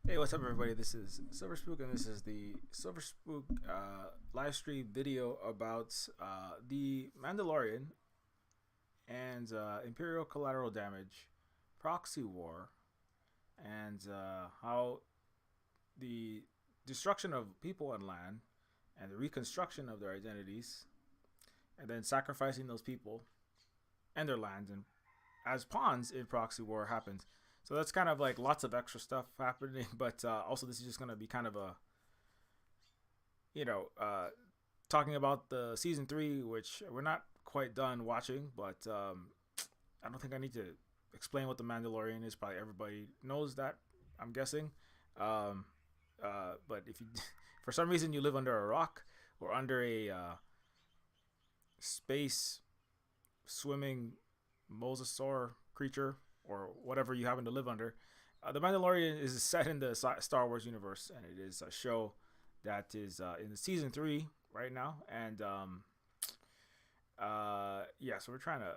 Hey, what's up, everybody? This is Silver Spook, and this is the Silver Spook live stream video about the Mandalorian and Imperial Collateral Damage, Proxy War, and how the destruction of people and land and the reconstruction of their identities, and then sacrificing those people and their lands and as pawns in Proxy War happens. So that's kind of like lots of extra stuff happening, but also this is just going to be kind of a, you know, talking about the season 3, which we're not quite done watching, but I don't think I need to explain what the Mandalorian is. Probably everybody knows that, I'm guessing. Um, but if you, for some reason, you live under a rock or under a space swimming mosasaur creature or whatever you happen to live under. The Mandalorian is set in the Star Wars universe, and it is a show that is in the season 3 right now. And yeah, so we're trying to,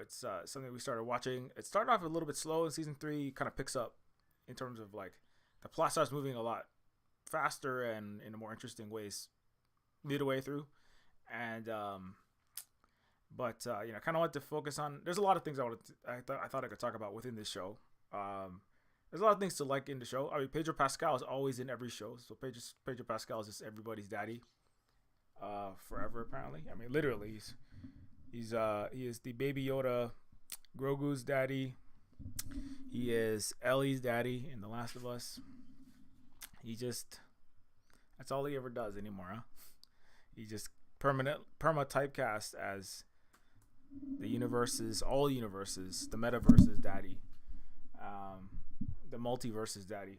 it's something we started watching. It started off a little bit slow in season 3, kind of picks up in terms of like the plot starts moving a lot faster and in more interesting ways midway through. And but kind of want to focus on. There's a lot of things I thought I could talk about within this show. There's a lot of things to like in the show. I mean, Pedro Pascal is always in every show, so Pedro Pascal is just everybody's daddy, forever apparently. I mean, literally, he is the Baby Yoda, Grogu's daddy. He is Ellie's daddy in The Last of Us. That's all he ever does anymore, huh? He just perma typecast as all universes, the metaverse's daddy, the multiverse's daddy.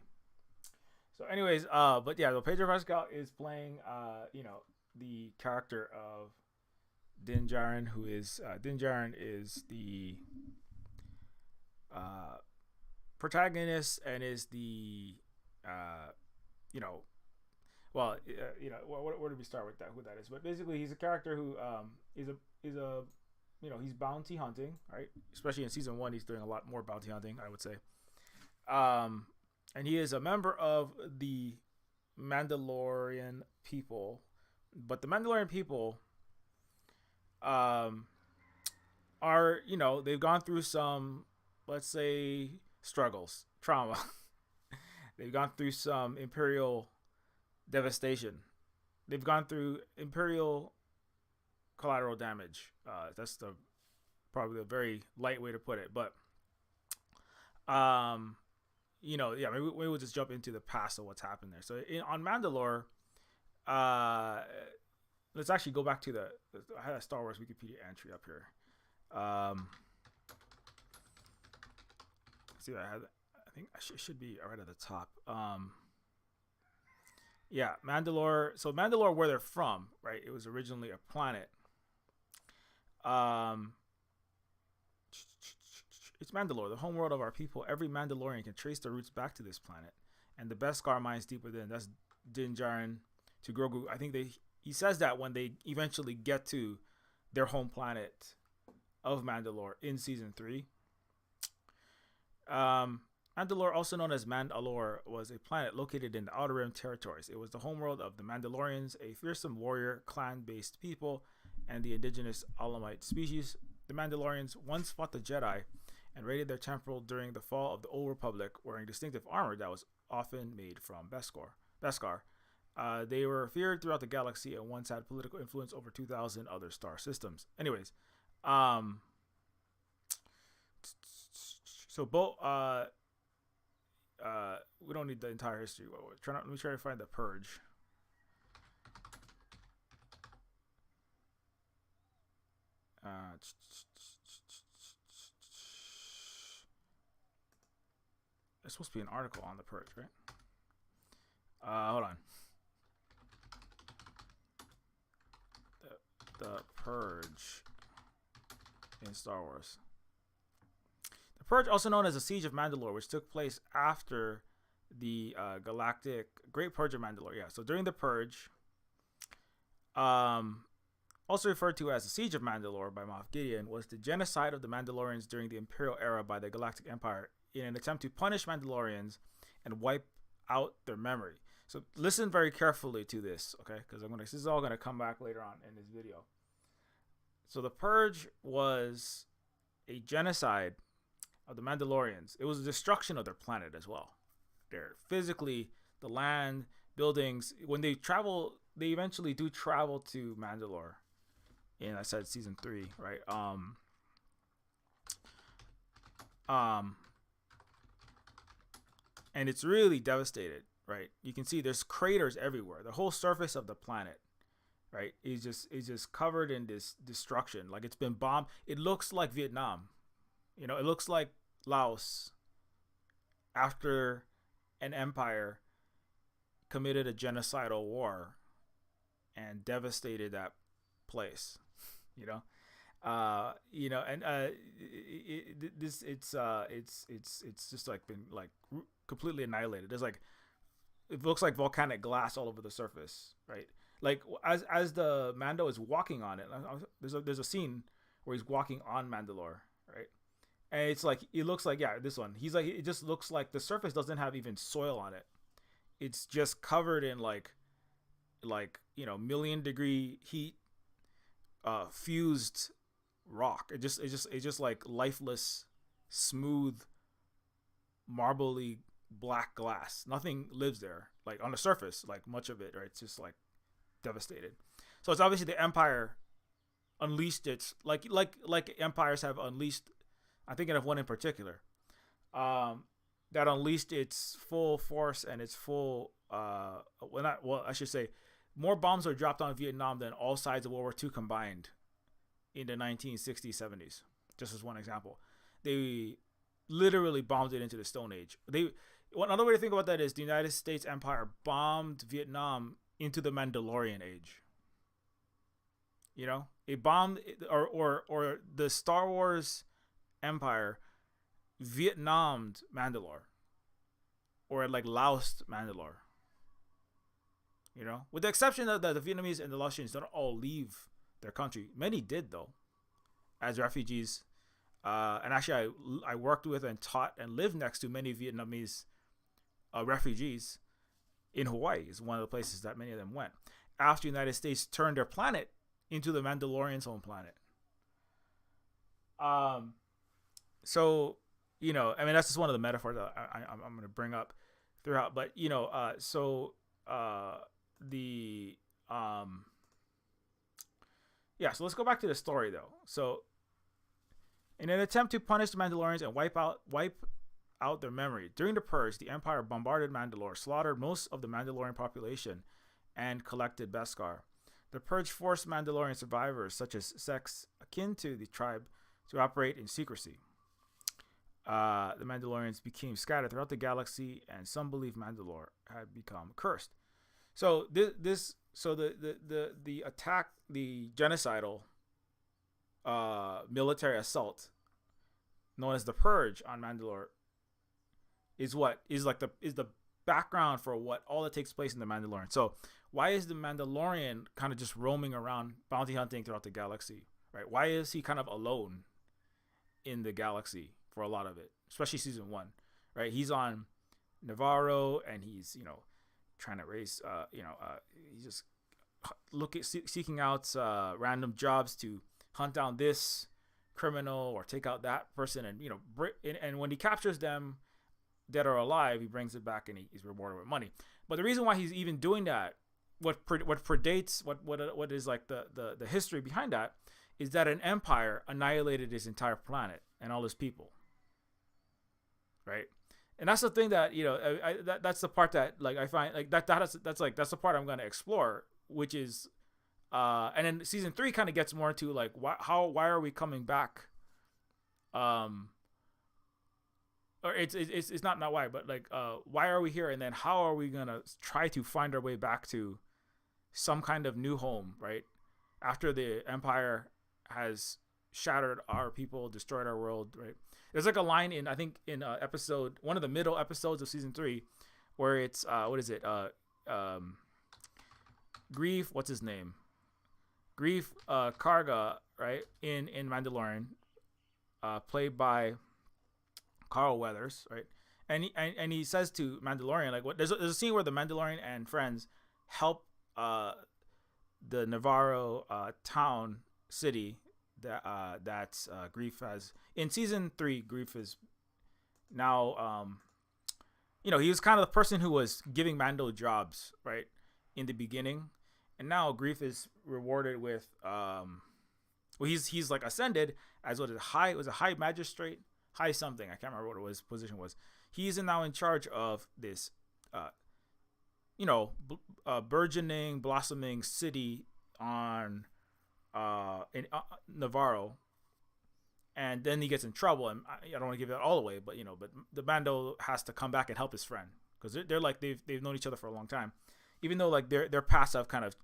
So, anyways, but yeah, so Pedro Pascal is playing, the character of Din Djarin, who is Din Djarin is the protagonist and is the, where did we start with that? Who that is? But basically, he's a character who he's bounty hunting, right? Especially in season 1, he's doing a lot more bounty hunting, I would say. And he is a member of the Mandalorian people, but the Mandalorian people, are they've gone through some, let's say, struggles, trauma. They've gone through some Imperial devastation. They've gone through Imperial collateral damage. That's probably a very light way to put it, but maybe we'll just jump into the past of what's happened there. So on Mandalore, let's actually go back to I had a Star Wars Wikipedia entry up here. See, I think it should be right at the top. Yeah, Mandalore. So Mandalore, where they're from, right? It was originally a planet. It's Mandalore, the homeworld of our people. Every Mandalorian can trace their roots back to this planet, and the Beskar mines deep within. That's Din Djarin to Grogu. I think he says that when they eventually get to their home planet of Mandalore in season 3. Mandalore, also known as Mandalore, was a planet located in the Outer Rim territories. It was the homeworld of the Mandalorians, a fearsome warrior clan-based people, and the indigenous Alamite species. The Mandalorians once fought the Jedi and raided their temple during the fall of the Old Republic, wearing distinctive armor that was often made from Beskar. They were feared throughout the galaxy and once had political influence over 2,000 other star systems. Anyways, so both we don't need the entire history. Let me try to find the purge. There's supposed to be an article on the purge, right? Hold on. The purge in Star Wars. The Purge, also known as the Siege of Mandalore, which took place after the Galactic Great Purge of Mandalore. Yeah, so during the Purge, also referred to as the Siege of Mandalore by Moff Gideon, was the genocide of the Mandalorians during the Imperial era by the Galactic Empire in an attempt to punish Mandalorians and wipe out their memory. So listen very carefully to this, okay? Because this is all gonna come back later on in this video. So the Purge was a genocide of the Mandalorians. It was a destruction of their planet as well. They're physically, the land, buildings. When they travel, they eventually do travel to Mandalore. In I said season 3, right? And it's really devastated, right? You can see there's craters everywhere. The whole surface of the planet, right, is just covered in this destruction. Like it's been bombed. It looks like Vietnam. You know, it looks like Laos after an empire committed a genocidal war and devastated that place. You know, it's just like been like completely annihilated. There's like, it looks like volcanic glass all over the surface, right? Like as the Mando is walking on it, there's a scene where he's walking on Mandalore, right? And it's like, it looks like, yeah, this one. He's like, it just looks like the surface doesn't have even soil on it. It's just covered in like million-degree heat, fused rock. It's just like lifeless, smooth, marbly black glass. Nothing lives there. Like on the surface, like much of it, right? It's just like devastated. So it's obviously the Empire unleashed its like empires have unleashed. I'm thinking of one in particular that unleashed its full force and its full I should say more bombs were dropped on Vietnam than all sides of World War II combined in the 1960s, 70s. Just as one example. They literally bombed it into the Stone Age. Another way to think about that is the United States Empire bombed Vietnam into the Mandalorian age. You know, it bombed, or the Star Wars Empire Vietnamed Mandalore, or like Laosed Mandalore. You know, with the exception of the Vietnamese and the Laotians don't all leave their country. Many did though, as refugees. And actually, I worked with and taught and lived next to many Vietnamese refugees in Hawaii. Is one of the places that many of them went after the United States turned their planet into the Mandalorian's home planet. So, you know, I mean, that's just one of the metaphors that I'm going to bring up throughout. But, you know, so let's go back to the story, though. So, in an attempt to punish the Mandalorians and wipe out their memory, during the Purge, the Empire bombarded Mandalore, slaughtered most of the Mandalorian population, and collected Beskar. The Purge forced Mandalorian survivors, such as sects akin to the tribe, to operate in secrecy. The Mandalorians became scattered throughout the galaxy, and some believe Mandalore had become cursed. So the attack, the genocidal military assault known as the Purge on Mandalore is the background for what all that takes place in the Mandalorian. So why is the Mandalorian kind of just roaming around bounty hunting throughout the galaxy, right? Why is he kind of alone in the galaxy for a lot of it, especially season 1, right? He's on Navarro and he's, you know, trying to raise, he's just seeking out random jobs to hunt down this criminal or take out that person, and, you know, and when he captures them, dead or alive, he brings it back and he's rewarded with money. But the reason why he's even doing that, what predates what is like the history behind that, is that an empire annihilated his entire planet and all his people, right? And that's the thing that, you know, that's the part that, like, I find like that's the part I'm going to explore, which is and then season 3 kind of gets more into like why are we coming back, or it's not why, but like why are we here, and then how are we gonna try to find our way back to some kind of new home, right, after the Empire has shattered our people, destroyed our world, right? There's like a line in, I think in episode, one of the middle episodes of season 3, where it's Grief, what's his name, Grief Karga, right, in Mandalorian, played by Carl Weathers, right? and he says to Mandalorian, like, what there's a scene where the Mandalorian and friends help the Navarro town city that's Grief has in season 3. Grief is now he was kind of the person who was giving Mando jobs, right, in the beginning, and now Grief is rewarded with he's like ascended as what is high, it was a high magistrate, high something, I can't remember what his position was. He's now in charge of this burgeoning, blossoming city on in Navarro, and then he gets in trouble, and I don't want to give that all away, but but the Mando has to come back and help his friend because they're like they've known each other for a long time, even though like their paths have kind of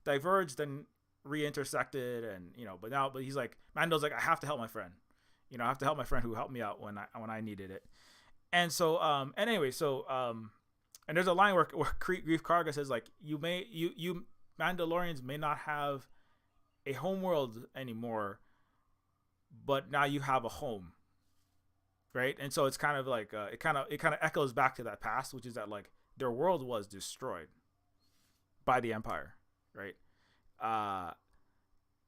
diverged and re-intersected, and but he's like, Mando's like, I have to help my friend, I have to help my friend who helped me out when I needed it. And so and there's a line where Grief Karga says like, you Mandalorians may not have a homeworld anymore, but now you have a home, right? And so it's kind of like it kind of echoes back to that past, which is that like their world was destroyed by the Empire, right?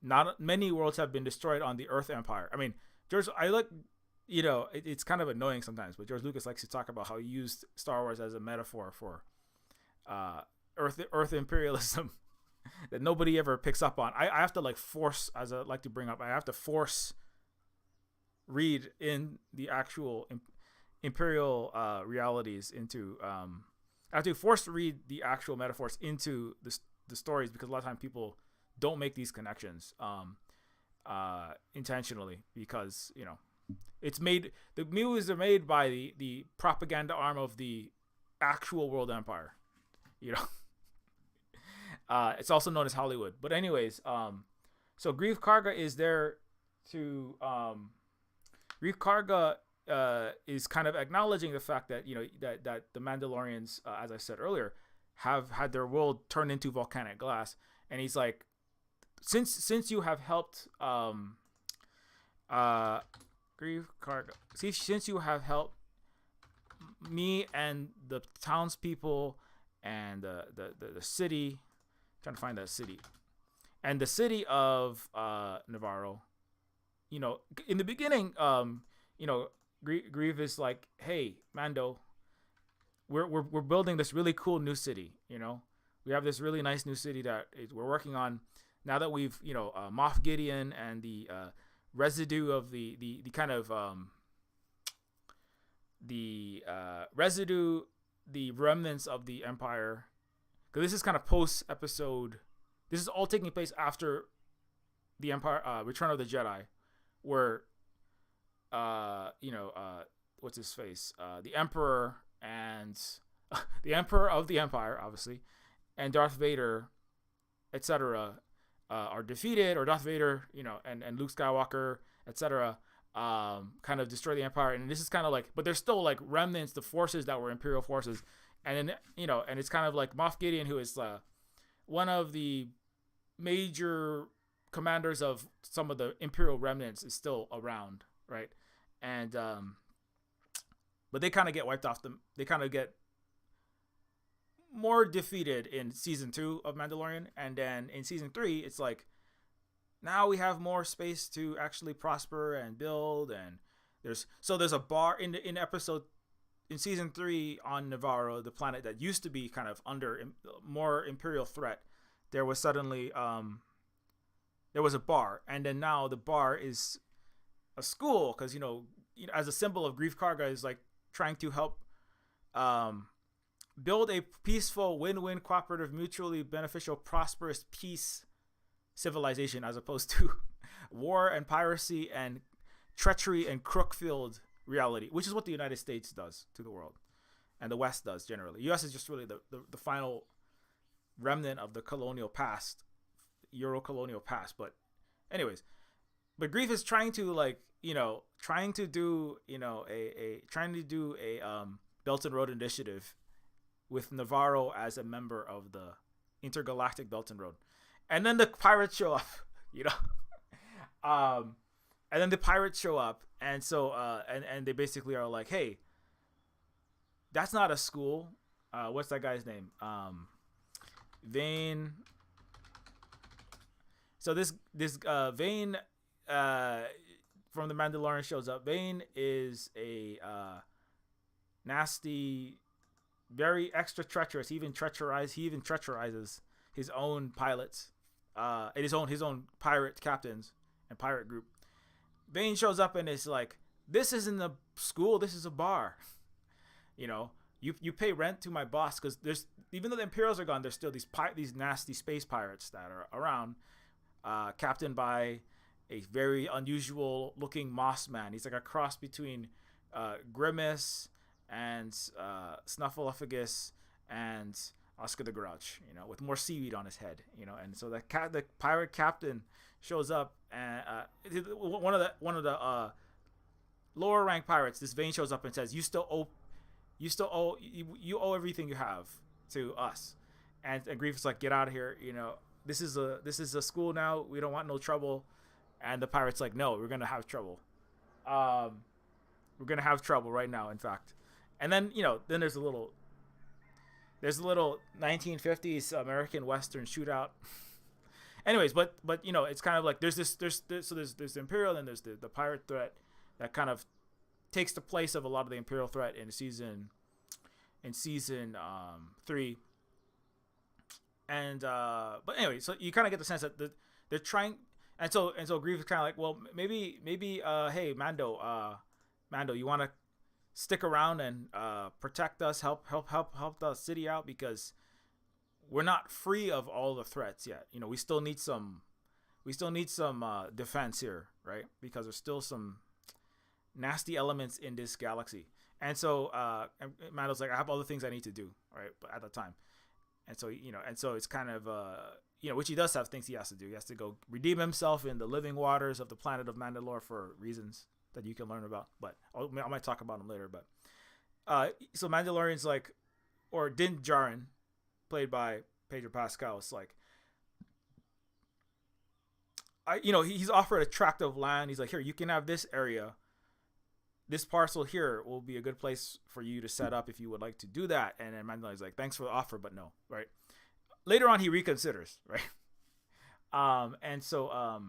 Not many worlds have been destroyed on the Earth Empire. I mean, it's kind of annoying sometimes, but George Lucas likes to talk about how he used Star Wars as a metaphor for Earth imperialism that nobody ever picks up on. I have to like force, as I like to bring up, I have to force read in the actual imperial realities into I have to force read the actual metaphors into the stories, because a lot of times people don't make these connections intentionally, because it's made, the movies are made by the propaganda arm of the actual world empire. It's also known as Hollywood. But anyways, so Grief Karga is there to Grief Karga is kind of acknowledging the fact that that the Mandalorians, as I said earlier, have had their world turned into volcanic glass, and he's like, since you have helped Grief Karga, since you have helped me and the townspeople and the city, trying to find that city, and the city of Navarro, in the beginning, Grief is like, hey Mando, we're building this really cool new city. We have this really nice new city that we're working on now that we've Moff Gideon and the residue of the kind of the remnants of the Empire, because this is kind of post episode. This is all taking place after the Empire, Return of the Jedi, where what's his face, the Emperor and the Emperor of the Empire, obviously, and Darth Vader, etc., are defeated, or Darth Vader, and Luke Skywalker, etc., kind of destroy the Empire. And this is kind of like, but there's still like remnants, the forces that were Imperial forces, and then and it's kind of like Moff Gideon, who is one of the major commanders of some of the Imperial remnants, is still around, right? And but they kind of get wiped off. They kind of get more defeated in season 2 of Mandalorian, and then in season 3, it's like, now we have more space to actually prosper and build, and there's a bar in season 3 on Navarro, the planet that used to be kind of under more Imperial threat. There was suddenly there was a bar, and then now the bar is a school, because as a symbol of Grief Karga is like trying to help build a peaceful, win-win, cooperative, mutually beneficial, prosperous peace civilization, as opposed to war and piracy and treachery and crook-filled reality, which is what the United States does to the world, and the West does generally. The U.S. is just really the final remnant of the colonial past, Euro-colonial past. But anyways, but Grief is trying to do a Belt and Road Initiative with Navarro as a member of the Intergalactic Belt and Road. And then the pirates show up, and then the pirates show up, and so and they basically are like, hey, that's not a school. What's that guy's name? Vane. So this Vane from the Mandalorian shows up. Vane is a nasty, very extra treacherous. He even treacherizes his own pilots, his own pirate captains and pirate group. Vane shows up and it's like, this isn't a school, this is a bar. You know, you pay rent to my boss, because there's, even though the Imperials are gone, there's still these nasty space pirates that are around, captained by a very unusual looking moss man. He's like a cross between Grimace and Snuffleupagus and Oscar the Grouch, you know, with more seaweed on his head, you know. And so the pirate captain shows up, and one of the lower rank pirates, this Vane, shows up and says, you owe everything you have to us. And Grief is like, get out of here, you know, this is a school now, we don't want no trouble. And the pirate's like, no, we're gonna have trouble. We're gonna have trouble right now, in fact. And then, you know, then there's a little 1950s American Western shootout. Anyways, but you know, it's kind of like there's the Imperial, and there's the pirate threat that kind of takes the place of a lot of the Imperial threat in season 3. And but anyway, so you kind of get the sense that they're trying, and so Grief is kind of like, well, maybe hey, Mando, you want to stick around and protect us, help the city out, because we're not free of all the threats yet. You know, we still need some defense here, right? Because there's still some nasty elements in this galaxy. And so Mando's like, I have other things I need to do, right? But at the time, and so, you know, and so it's kind of you know, which he does have things he has to do. He has to go redeem himself in the living waters of the planet of Mandalore for reasons that you can learn about, but I might talk about them later. But so Mandalorian's like, or Din Djarin, played by Pedro Pascal, is like, you know, he's offered a tract of land. He's like, here, you can have this area. This parcel here will be a good place for you to set up if you would like to do that. And then Mandalorian's like, thanks for the offer, but no, right? Later on, he reconsiders, right? And so,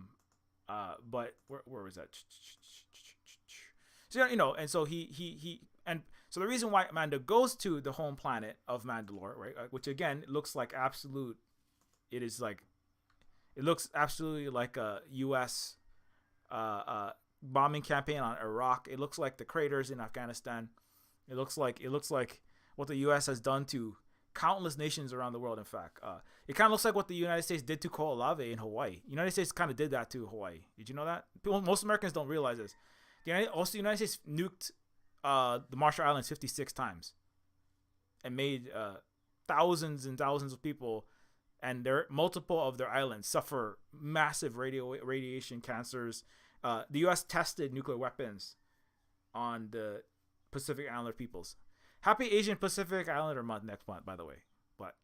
but where was that? So, you know, and so and so the reason why Mando goes to the home planet of Mandalore, right, which again looks like it looks absolutely like a U.S. Bombing campaign on Iraq. It looks like the craters in Afghanistan. It looks like what the U.S. has done to countless nations around the world. In fact, it kind of looks like what the United States did to Koalave in Hawaii. The United States kind of did that to Hawaii. Did you know that? Most Americans don't realize this. The United States nuked the Marshall Islands 56 times and made thousands and thousands of people and multiple of their islands suffer massive radiation cancers. The U.S. tested nuclear weapons on the Pacific Islander peoples. Happy Asian Pacific Islander Month next month, by the way. But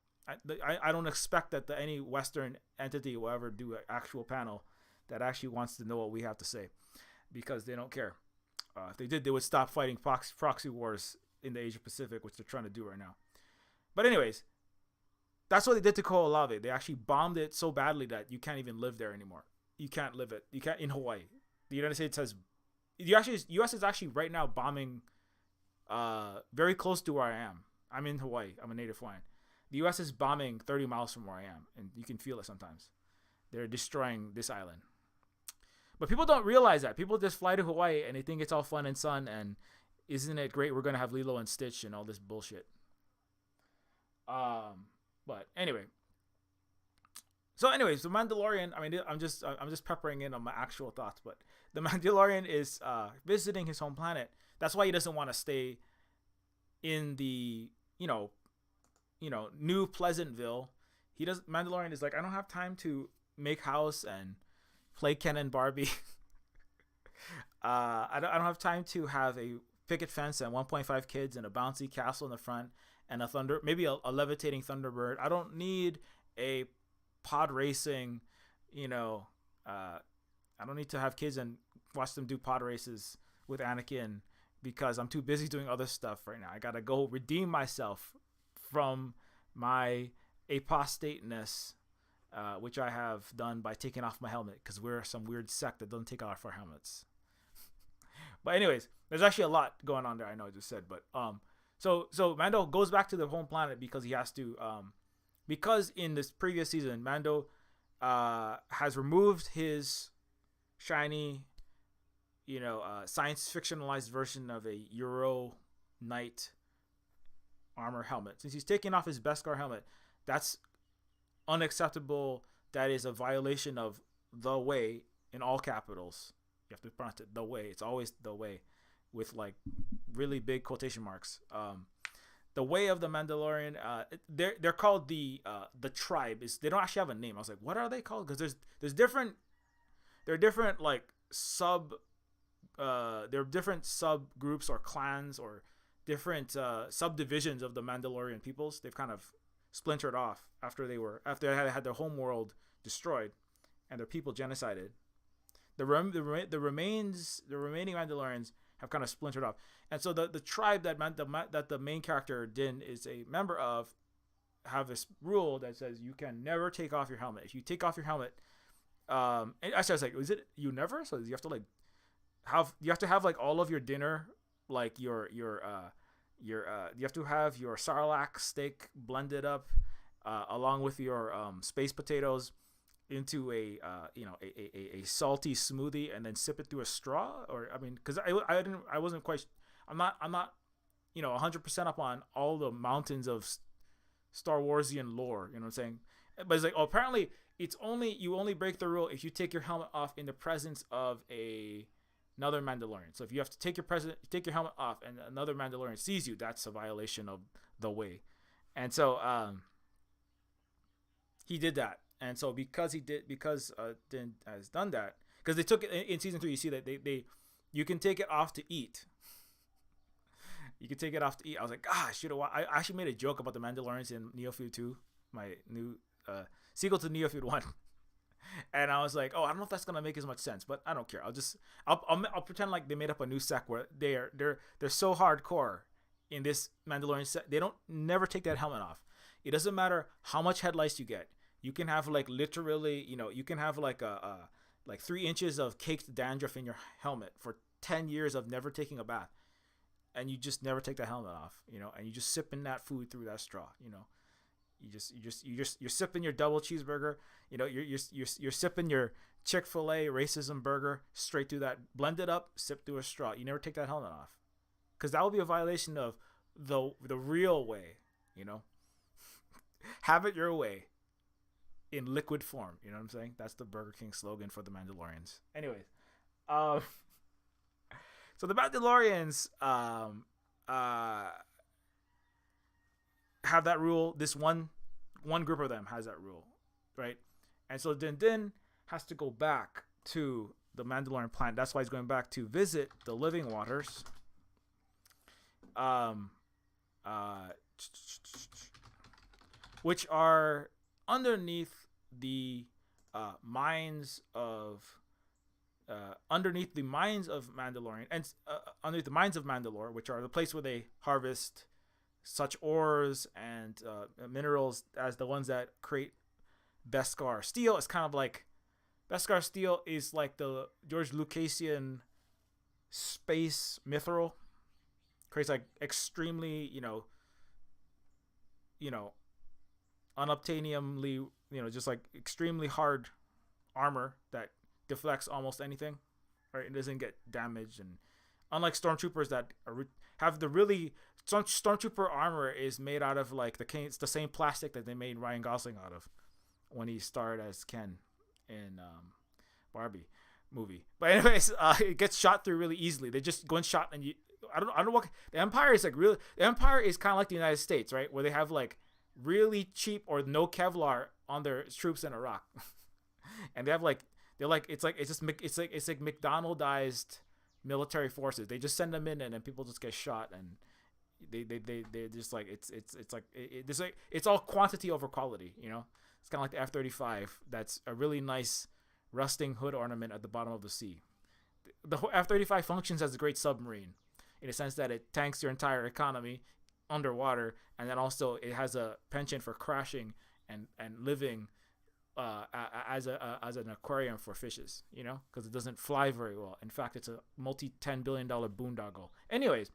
I don't expect that any Western entity will ever do an actual panel that actually wants to know what we have to say, because they don't care. If they did, they would stop fighting proxy wars in the Asia Pacific, which they're trying to do right now. But anyways, that's what they did to Koalave. They actually bombed it so badly that you can't even live there anymore. You can't live it. You can't in Hawaii. The United States U.S. is actually right now bombing very close to where I am. I'm in Hawaii. I'm a native Hawaiian. The U.S. is bombing 30 miles from where I am, and you can feel it sometimes. They're destroying this island. But people don't realize that. People just fly to Hawaii and they think it's all fun and sun, and isn't it great? We're going to have Lilo and Stitch and all this bullshit. But anyway. So anyways, the Mandalorian, I mean, I'm just peppering in on my actual thoughts, but the Mandalorian is visiting his home planet. That's why he doesn't want to stay in the, New Pleasantville. Mandalorian is like, I don't have time to make house and play Ken and Barbie. I don't have time to have a picket fence and 1.5 kids and a bouncy castle in the front and maybe a levitating Thunderbird. I don't need a pod racing, I don't need to have kids and watch them do pod races with Anakin because I'm too busy doing other stuff right now. I gotta go redeem myself from my apostateness, which I have done by taking off my helmet, because we're some weird sect that doesn't take off our helmets. But anyways, there's actually a lot going on there. I know I just said, but so Mando goes back to the home planet because he has to, because in this previous season, Mando has removed his shiny, science fictionalized version of a Euro Knight armor helmet. Since he's taking off his Beskar helmet, that's unacceptable. That is a violation of the way in all capitals. You have to pronounce it the way. It's always the way, with like really big quotation marks. The way of the Mandalorian. They're called the tribe. They don't actually have a name. I was like, what are they called? Because there's different. There are different like there are different subgroups or clans or different subdivisions of the Mandalorian peoples. They've kind of splintered off after they had their home world destroyed and their people genocided. The remaining Mandalorians have kind of splintered off, and so the tribe that the main character Din is a member of have this rule that says you can never take off your helmet. If you take off your helmet, actually I was like, is it you never? So you have to like have like all of your dinner, like your you have to have your sarlacc steak blended up along with your space potatoes into a salty smoothie, and then sip it through a straw. Or I mean, because I wasn't quite, I'm not 100% up on all the mountains of Star Warsian lore, you know what I'm saying? But it's like, apparently you only break the rule if you take your helmet off in the presence of another Mandalorian. So if you have to take your helmet off and another Mandalorian sees you, that's a violation of the way. And so he did that. And so because Din has done that, because they took it in season 3, you see that you can take it off to eat. You can take it off to eat. I was like, gosh, I actually made a joke about the Mandalorians in Neofeud 2, my new sequel to Neofeud 1. And I was like, oh, I don't know if that's gonna make as much sense, but I don't care. I'll pretend like they made up a new sect where they're so hardcore in this Mandalorian set. They don't never take that helmet off. It doesn't matter how much headlights you get. You can have like literally, you can have like like 3 inches of caked dandruff in your helmet for 10 years of never taking a bath, and you just never take the helmet off, and you just sipping that food through that straw, you're sipping your double cheeseburger, you're sipping your Chick-fil-A racism burger straight through that, blended up, sip through a straw. You never take that helmet off, because that would be a violation of the real way, have it your way. In liquid form, you know what I'm saying? That's the Burger King slogan for the Mandalorians. Anyways, so the Mandalorians have that rule. This one group of them has that rule, right? And so Din has to go back to the Mandalorian planet. That's why he's going back to visit the Living Waters. Which are underneath the mines of Mandalorian, and underneath the mines of Mandalore, which are the place where they harvest such ores and minerals as the ones that create Beskar steel. It's kind of like Beskar steel is like the George Lucasian space mithril, creates like extremely unobtainiumly, just like extremely hard armor that deflects almost anything, right? It doesn't get damaged, and unlike stormtroopers that have the really stormtrooper armor is made out of like it's the same plastic that they made Ryan Gosling out of when he starred as Ken in Barbie movie. But anyways, it gets shot through really easily. They just go and shot, and I don't know what the Empire is like. Really, the Empire is kind of like the United States, right? Where they have like really cheap or no Kevlar on their troops in Iraq, and it's like McDonaldized military forces. They just send them in, and then people just get shot, and they just like it's all quantity over quality. It's kind of like the F-35. That's a really nice rusting hood ornament at the bottom of the sea. The F-35 functions as a great submarine. in the sense that it tanks your entire economy underwater, and then also it has a penchant for crashing and living as an aquarium for fishes, because it doesn't fly very well. In fact, it's a multi-$10 billion boondoggle. Anyways,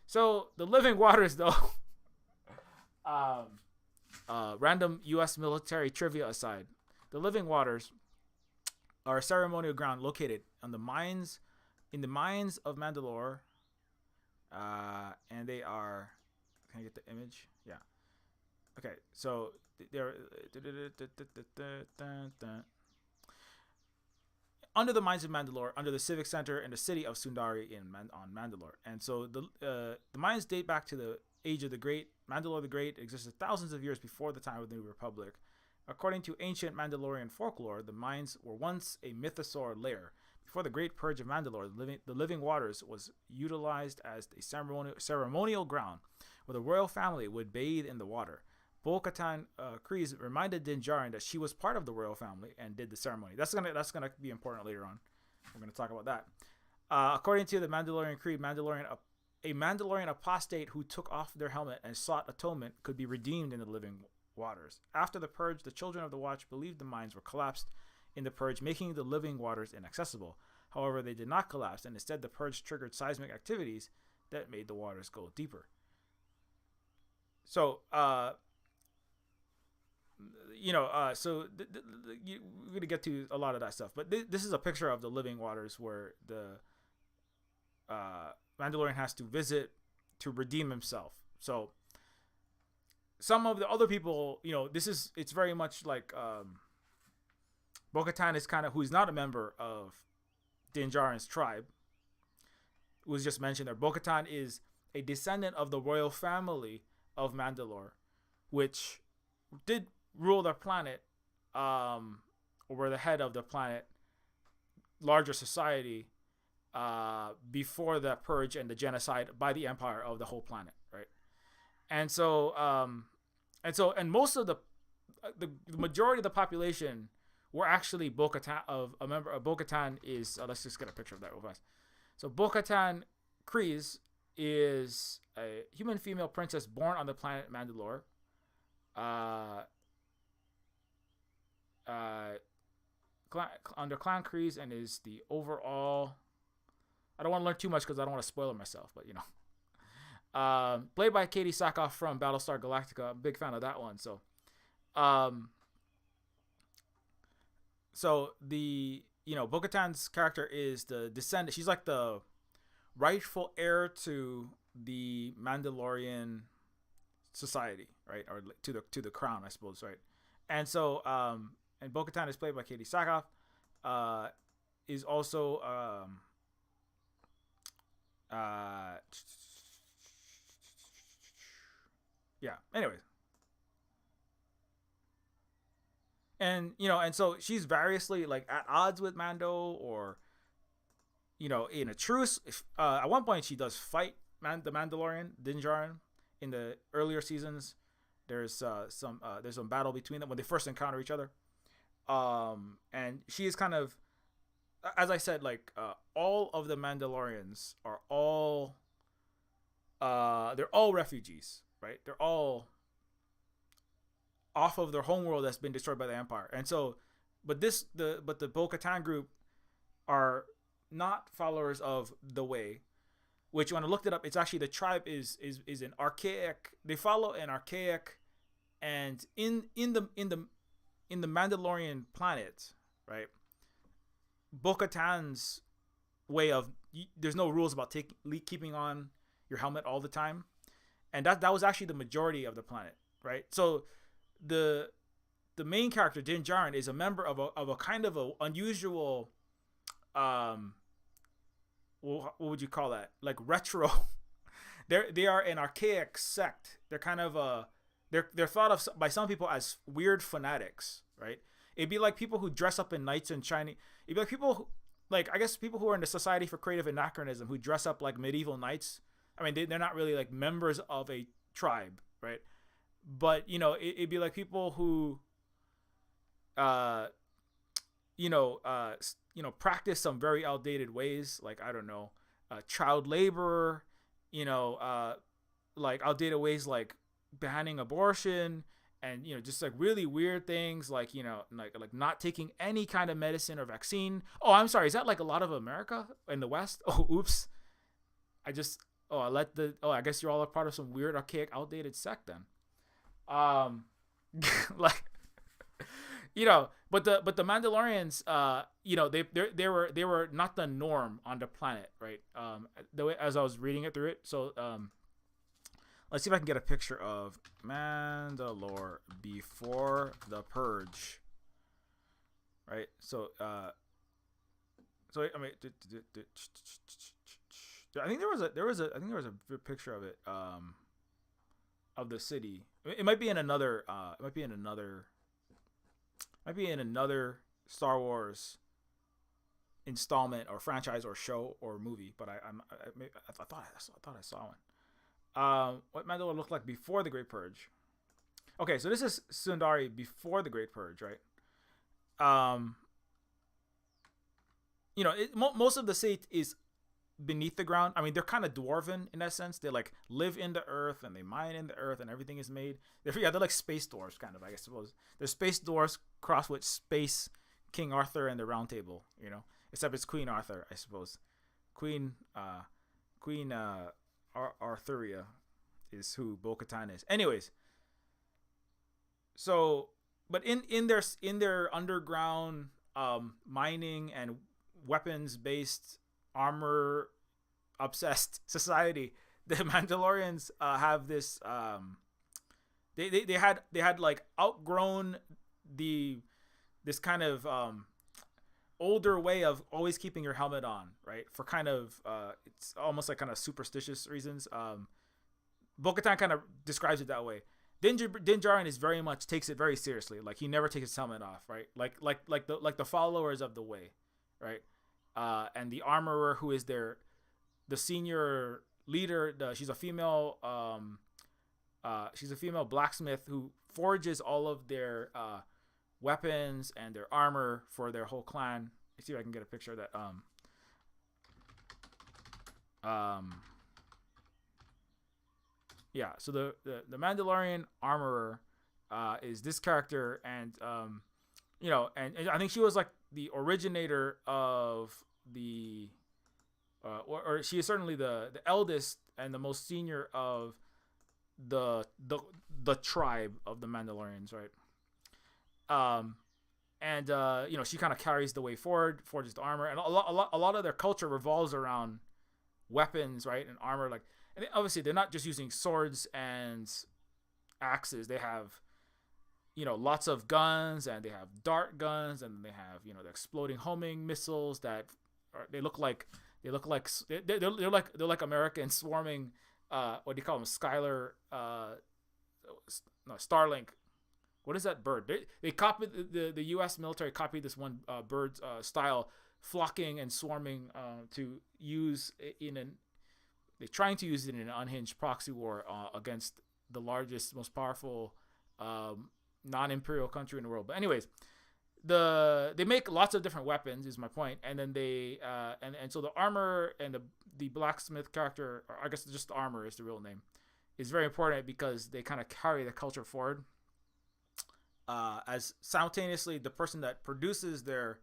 so the living waters, though, random U.S. military trivia aside, the living waters are a ceremonial ground located on in the mines of Mandalore, and they are. Can I get the image? Yeah. Okay, so they're under the mines of Mandalore, under the Civic Center in the city of Sundari on Mandalore. And so the mines date back to the age of the Great. Mandalore the Great existed thousands of years before the time of the New Republic. According to ancient Mandalorian folklore, the mines were once a mythosaur lair. Before the Great Purge of Mandalore, the living waters was utilized as a ceremonial ground where the royal family would bathe in the water. Bo-Katan Kryze reminded Din Djarin that she was part of the royal family and did the ceremony. That's gonna be important later on. We're gonna talk about that. According to the Mandalorian Creed, a Mandalorian apostate who took off their helmet and sought atonement could be redeemed in the living waters. After the purge, the children of the Watch believed the mines were collapsed in the purge, making the living waters inaccessible. However, they did not collapse, and instead the purge triggered seismic activities that made the waters go deeper. So, we're gonna get to a lot of that stuff, but this is a picture of the living waters where the Mandalorian has to visit to redeem himself. So some of the other people, it's very much like Bo-Katan is kind of, who's not a member of Din Djarin's tribe, who was just mentioned there. Bo-Katan is a descendant of the royal family of Mandalore, which did rule the planet, or were the head of the planet, larger society, before the purge and the genocide by the Empire of the whole planet, right? And so, most of the majority of the population were actually Bo-Katan. A member of Bo-Katan is. Let's just get a picture of that real fast. So Bo-Katan Kryze is a human female princess born on the planet Mandalore. Under Clan Kryze, and is the overall. I don't want to learn too much because I don't want to spoil it myself, but played by Katie Sackhoff from Battlestar Galactica. I'm a big fan of that one. So, Bo-Katan's character is the descendant. She's like the rightful heir to the Mandalorian society, right, or to the crown, I suppose, right. And so, and Bo-Katan is played by Katie Sackhoff. Is also anyways, and so she's variously like at odds with Mando, or in a truce. At one point she does fight the Mandalorian Din Djarin in the earlier seasons. There's some battle between them when they first encounter each other, and she is kind of, as I said, like all of the Mandalorians are all they're all refugees, right? They're all off of their homeworld that's been destroyed by the Empire. And so, but the Bo-Katan group are not followers of the Way, which when I looked it up, it's actually, the tribe is an archaic. They follow an archaic, and in the Mandalorian planet, right? Bo-Katan's way of, there's no rules about keeping on your helmet all the time, and that was actually the majority of the planet, right? So the main character Din Djarin is a member of a kind of a unusual, what would you call that? Like retro. They are an archaic sect. They're kind of they're thought of by some people as weird fanatics, right? It'd be like people who dress up in knights in Chinese. It'd be like people who, I guess people who are in the Society for Creative Anachronism who dress up like medieval knights. I mean, they're not really like members of a tribe, right? But it'd be like people who, practice some very outdated ways, like, I don't know, child labor you know, like outdated ways like banning abortion and just like really weird things like like not taking any kind of medicine or vaccine. Oh, I'm sorry, is that like a lot of America in the West? Oh, oops. I just I guess you're all a part of some weird archaic outdated sect then. Like but the Mandalorians, they were not the norm on the planet, right? The way as I was reading it through it, so let's see if I can get a picture of Mandalore before the Purge, right? So I mean, I think there was a picture of it, of the city. It might be in another Star Wars installment or franchise or show or movie, but I thought I saw one. What Mandalore looked like before the Great Purge. Okay, so this is Sundari before the Great Purge, right? Most of the state is beneath the ground. I mean, they're kind of dwarven in that sense. They like live in the earth and they mine in the earth and everything is made. They're like space dwarves, kind of, I suppose. They're space dwarves crossed with space King Arthur and the Round Table, except it's Queen Arthur, I suppose. Queen Arthuria is who Bo-Katan is. Anyways, so but in their underground mining and weapons based armor obsessed society, the Mandalorians have this they had like outgrown this kind of older way of always keeping your helmet on, right? For kind of it's almost like kind of superstitious reasons. Bo-Katan kind of describes it that way. Din Djarin is very much takes it very seriously. Like he never takes his helmet off, right? Like the followers of the way, right? And the armorer, who is the senior leader, she's a female blacksmith who forges all of their weapons and their armor for their whole clan. Let's see if I can get a picture of that. Yeah, so the Mandalorian armorer is this character, and and I think she was like the originator of the or she is certainly the eldest and the most senior of the tribe of the Mandalorians, right? She kind of carries the way forward, forges the armor, and a lot of their culture revolves around weapons, right, and armor. Like, and obviously they're not just using swords and axes. They have lots of guns, and they have dart guns, and they have the exploding homing missiles that they're like Americans swarming what do you call them, Starlink. What is that bird? They copied the U.S. military copied this one bird's style, flocking and swarming to use they're trying to use it in an unhinged proxy war against the largest, most powerful non-imperial country in the world. But anyways, they make lots of different weapons, is my point, and then they and so the armor and the blacksmith character, or I guess just the armor is the real name, is very important because they kind of carry the culture forward. As simultaneously the person that produces their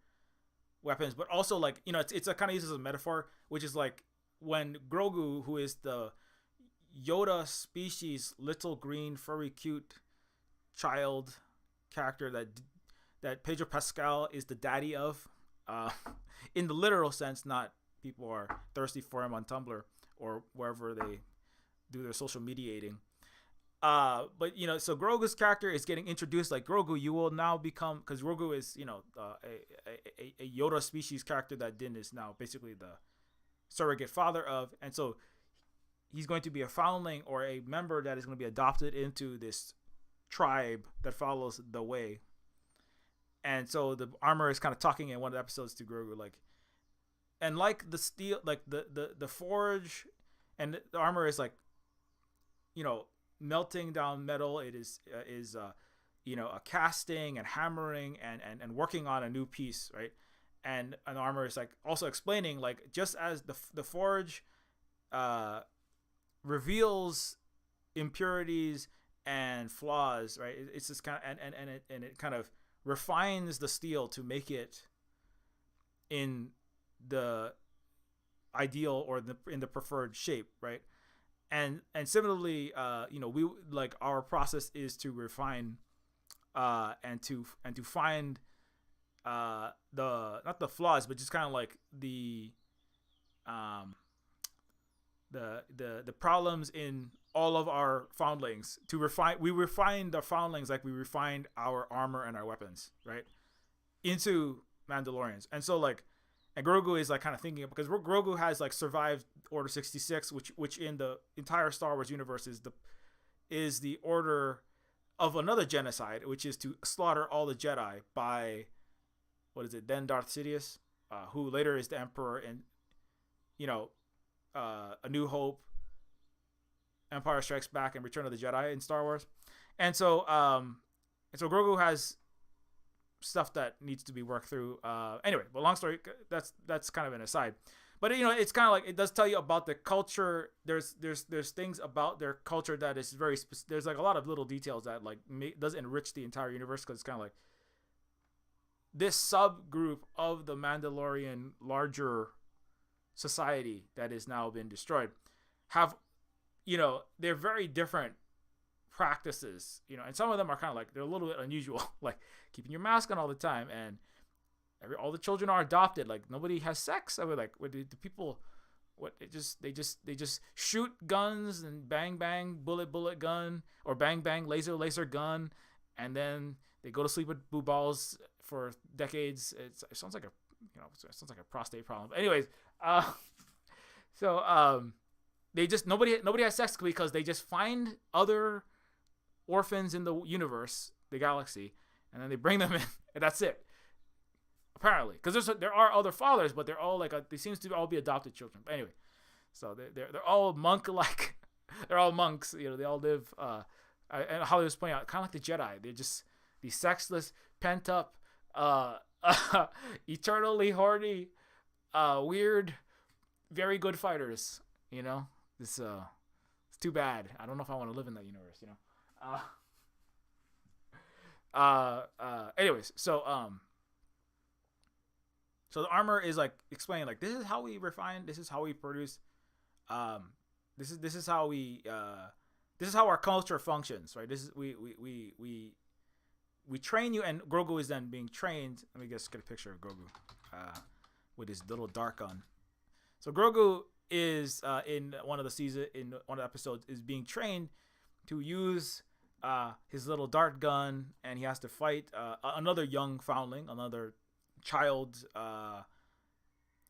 weapons, but also like it's a kind of uses a metaphor, which is like when Grogu, who is the Yoda species, little green furry cute child character that Pedro Pascal is the daddy of, in the literal sense, not people are thirsty for him on Tumblr or wherever they do their social mediating. But so Grogu's character is getting introduced like Grogu. You will now become, because Grogu is a Yoda species character that Din is now basically the surrogate father of, and so he's going to be a foundling or a member that is going to be adopted into this tribe that follows the way. And so the armor is kind of talking in one of the episodes to Grogu, like, and like the steel, like the forge and the armor is like, melting down metal. It is a casting and hammering and working on a new piece, right? And an armor is like also explaining, like, just as the forge reveals impurities and flaws, right? It's just kind of and it kind of refines the steel to make it in the ideal or in the preferred shape, right? And similarly, we like our process is to refine and to find the not the flaws, but just kind of like um the problems in all of our foundlings. We refine the foundlings like we refined our armor and our weapons, right, into Mandalorians. And so like, and Grogu is like kind of thinking, because Grogu has like survived Order 66, which in the entire Star Wars universe is the order of another genocide, which is to slaughter all the Jedi by, what is it, then Darth Sidious, who later is the Emperor in, A New Hope, Empire Strikes Back, and Return of the Jedi in Star Wars. And so Grogu has stuff that needs to be worked through. Anyway, but long story, that's kind of an aside. But it's kind of like, it does tell you about the culture. There's things about their culture that is very there's like a lot of little details that like does enrich the entire universe, because it's kind of like this subgroup of the Mandalorian larger society that has now been destroyed have, they're very different practices, and some of them are kind of like, they're a little bit unusual, like keeping your mask on all the time, and all the children are adopted, like nobody has sex. I mean, like, what do people, what they just shoot guns and bang bang bullet gun, or bang bang laser gun, and then they go to sleep with blue balls for decades. It sounds like a prostate problem. But anyways, they just, nobody has sex because they just find other orphans in the universe, the galaxy, and then they bring them in, and that's it. Apparently, because there are other fathers, but they're all like they seems to all be adopted children. But anyway, so they're all monk-like. They're all monks. They all live. And Holly was pointing out, kind of like the Jedi. They're just these sexless, pent-up, eternally horny, weird, very good fighters. It's too bad. I don't know if I want to live in that universe. Anyways, so the armor is like explaining, like, this is how we refine, this is how we produce, this is how we this is how our culture functions, right? This is we train you, and Grogu is then being trained. Let me just get a picture of Grogu with his little dart gun. So Grogu is in one of the episodes is being trained to use his little dart gun, and he has to fight another young foundling, another child,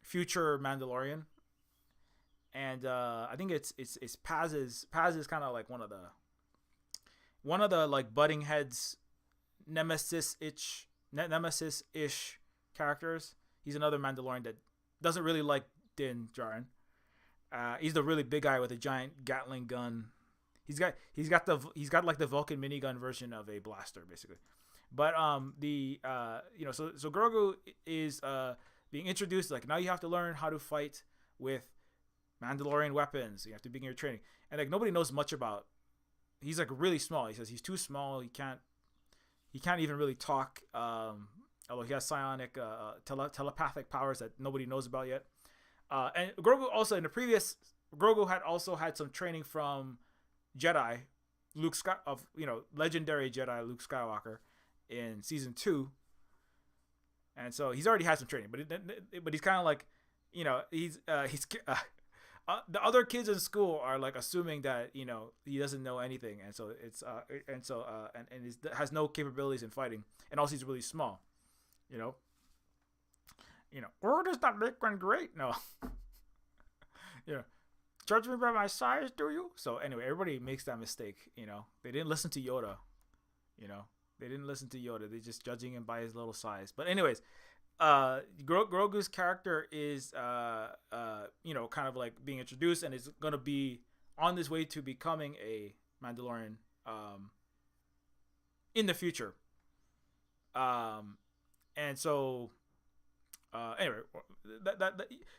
future Mandalorian. And I think it's Paz is kind of like one of the like butting heads, nemesis-ish characters. He's another Mandalorian that doesn't really like Din Djarin. He's the really big guy with a giant Gatling gun. He's got like the Vulcan minigun version of a blaster, basically. But so Grogu is being introduced, like, now you have to learn how to fight with Mandalorian weapons. You have to begin your training, and like nobody knows much about. He's like really small. He says he's too small. He can't even really talk. Although he has psionic telepathic powers that nobody knows about yet. And Grogu also, in the previous, Grogu had also had some training from Jedi, legendary Jedi Luke Skywalker in season 2. And so he's already had some training, but he's kind of like, he's the other kids in school are like assuming that he doesn't know anything, and so it's and he has no capabilities in fighting, and also he's really small, or does that make one great? No, judge me by my size, do you? So anyway, everybody makes that mistake. They didn't listen to Yoda. They didn't listen to Yoda. They're just judging him by his little size. But anyways, Grogu's character is, kind of like being introduced, and is going to be on his way to becoming a Mandalorian in the future. And so Anyway,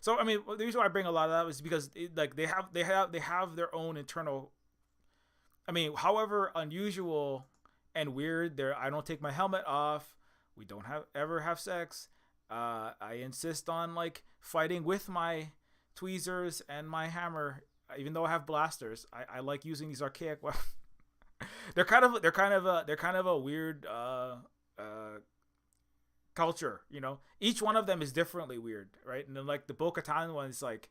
so I mean, the reason why I bring a lot of that is because like they have their own internal. I mean, however unusual and weird, there I don't take my helmet off. We don't ever have sex. I insist on like fighting with my tweezers and my hammer, even though I have blasters. I like using these archaic weapons. they're kind of a weird culture, you know. Each one of them is differently weird, right? And then like the Bo-Katan one is like,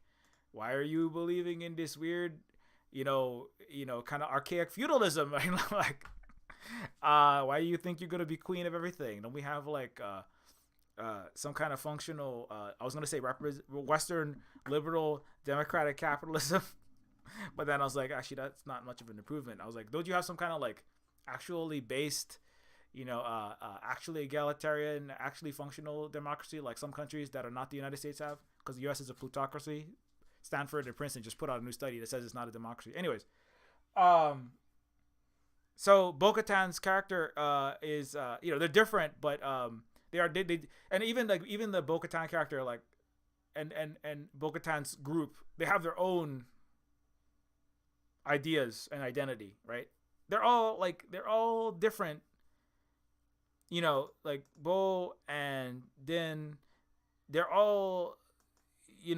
why are you believing in this weird, kind of archaic feudalism? Like, why do you think you're gonna be queen of everything? Don't we have like some kind of functional? I was gonna say Western liberal democratic capitalism, but then I was like, actually, that's not much of an improvement. I was like, don't you have some kind of like actually based, actually egalitarian, actually functional democracy like some countries that are not the United States have? Because the U.S. is a plutocracy. Stanford and Princeton just put out a new study that says it's not a democracy. Anyways, so Bo-Katan's character is they're different, but they and even the Bo-Katan character like and Bo-Katan's group, they have their own ideas and identity, right? They're all different. Like Bo and Din, they're all they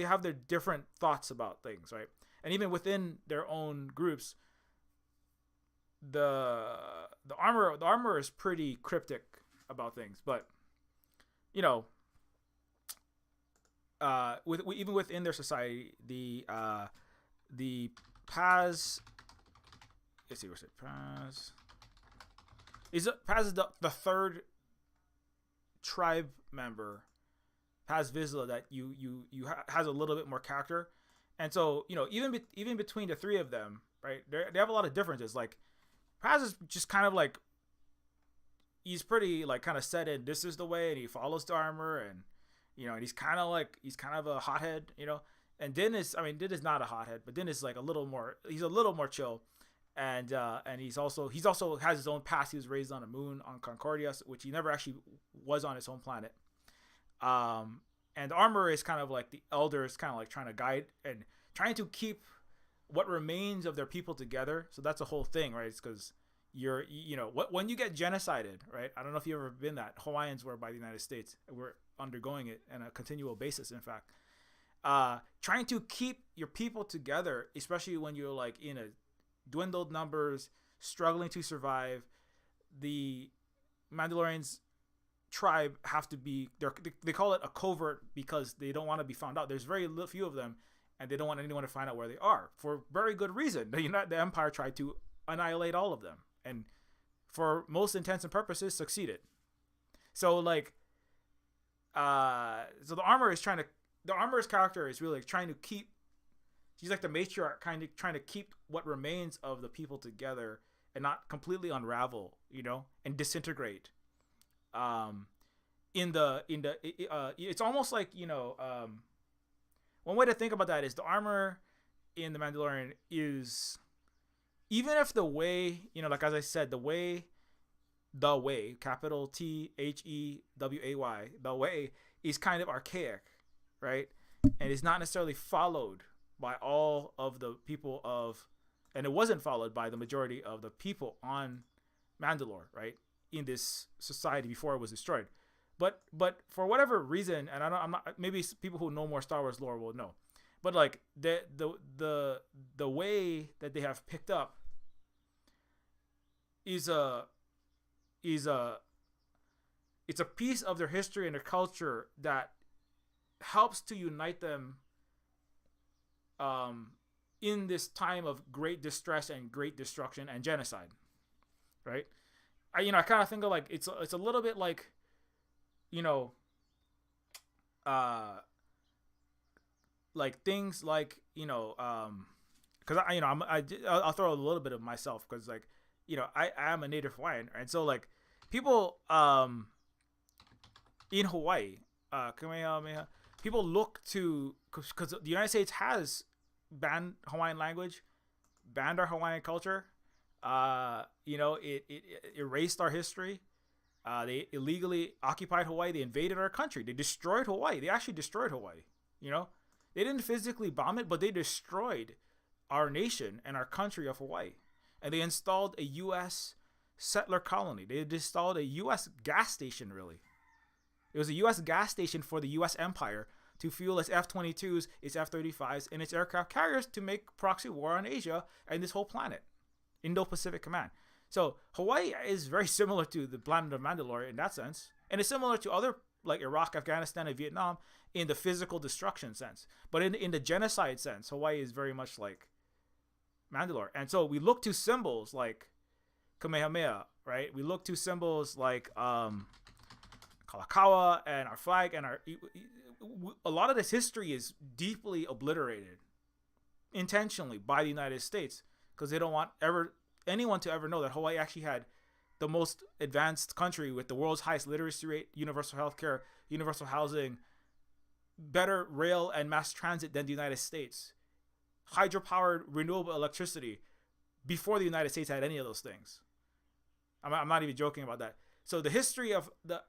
have their different thoughts about things, right? And even within their own groups, the armor is pretty cryptic about things, but even within their society, the Paz, let's see, what's it? Paz is the third tribe member, Paz Vizsla, that has a little bit more character. And so even between the three of them, right, they have a lot of differences. Like Paz is just kind of like, he's pretty like kind of set in, this is the way, and he follows the armor, and and he's kind of a hothead, and Din is not a hothead, but Din is like he's a little more chill. And he's also has his own past. He was raised on a moon on Concordia, which he never actually was on his home planet. And the armor is kind of like the elders, kind of like trying to guide and trying to keep what remains of their people together. So that's the whole thing, right? It's because when you get genocided, right? I don't know if you've ever been that. Hawaiians were by the United States. We're undergoing it on a continual basis, in fact. Trying to keep your people together, especially when you're like in a dwindled numbers, struggling to survive. The Mandalorians tribe have to be, they call it a covert because they don't want to be found out. There's very few of them, and they don't want anyone to find out where they are, for very good reason. The Empire tried to annihilate all of them, and for most intents and purposes succeeded. So like so the armor's character is really trying to keep, she's like the matriarch, kind of trying to keep what remains of the people together and not completely unravel, and disintegrate. It's almost like, one way to think about that is the armor in the Mandalorian is, even if the way, like as I said, the way, capital THEWAY, the way is kind of archaic, right? And it's not necessarily followed by all of the people and it wasn't followed by the majority of the people on Mandalore, right? In this society before it was destroyed. But for whatever reason, and I'm not, maybe people who know more Star Wars lore will know, but like the way that they have picked up it's a piece of their history and their culture that helps to unite them in this time of great distress and great destruction and genocide, right? I kind of think of like it's a little bit like, like things like, because I'll throw a little bit of myself, because like, I am a native Hawaiian, and so like people in Hawaii, Kamehameha, people look to, because the United States has banned Hawaiian language, banned our Hawaiian culture. It erased our history, They illegally occupied Hawaii. They invaded our country. They destroyed Hawaii. They actually destroyed Hawaii. You know, they didn't physically bomb it, but they destroyed our nation and our country of Hawaii. And they installed a U.S. settler colony. They installed a U.S. gas station, really. It was a U.S. gas station for the U.S. empire to fuel its F-22s, its F-35s, and its aircraft carriers to make proxy war on Asia and this whole planet. Indo-Pacific Command. So Hawaii is very similar to the planet of Mandalorian in that sense. And it's similar to other like Iraq, Afghanistan, and Vietnam in the physical destruction sense. But in the genocide sense, Hawaii is very much like Mandalore. And so we look to symbols like Kamehameha, right? We look to symbols like Kalakaua and our flag and a lot of this history is deeply obliterated intentionally by the United States because they don't want anyone to ever know that Hawaii actually had the most advanced country with the world's highest literacy rate, universal healthcare, universal housing, better rail and mass transit than the United States, hydropowered renewable electricity before the United States had any of those things. I'm not even joking about that. So the history of the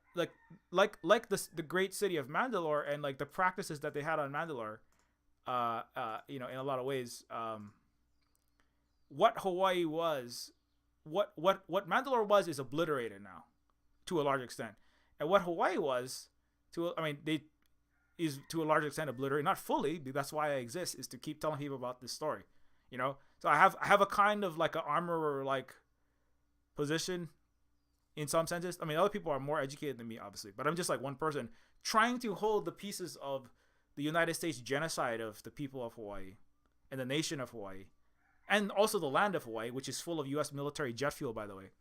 the great city of Mandalore and like the practices that they had on Mandalore, in a lot of ways, what Hawaii was, what Mandalore was is obliterated now, to a large extent, and what Hawaii was, to a large extent obliterated, not fully. That's why I exist, is to keep telling people about this story, So I have a kind of like an armorer like position. In some senses, other people are more educated than me, obviously, but I'm just like one person trying to hold the pieces of the United States genocide of the people of Hawaii and the nation of Hawaii, and also the land of Hawaii, which is full of U.S. military jet fuel, by the way.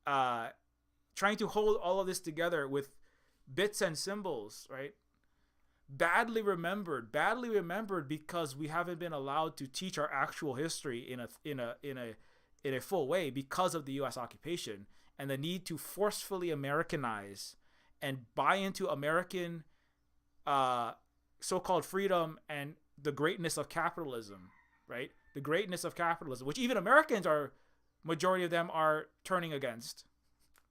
Trying to hold all of this together with bits and symbols, right? Badly remembered because we haven't been allowed to teach our actual history in a full way because of the U.S. occupation and the need to forcefully Americanize and buy into American so-called freedom and the greatness of capitalism, right? The greatness of capitalism, which even Americans majority of them are turning against,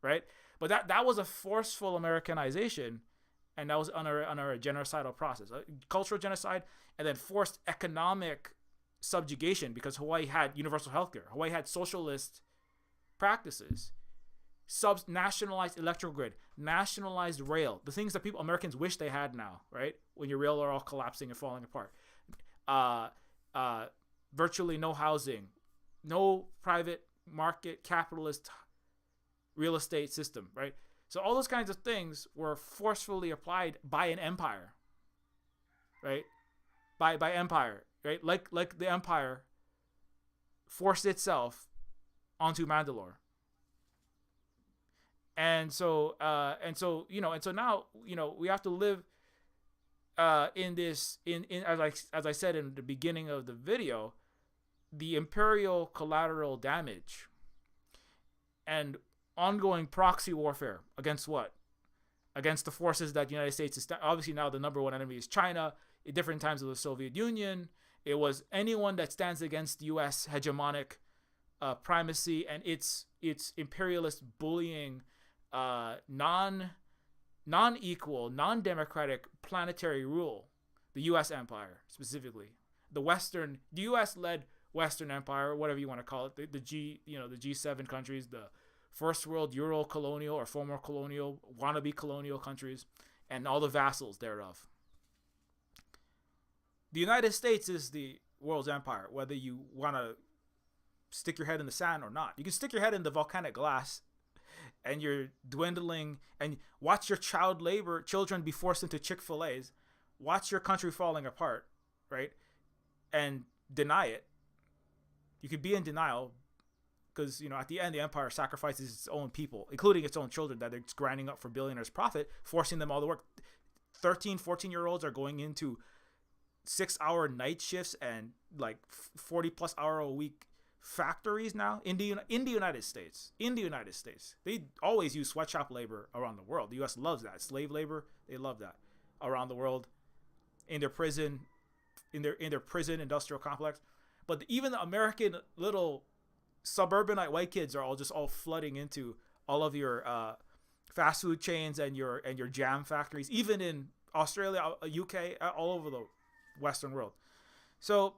right? But that was a forceful Americanization, and that was under a genocidal process, a cultural genocide, and then forced economic subjugation because Hawaii had universal healthcare. Hawaii had socialist practices, nationalized electrical grid, nationalized rail, the things that Americans wish they had now, right? When your rail are all collapsing and falling apart. Virtually no housing, no private market capitalist real estate system, right? So all those kinds of things were forcefully applied by an empire, right? By empire. Right, like the Empire forced itself onto Mandalore, and so now we have to live in this as I said in the beginning of the video, the Imperial collateral damage and ongoing proxy warfare against what? Against the forces that the United States is obviously now the number one enemy is China. At different times of the Soviet Union. It was anyone that stands against U.S. hegemonic primacy and its imperialist bullying, non-equal, non-democratic planetary rule. The U.S. empire specifically, the U.S.-led Western empire, whatever you want to call it, the G7 countries, the first world Euro colonial or former colonial, wannabe colonial countries, and all the vassals thereof. The United States is the world's empire, whether you want to stick your head in the sand or not. You can stick your head in the volcanic glass and you're dwindling and watch your children be forced into Chick-fil-A's, watch your country falling apart, right? And deny it. You could be in denial because, at the end, the empire sacrifices its own people, including its own children that it's grinding up for billionaires' profit, forcing them all to work. 13, 14-year-olds are going into 6-hour night shifts and like 40+ hour a week factories now in the United States. They always use sweatshop labor around the world. The U.S. loves that. Slave labor, they love that around the world. In their prison industrial complex. But even the American little suburbanite white kids are all flooding into all of your fast food chains and your jam factories, even in Australia, UK, all over the Western world. So,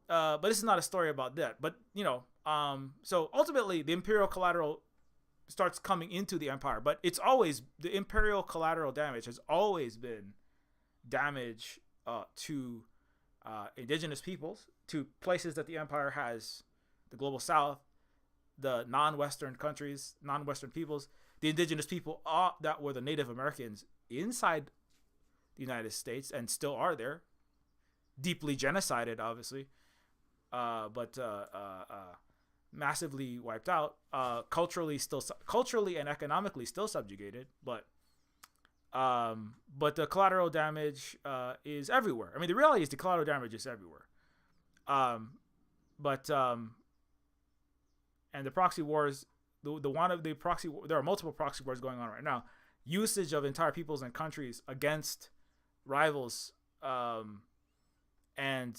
but this is not a story about that. But so ultimately, the Imperial Collateral starts coming into the Empire, but it's always the Imperial Collateral damage has always been damage to indigenous peoples, to places that the Empire has, the global South, the non-Western countries, non-Western peoples, the indigenous people that were the Native Americans inside the United States and still are there, deeply genocided, obviously, but massively wiped out, culturally and economically still subjugated, but the collateral damage is everywhere. I mean, the reality is the collateral damage is everywhere. And the proxy wars, there are multiple proxy wars going on right now. Usage of entire peoples and countries against rivals, and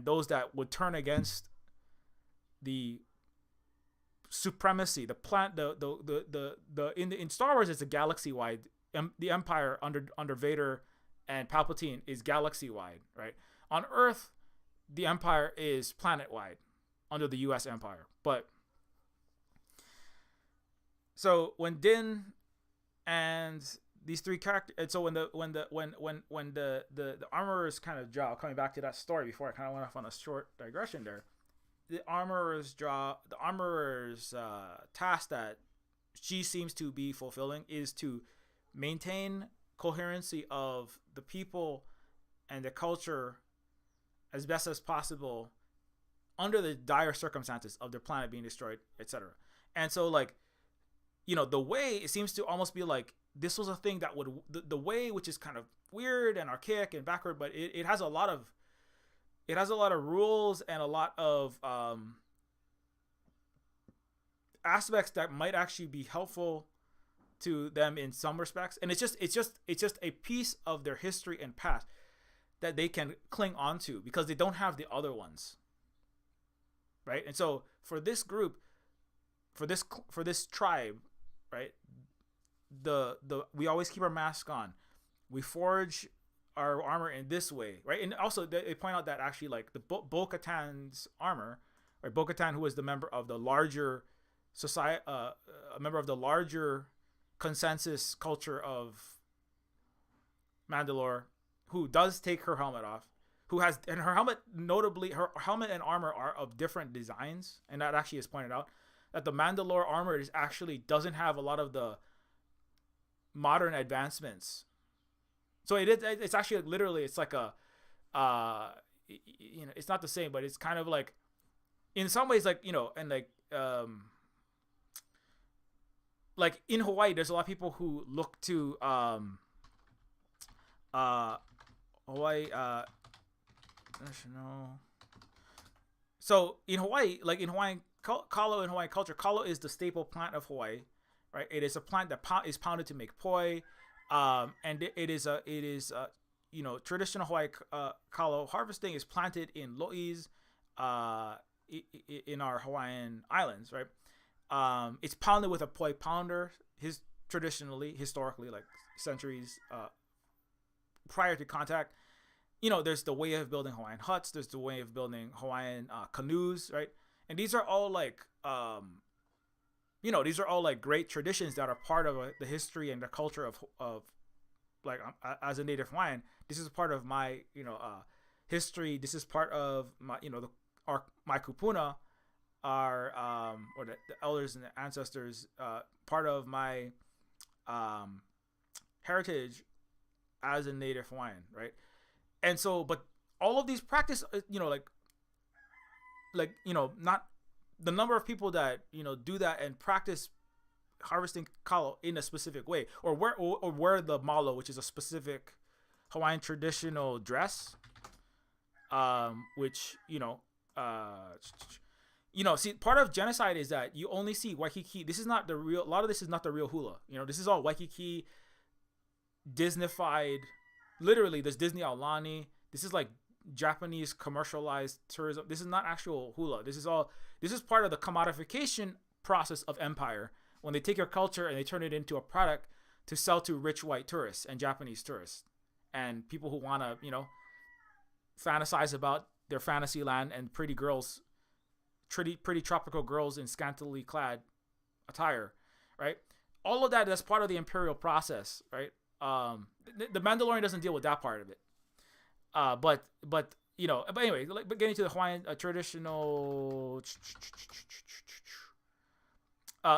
those that would turn against the supremacy, in Star Wars, it's a galaxy wide. The Empire under Vader and Palpatine is galaxy wide, right? On Earth, the Empire is planet wide under the U.S. Empire. But so when Din and these three characters, and so when the armorers kind of draw, coming back to that story before I kind of went off on a short digression there, the armorers task that she seems to be fulfilling is to maintain coherency of the people and the culture as best as possible under the dire circumstances of their planet being destroyed, etc. And so, like, the way, it seems to almost be like this was a thing that would, the way, which is kind of weird and archaic and backward, but it has a lot of rules and a lot of aspects that might actually be helpful to them in some respects. And it's just a piece of their history and past that they can cling on to because they don't have the other ones, right? And so for this group, for this tribe, right, we always keep our mask on. We forge our armor in this way, right? And also they point out that actually, like, the Bo-Katan's armor, right? Bo-Katan, who is the member of the larger society, a member of the larger consensus culture of Mandalore, who does take her helmet off, and her helmet, notably, her helmet and armor are of different designs, and that actually is pointed out that the Mandalore armor doesn't have a lot of the modern advancements. So it's actually literally, it's like it's not the same, but it's kind of like, in some ways, like, and like in Hawaii, there's a lot of people who look to Hawaii national. So in Hawaii, like in Hawaiian kalo, in Hawaiian culture, kalo is the staple plant of Hawaii, right? It is a plant that is pounded to make poi, and it is traditional Hawaii kalo harvesting is planted in lo'is, in our Hawaiian islands, right? It's pounded with a poi pounder. Historically, like centuries prior to contact, there's the way of building Hawaiian huts. There's the way of building Hawaiian canoes, right? And these are all like, these are all like great traditions that are part of the history and the culture of like, as a native Hawaiian, this is part of my, history. This is part of my, my kupuna, our, or the elders and the ancestors, part of my, heritage as a native Hawaiian, right? And so, but all of these practice, not the number of people that, do that and practice harvesting kalo in a specific way, or wear the malo, which is a specific Hawaiian traditional dress, which, see, part of genocide is that you only see Waikiki. A lot of this is not the real hula. This is all Waikiki, Disneyfied. Literally, there's Disney Aulani. This is like Japanese commercialized tourism. This is not actual hula. This is part of the commodification process of empire, when they take your culture and they turn it into a product to sell to rich white tourists and Japanese tourists and people who want to, fantasize about their fantasy land and pretty girls, pretty tropical girls in scantily clad attire, right? All of that's part of the imperial process, right? The Mandalorian doesn't deal with that part of it. But anyway, but getting to the Hawaiian traditional.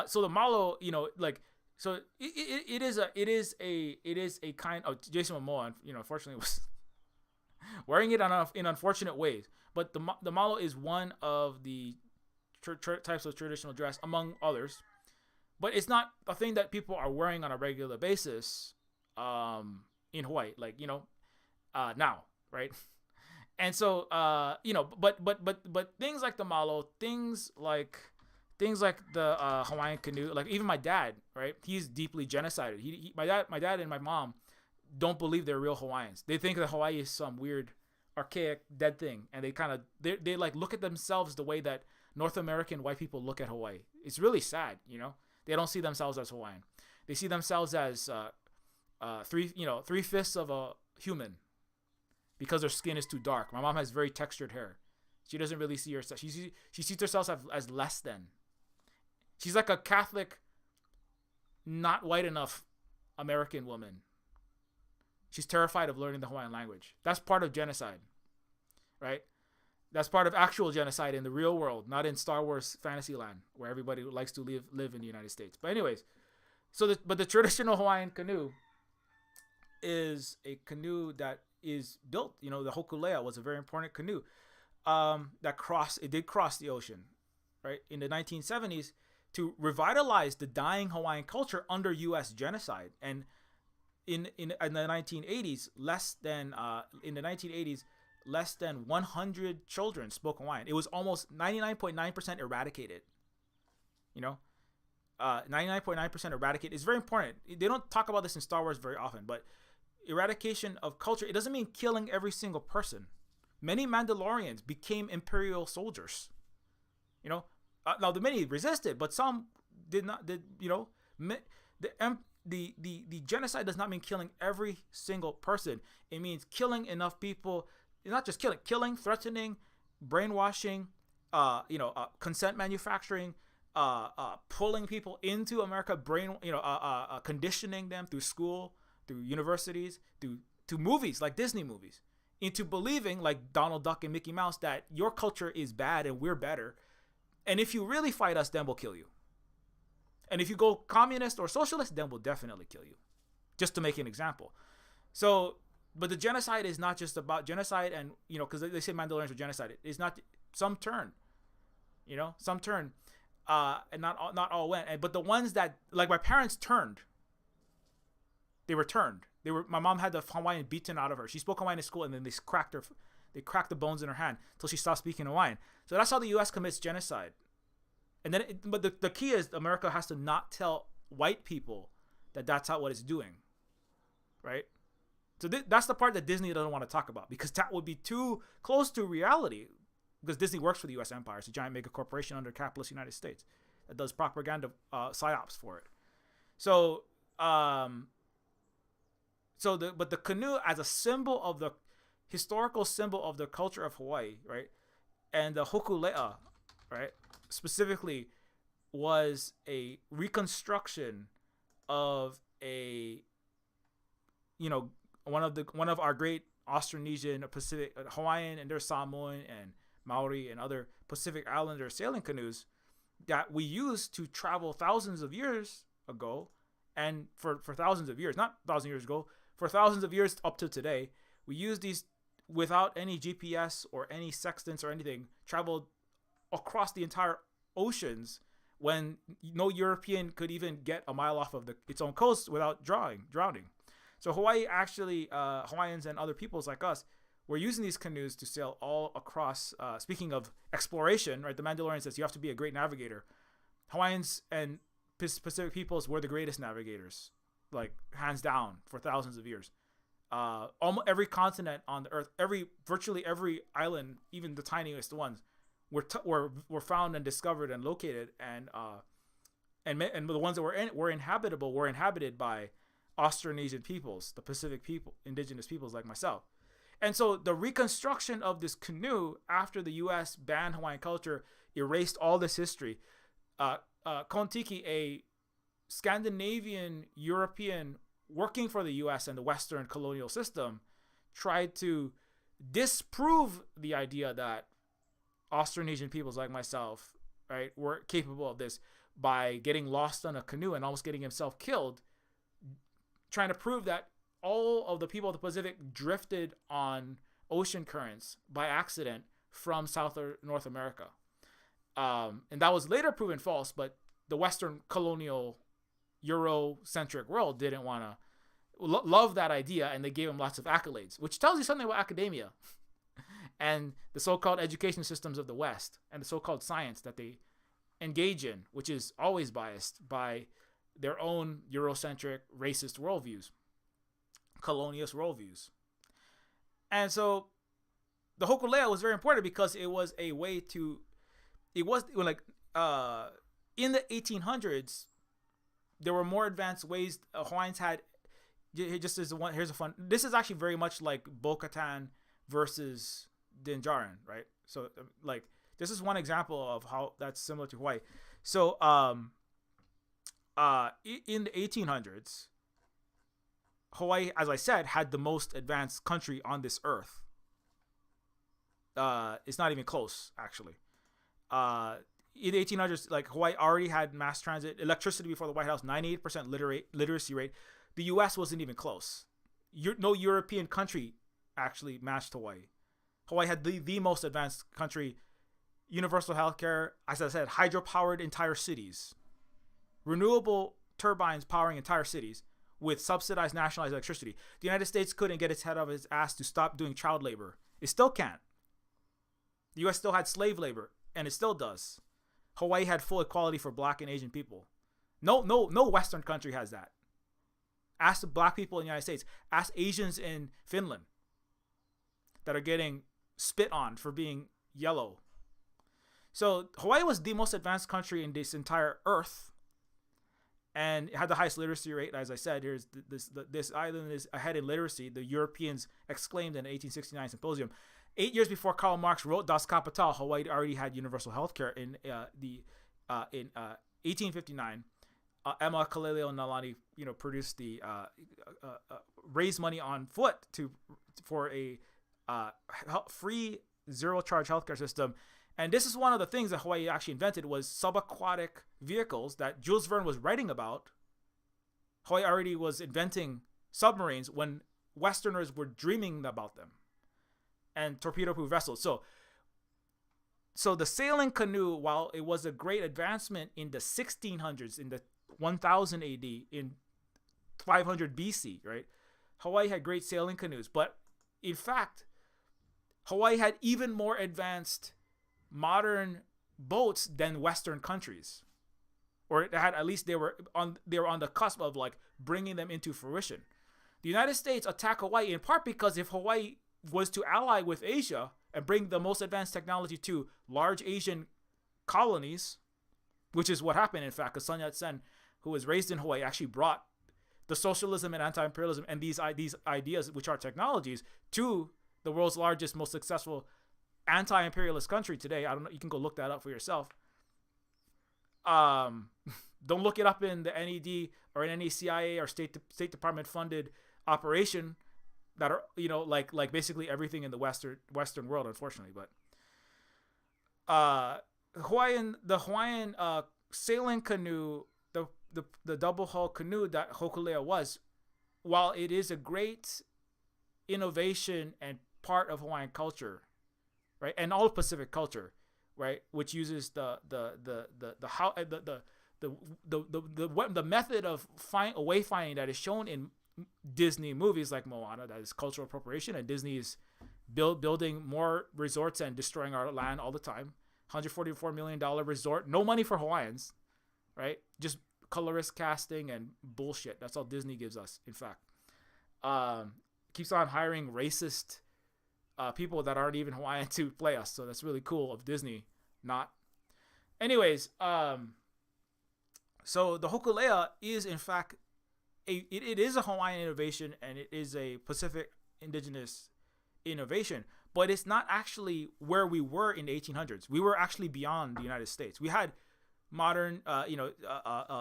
So the malo, so it is a kind of Jason Momoa, unfortunately was wearing it in unfortunate ways. But the malo is one of the types of traditional dress among others. But it's not a thing that people are wearing on a regular basis in Hawaii, now, right? And so, but things like the malo, things like the Hawaiian canoe, like even my dad, right? He's deeply genocided. My dad and my mom don't believe they're real Hawaiians. They think that Hawaii is some weird, archaic, dead thing, and they like look at themselves the way that North American white people look at Hawaii. It's really sad, They don't see themselves as Hawaiian. They see themselves as 3/5 of a human because their skin is too dark. My mom has very textured hair. She doesn't really see herself. She sees herself as less than. She's like a Catholic, not white enough American woman. She's terrified of learning the Hawaiian language. That's part of genocide, right? That's part of actual genocide in the real world, not in Star Wars fantasy land where everybody likes to live in the United States. But anyways, but the traditional Hawaiian canoe is a canoe that is built. The hokulea was a very important canoe that did cross the ocean, right, in the 1970s to revitalize the dying Hawaiian culture under U.S. genocide. And in the 1980s, less than 100 children spoke Hawaiian. It was almost 99.9% eradicated. 99.9% eradicated is very important. They don't talk about this in Star Wars very often, but eradication of culture, it doesn't mean killing every single person. Many Mandalorians became Imperial soldiers. Now the many resisted, but some did not. The genocide does not mean killing every single person. It means killing enough people. Not just killing, threatening, brainwashing, consent manufacturing, pulling people into America, conditioning them through school, through universities, to movies like Disney movies, into believing like Donald Duck and Mickey Mouse that your culture is bad and we're better. And if you really fight us, then we'll kill you. And if you go communist or socialist, then we'll definitely kill you. Just to make an example. So, but the genocide is not just about genocide and, because they say Mandalorians were genocided. It's not some turn, and not all went. But the ones that, like my parents turned, they were turned. My mom had the Hawaiian beaten out of her. She spoke Hawaiian in school and then they cracked the bones in her hand until she stopped speaking Hawaiian. So that's how the U.S. commits genocide. And then, but the key is America has to not tell white people that that's not what it's doing, right? So that's the part that Disney doesn't want to talk about because that would be too close to reality. Because Disney works for the U.S. empire, it's a giant mega corporation under capitalist United States that does propaganda psyops for it. So, but the canoe as a symbol of the historical symbol of the culture of Hawaii, right, and the hokulea, right, specifically was a reconstruction of one of our great Austronesian, Pacific, Hawaiian, and their Samoan and Maori and other Pacific Islander sailing canoes that we used to travel thousands of years ago, and for thousands of years, not 1,000 years ago, for thousands of years up to today, we used these without any GPS or any sextants or anything, traveled across the entire oceans when no European could even get a mile off of its own coast without drowning. So Hawaii actually, Hawaiians and other peoples like us, were using these canoes to sail all across. Speaking of exploration, right? The Mandalorian says you have to be a great navigator. Hawaiians and Pacific peoples were the greatest navigators, like hands down, for thousands of years. Almost every continent on the earth, virtually every island, even the tiniest ones, were found and discovered and located and the ones that were inhabitable were inhabited by Austronesian peoples, the Pacific people, indigenous peoples like myself. And so the reconstruction of this canoe after the U.S. banned Hawaiian culture, erased all this history. Kon-Tiki, a Scandinavian European working for the U.S. and the Western colonial system, tried to disprove the idea that Austronesian peoples like myself, right, were capable of this by getting lost on a canoe and almost getting himself killed, trying to prove that all of the people of the Pacific drifted on ocean currents by accident from South or North America. And that was later proven false, but the Western colonial Eurocentric world didn't want to love that idea, and they gave him lots of accolades, which tells you something about academia and the so-called education systems of the West and the so-called science that they engage in, which is always biased by their own Eurocentric racist worldviews, colonialist worldviews. And so the hokulea was very important because it was a way to, it was like, in the 1800s, there were more advanced ways Hawaiians had. Just as one, here's a fun, this is actually very much like Bo-Katan versus Dinjarin, right? So like, this is one example of how that's similar to Hawaii. So in the 1800s, Hawaii, as I said, had the most advanced country on this earth. It's not even close, actually. In the 1800s, like, Hawaii already had mass transit, electricity before the White House, 98% literacy rate. The U.S. wasn't even close. No European country actually matched Hawaii. Hawaii had the most advanced country, universal healthcare, as I said, hydro-powered entire cities, renewable turbines powering entire cities with subsidized nationalized electricity. The United States couldn't get its head out of its ass to stop doing child labor. It still can't. The U.S. still had slave labor, and it still does. Hawaii had full equality for black and Asian people. No Western country has that. Ask the black people in the United States. Ask Asians in Finland that are getting spit on for being yellow. So Hawaii was the most advanced country in this entire earth, and it had the highest literacy rate. As I said, here's this island is ahead in literacy. The Europeans exclaimed in the 1869 symposium. 8 years before Karl Marx wrote Das Kapital, Hawaii already had universal health care. In 1859, Emma Kaleleo Nalani, produced the raised money on foot for a free zero charge healthcare system. And this is one of the things that Hawaii actually invented, was subaquatic vehicles that Jules Verne was writing about. Hawaii already was inventing submarines when Westerners were dreaming about them, and torpedo-proof vessels. So the sailing canoe, while it was a great advancement in the 1600s, in the 1000 AD, in 500 BC, right? Hawaii had great sailing canoes, but in fact, Hawaii had even more advanced modern boats than Western countries, or it had, at least they were on the cusp of like bringing them into fruition. The United States attacked Hawaii in part because if Hawaii was to ally with Asia and bring the most advanced technology to large Asian colonies, which is what happened, in fact, because Sun Yat-sen, who was raised in Hawaii, actually brought the socialism and anti-imperialism and these ideas, which are technologies, to the world's largest, most successful anti-imperialist country today. I don't know. You can go look that up for yourself. Don't look it up in the NED or in any CIA or State Department funded operation that are, like basically everything in the Western world, unfortunately. But the Hawaiian sailing canoe, the double hull canoe that hokulea was, while it is a great innovation and part of Hawaiian culture, right, and all Pacific culture, right, which uses the method of wayfinding that is shown in Disney movies like Moana, that is cultural appropriation, and Disney is building more resorts and destroying our land all the time. $144 million resort, no money for Hawaiians, right? Just colorist casting and bullshit. That's all Disney gives us, in fact. Keeps on hiring racist people that aren't even Hawaiian to play us, so that's really cool of Disney not. Anyways, So the hokulea is in fact it is a Hawaiian innovation, and it is a Pacific indigenous innovation, but it's not actually where we were in the 1800s. We were actually beyond the United States. We had modern,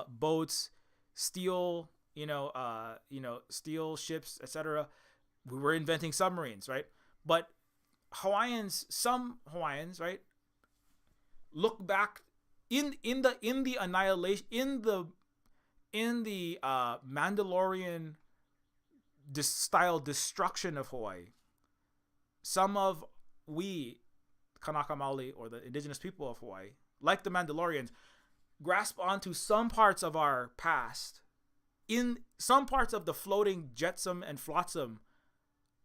boats, steel, steel ships, etc. We were inventing submarines, right? But some Hawaiians, right, look back in the annihilation in the Mandalorian style destruction of Hawaii. Some of we Kanaka Maoli, or the indigenous people of Hawaii, like the Mandalorians, grasp onto some parts of our past, in some parts of the floating jetsam and flotsam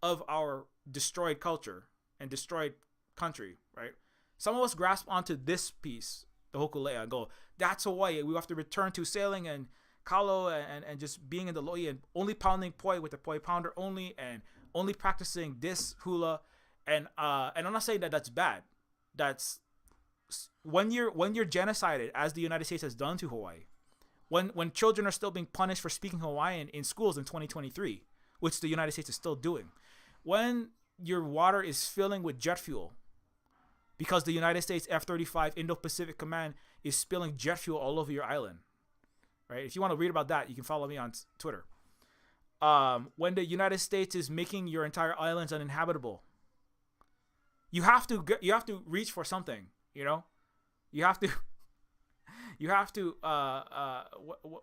of our destroyed culture and destroyed country, right? Some of us grasp onto this piece, the hokulea, and go, that's Hawaii. We have to return to sailing and kalo and just being in the lo'i and only pounding poi with the poi pounder only, and only practicing this hula. And I'm not saying that that's bad. That's when you're genocided, as the United States has done to Hawaii, when children are still being punished for speaking Hawaiian in schools in 2023, which the United States is still doing, when your water is filling with jet fuel because the United States F-35 Indo-Pacific Command is spilling jet fuel all over your island, right? If you want to read about that, you can follow me on Twitter. When the United States is making your entire islands uninhabitable, you have to reach for something, you know. You have to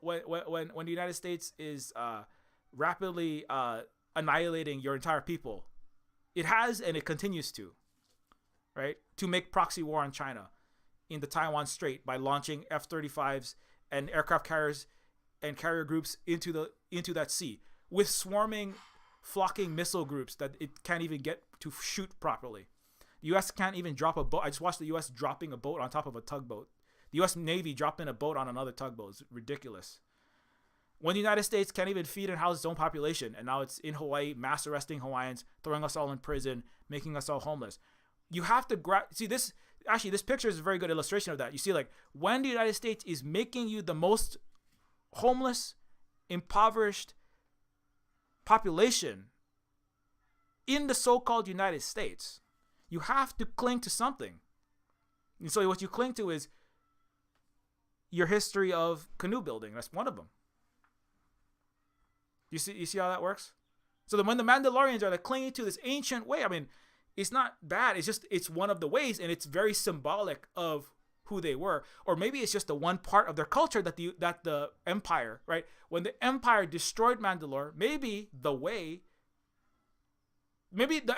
when the United States is rapidly annihilating your entire people, it has and it continues to, right, to make proxy war on China in the Taiwan Strait by launching F-35s and aircraft carriers and carrier groups into that sea with swarming, flocking missile groups that it can't even get to shoot properly. The U.S. can't even drop a boat. I just watched the U.S. dropping a boat on top of a tugboat. The U.S. Navy dropping a boat on another tugboat. It's ridiculous. When the United States can't even feed and house its own population, and now it's in Hawaii, mass arresting Hawaiians, throwing us all in prison, making us all homeless. You have to see this. Actually, this picture is a very good illustration of that. You see, like, when the United States is making you the most homeless, impoverished population in the so-called United States, you have to cling to something. And so what you cling to is your history of canoe building. That's one of them. You see how that works? So then when the Mandalorians are like clinging to this ancient way, I mean, it's not bad. It's one of the ways, and it's very symbolic of who they were. Or maybe it's just the one part of their culture that the Empire, right? When the Empire destroyed Mandalore, maybe the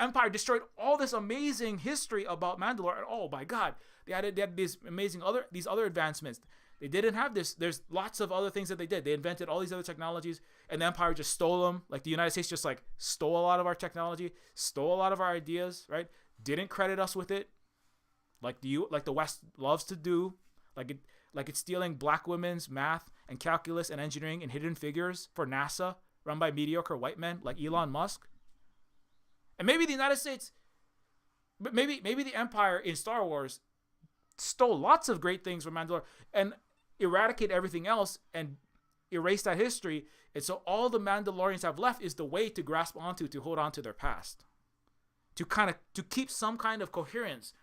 Empire destroyed all this amazing history about Mandalore. And oh my God, they had these amazing these other advancements. They didn't have this. There's lots of other things that they did. They invented all these other technologies, and the Empire just stole them. Like the United States just like stole a lot of our technology, stole a lot of our ideas, right? Didn't credit us with it, like the West loves to do. Like it's stealing black women's math and calculus and engineering and hidden figures for NASA, run by mediocre white men like Elon Musk. And maybe the United States, maybe the Empire in Star Wars stole lots of great things from Mandalore and eradicate everything else and erase that history. And so all the Mandalorians have left is the way to grasp onto, to hold on to their past, to keep some kind of coherence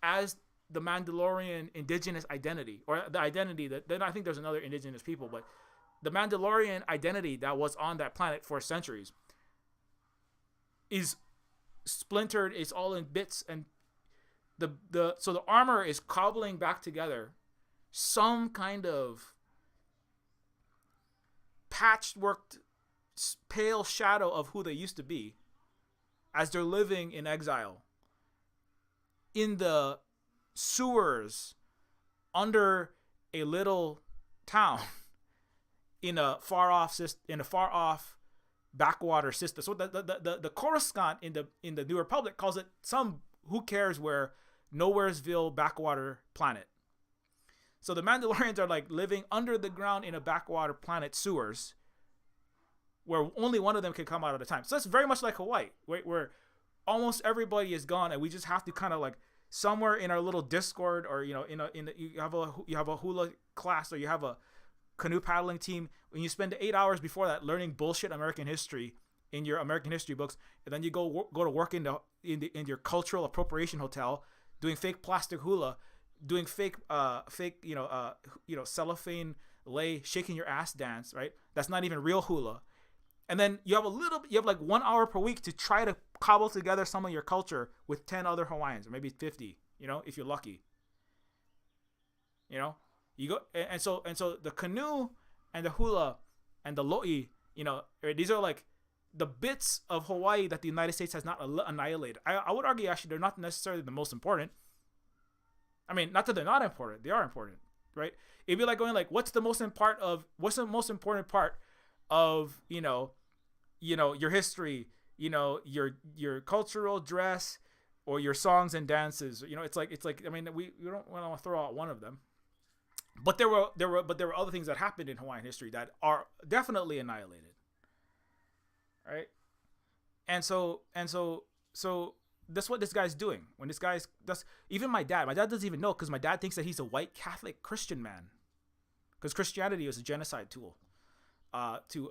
as the Mandalorian indigenous identity, or the identity that, then I think there's another indigenous people, but the Mandalorian identity that was on that planet for centuries is splintered. It's all in bits, and so the armor is cobbling back together some kind of patchworked pale shadow of who they used to be as they're living in exile in the sewers under a little town in a far off backwater system. So the Coruscant in the New Republic calls it some who cares where Nowheresville backwater planet. So the Mandalorians are like living under the ground in a backwater planet sewers where only one of them can come out at a time. So that's very much like Hawaii, where almost everybody is gone, and we just have to kind of like somewhere in our little Discord, or you have a hula class, or you have a canoe paddling team, when you spend 8 hours before that learning bullshit American history in your American history books, and then you go to work in your cultural appropriation hotel, doing fake plastic hula, doing fake cellophane lay shaking your ass dance, right? That's not even real hula. And then you have like 1 hour per week to try to cobble together some of your culture with 10 other Hawaiians, or maybe 50, if you're lucky. You go, and so the canoe and the hula and the lo'i, these are like the bits of Hawaii that the United States has not annihilated. I would argue actually they're not necessarily the most important. I mean, not that they're not important, they are important, right? It'd be like going like, what's the most important part of your history, your cultural dress, or your songs and dances. It's like I mean, we don't want to throw out one of them, but there were other things that happened in Hawaiian history that are definitely annihilated, right? And so that's what this guy's doing. When this guy's even my dad doesn't even know, because my dad thinks that he's a white Catholic Christian man, because Christianity is a genocide tool to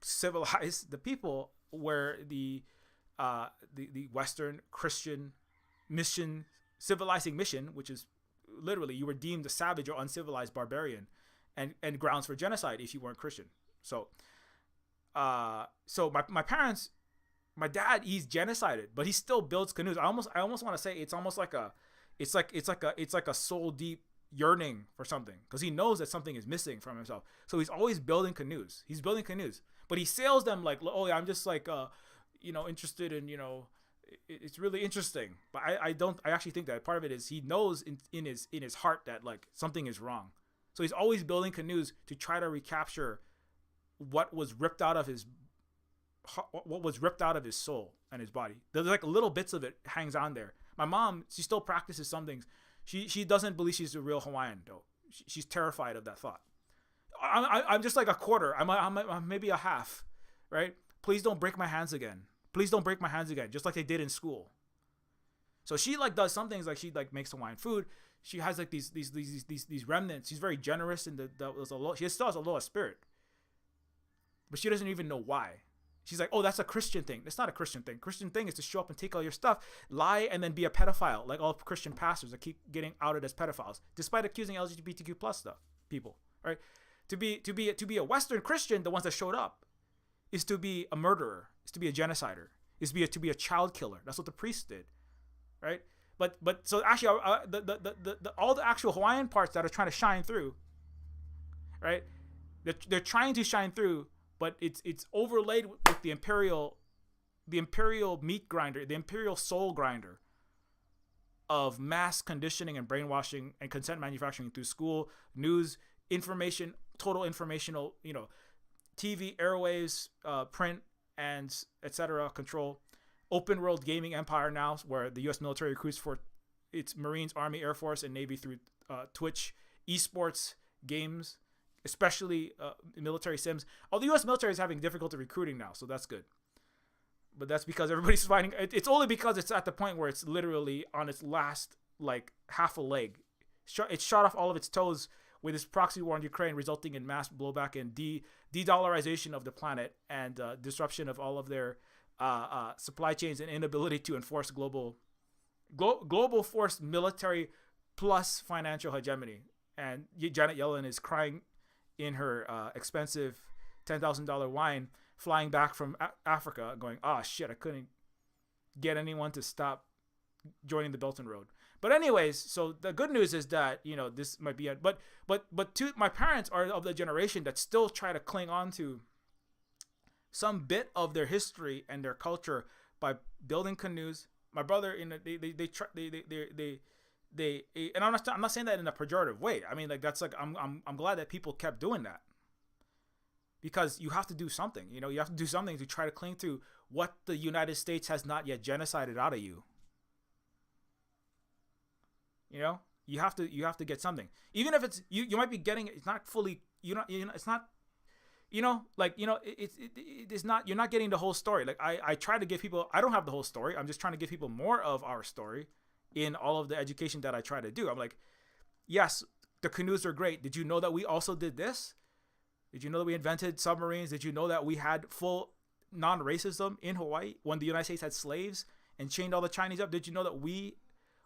civilize the people, where the Western Christian civilizing mission, which is literally you were deemed a savage or uncivilized barbarian, and grounds for genocide if you weren't Christian. So my parents, my dad, he's genocided, but he still builds canoes. I almost want to say it's almost like it's like a soul deep yearning for something, because he knows that something is missing from himself. So he's always building canoes. But he sails them like, oh yeah, I'm just like interested in, it's really interesting. But I actually think that part of it is he knows in his heart that like something is wrong. So he's always building canoes to try to recapture what was ripped out of his soul and his body. There's like little bits of it hangs on there. My mom, she still practices some things. She doesn't believe she's a real Hawaiian though. She's terrified of that thought. I'm just like a quarter. I'm maybe a half, right? Please don't break my hands again. Just like they did in school. So she like does some things, like she like makes Hawaiian food. She has like these remnants. She's very generous, and she still has a low spirit, but she doesn't even know why. She's like, oh, that's a Christian thing. That's not a Christian thing. Christian thing is to show up and take all your stuff, lie, and then be a pedophile, like all Christian pastors that keep getting outed as pedophiles, despite accusing LGBTQ plus people. Right? To be a Western Christian, the ones that showed up, is to be a murderer, is to be a genocider, is to be a child killer. That's what the priests did, right? But so actually, all the actual Hawaiian parts that are trying to shine through, right? They're trying to shine through. But it's overlaid with the imperial meat grinder, the imperial soul grinder of mass conditioning and brainwashing and consent manufacturing through school, news, information, total informational, TV, airwaves, print, and etc. control. Open world gaming empire now, where the U.S. military recruits for its Marines, Army, Air Force, and Navy through Twitch, esports, games, especially military sims. The U.S. military is having difficulty recruiting now, so that's good. But that's because everybody's fighting. It's only because it's at the point where it's literally on its last, like, half a leg. It shot off all of its toes with this proxy war in Ukraine, resulting in mass blowback and de-dollarization of the planet, and disruption of all of their supply chains, and inability to enforce global force military plus financial hegemony. And Janet Yellen is crying in her expensive $10,000 wine, flying back from Africa, going, "Oh shit, I couldn't get anyone to stop joining the Belt and Road." But anyways, so the good news is that this might be it. But my parents are of the generation that still try to cling on to some bit of their history and their culture by building canoes. My brother, they and I'm not saying that in a pejorative way. I mean, like, that's like, I'm glad that people kept doing that, because you have to do something. You have to do something to try to cling to what the United States has not yet genocided out of you. You have to get something, even if it's you might be getting it's not fully. It's not. It's not. You're not getting the whole story. Like I try to give people. I don't have the whole story. I'm just trying to give people more of our story in all of the education that I try to do. I'm like, yes, the canoes are great. Did you know that we also did this? Did you know that we invented submarines? Did you know that we had full non-racism in Hawaii when the United States had slaves and chained all the Chinese up? Did you know that we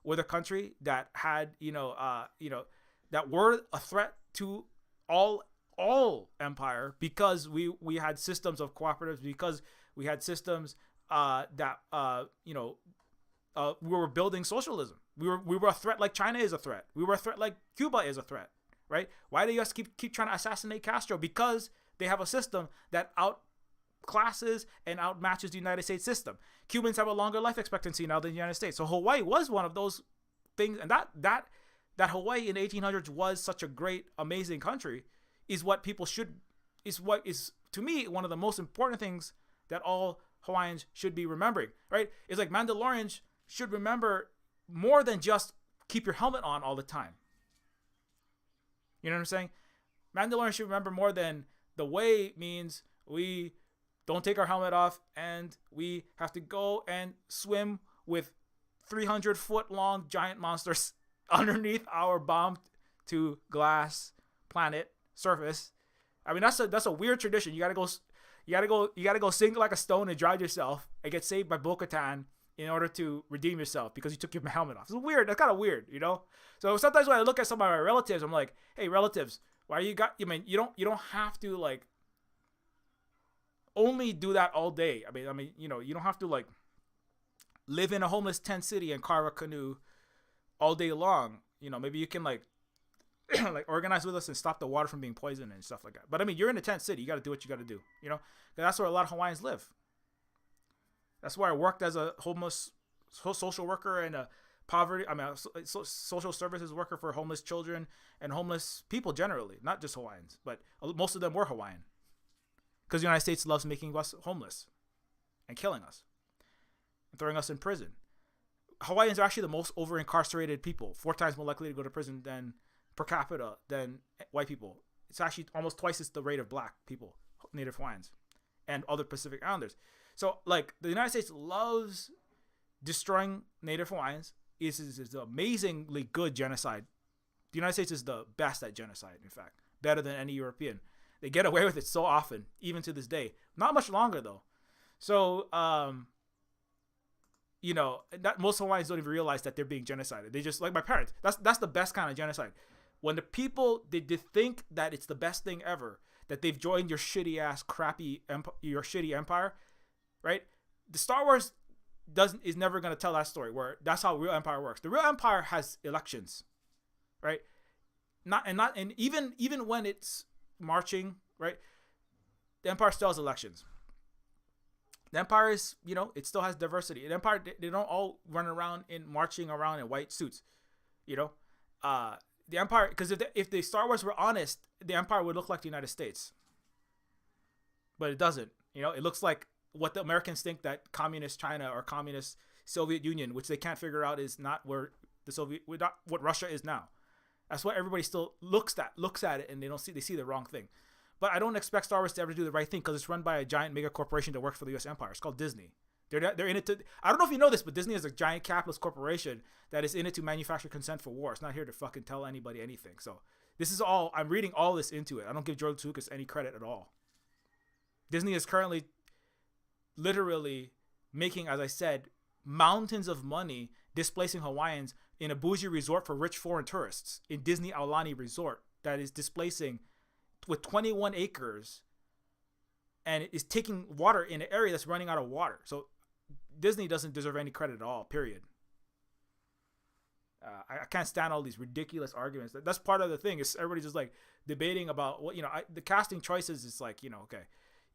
were the country that had, that were a threat to all empire because we had systems of cooperatives, because we had systems that we were building socialism. We were a threat like China is a threat. We were a threat like Cuba is a threat, right? Why do you guys keep trying to assassinate Castro? Because they have a system that outclasses and outmatches the United States system. Cubans have a longer life expectancy now than the United States. So Hawaii was one of those things, and that Hawaii in the 1800s was such a great, amazing country is what is to me one of the most important things that all Hawaiians should be remembering, right? It's like Mandalorians should remember more than just keep your helmet on all the time. You know what I'm saying? Mandalorians should remember more than the way means we don't take our helmet off and we have to go and swim with 300-foot long giant monsters underneath our bomb to glass planet surface. I mean, that's a weird tradition. You gotta go sink like a stone and drown yourself and get saved by Bo-Katan in order to redeem yourself because you took your helmet off. It's weird. That's kind of weird, you know. So sometimes when I look at some of my relatives, I'm like, hey, relatives, why you don't have to like only do that all day. I mean, you don't have to like live in a homeless tent city and carve a canoe all day long. Maybe you can like like organize with us and stop the water from being poisoned and stuff like that. But I mean, you're in a tent city. You got to do what you got to do. That's where a lot of Hawaiians live. That's where I worked as a homeless social worker and a social services worker for homeless children and homeless people generally, not just Hawaiians, but most of them were Hawaiian. Because the United States loves making us homeless and killing us and throwing us in prison. Hawaiians are actually the most over-incarcerated people, 4 times more likely to go to prison than per capita than white people. It's actually almost twice as the rate of black people, Native Hawaiians, and other Pacific Islanders. So, like, the United States loves destroying Native Hawaiians. It's an amazingly good genocide. The United States is the best at genocide, in fact, better than any European. They get away with it so often, even to this day. Not much longer, though. So, most Hawaiians don't even realize that they're being genocided. They just, like my parents, that's the best kind of genocide. When the people, they think that it's the best thing ever, that they've joined your shitty ass, your shitty empire, right? The Star Wars is never going to tell that story where that's how real empire works. The real empire has elections, right? And even when it's marching, right? The empire still has elections. The empire is, it still has diversity. The empire, they don't all run around marching around in white suits, the empire, because if the Star Wars were honest, the empire would look like the United States, but it doesn't. It looks like what the Americans think that communist China or communist Soviet Union, which they can't figure out, is not where not what Russia is now. That's what everybody still looks at it, and they see the wrong thing. But I don't expect Star Wars to ever do the right thing because it's run by a giant mega corporation that works for the U.S. empire. It's called Disney. They're in it to. I don't know if you know this, but Disney is a giant capitalist corporation that is in it to manufacture consent for war. It's not here to fucking tell anybody anything. So this is all. I'm reading all this into it. I don't give George Lucas any credit at all. Disney is currently, literally, making, as I said, mountains of money displacing Hawaiians in a bougie resort for rich foreign tourists in Disney Aulani Resort that is displacing with 21 acres and is taking water in an area that's running out of water. So Disney doesn't deserve any credit at all, period. I can't stand all these ridiculous arguments. That's part of the thing is everybody's just like debating about what, the casting choices is like, okay,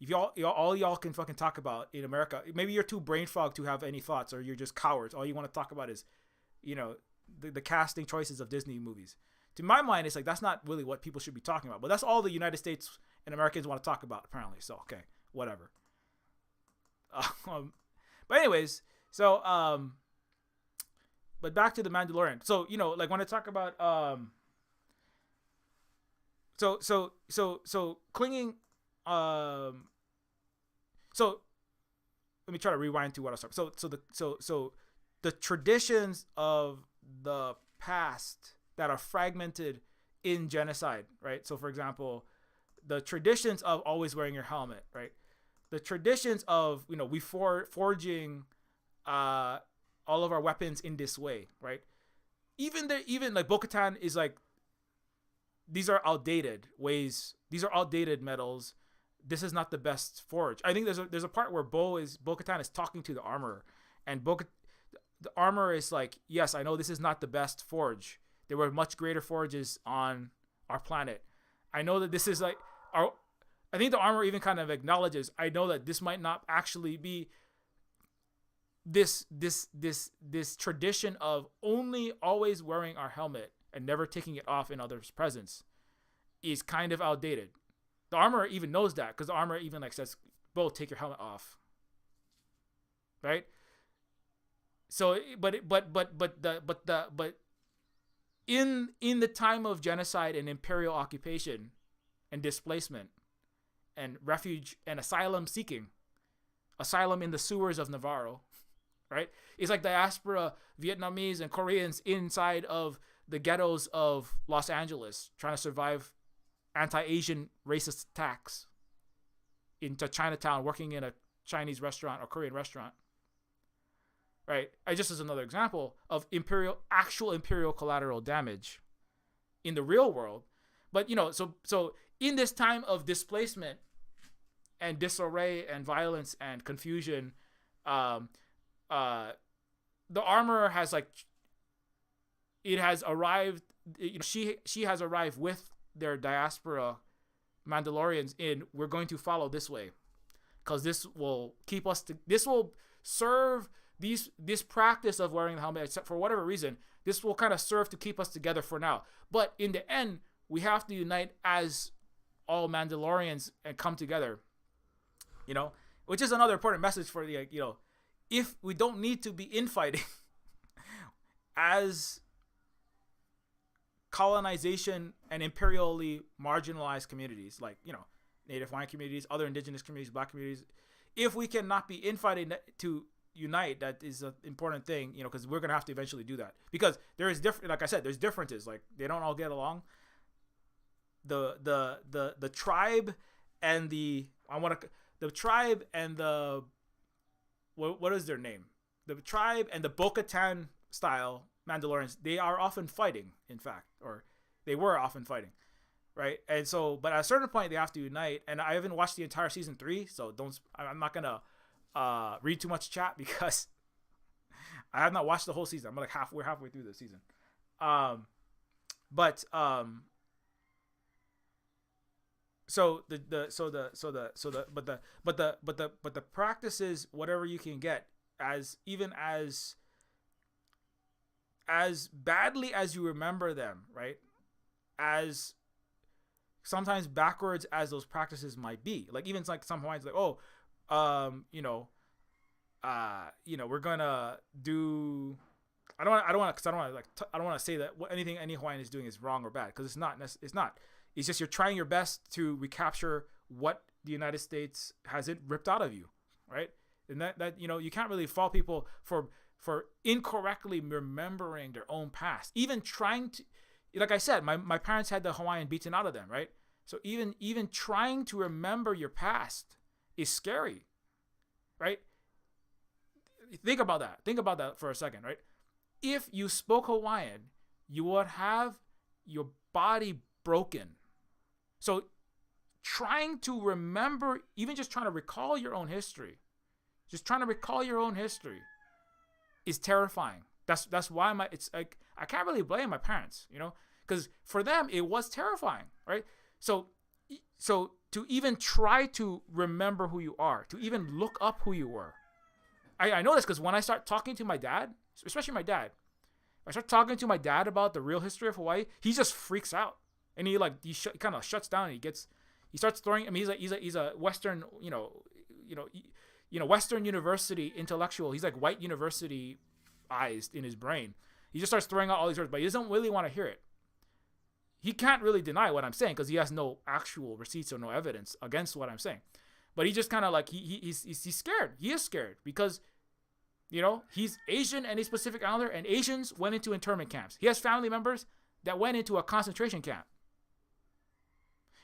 if all y'all can fucking talk about in America, maybe you're too brain fogged to have any thoughts or you're just cowards. All you want to talk about is, the casting choices of Disney movies. To my mind, it's like, that's not really what people should be talking about, but that's all the United States and Americans want to talk about apparently. So, okay, whatever. But anyways, so, but back to the Mandalorian. So, like when I talk about, so clinging, so let me try to rewind to what I was talking. So the traditions of the past that are fragmented in genocide, right? So for example, the traditions of always wearing your helmet, right? The traditions of, you know, we forging all of our weapons in this way, right? Even like Bo-Katan is like, these are outdated ways. These are outdated metals. This is not the best forge. I think there's a part where Bo-Katan is talking to the armorer, and the armorer is like, yes, I know this is not the best forge. There were much greater forges on our planet. I know that this is like I think the armorer even kind of acknowledges, I know that this might not actually be this tradition of only always wearing our helmet and never taking it off in others' presence is kind of outdated. The armorer even knows that, because the armorer even like says, "Bo, take your helmet off." Right? So, but in the time of genocide and imperial occupation and displacement and refuge and asylum seeking, asylum in the sewers of Navarro, right? It's like diaspora Vietnamese and Koreans inside of the ghettos of Los Angeles trying to survive anti-Asian racist attacks into Chinatown, working in a Chinese restaurant or Korean restaurant, right? Just as another example of actual imperial collateral damage in the real world. But, you know, so in this time of displacement and disarray and violence and confusion, the armorer has like, it has arrived, you know, she has arrived with their diaspora Mandalorians in, we're going to follow this way, because this will keep us this will serve this practice of wearing the helmet, except for whatever reason, this will kind of serve to keep us together for now. But in the end, we have to unite as all Mandalorians and come together, you know, which is another important message for the, you know, if we don't need to be infighting as colonization and imperially marginalized communities, like, you know, Native Hawaiian communities, other indigenous communities, black communities, if we cannot be infighting to unite, that is an important thing, you know, because we're going to have to eventually do that, because there is different, like I said, there's differences, like they don't all get along. The tribe and the tribe and the what is their name? The tribe and the Bo-Katan style Mandalorians, they are often fighting, in fact, or they were often fighting, right? And so, but at a certain point, they have to unite. And I haven't watched the entire season 3, so I'm not gonna read too much chat because I have not watched the whole season. We're halfway through the season. So the practices, whatever you can get, as badly as you remember them, right? As sometimes backwards as those practices might be, like even like some Hawaiians, like, oh, we're gonna do. I don't want to say that anything any Hawaiian is doing is wrong or bad, because it's not. It's just you're trying your best to recapture what the United States hasn't ripped out of you, right? And that you know, you can't really fault people for incorrectly remembering their own past. Even trying to, like I said, my parents had the Hawaiian beaten out of them, right? So even trying to remember your past is scary, right? Think about that. Think about that for a second, right? If you spoke Hawaiian, you would have your body broken. So trying to remember, even just trying to recall your own history, is terrifying. That's why it's like, I can't really blame my parents, you know, because for them it was terrifying, right? So to even try to remember who you are, to even look up who you were, I know this because when I start talking to my dad, especially my dad, I start talking to my dad about the real history of Hawaii, he just freaks out, and he kind of shuts down, and he starts throwing. I mean, he's a Western, Western University intellectual. He's like white university-ized in his brain. He just starts throwing out all these words, but he doesn't really want to hear it. He can't really deny what I'm saying because he has no actual receipts or no evidence against what I'm saying. But he just kind of like, he's scared. He is scared because, you know, he's Asian and he's Pacific Islander, and Asians went into internment camps. He has family members that went into a concentration camp.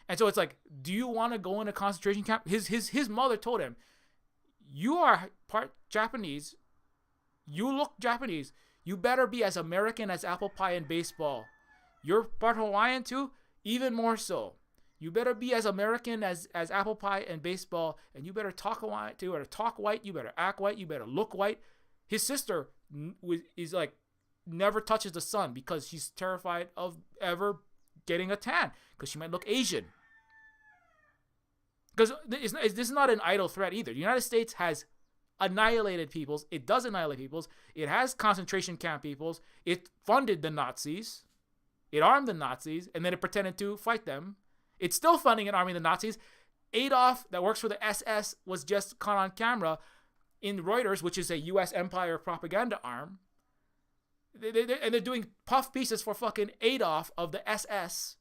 And so it's like, do you want to go in a concentration camp? His mother told him, you are part Japanese. You look Japanese. You better be as American as apple pie and baseball. You're part Hawaiian too? Even more so. You better be as American as apple pie and baseball, and you better talk Hawaiian too, or talk white, you better act white, you better look white. His sister is like, never touches the sun because she's terrified of ever getting a tan because she might look Asian. Because this is not an idle threat either. The United States has annihilated peoples. It does annihilate peoples. It has concentration camp peoples. It funded the Nazis. It armed the Nazis, and then it pretended to fight them. It's still funding and arming the Nazis. Adolf, that works for the SS, was just caught on camera in Reuters, which is a U.S. empire propaganda arm. And they're doing puff pieces for fucking Adolf of the SS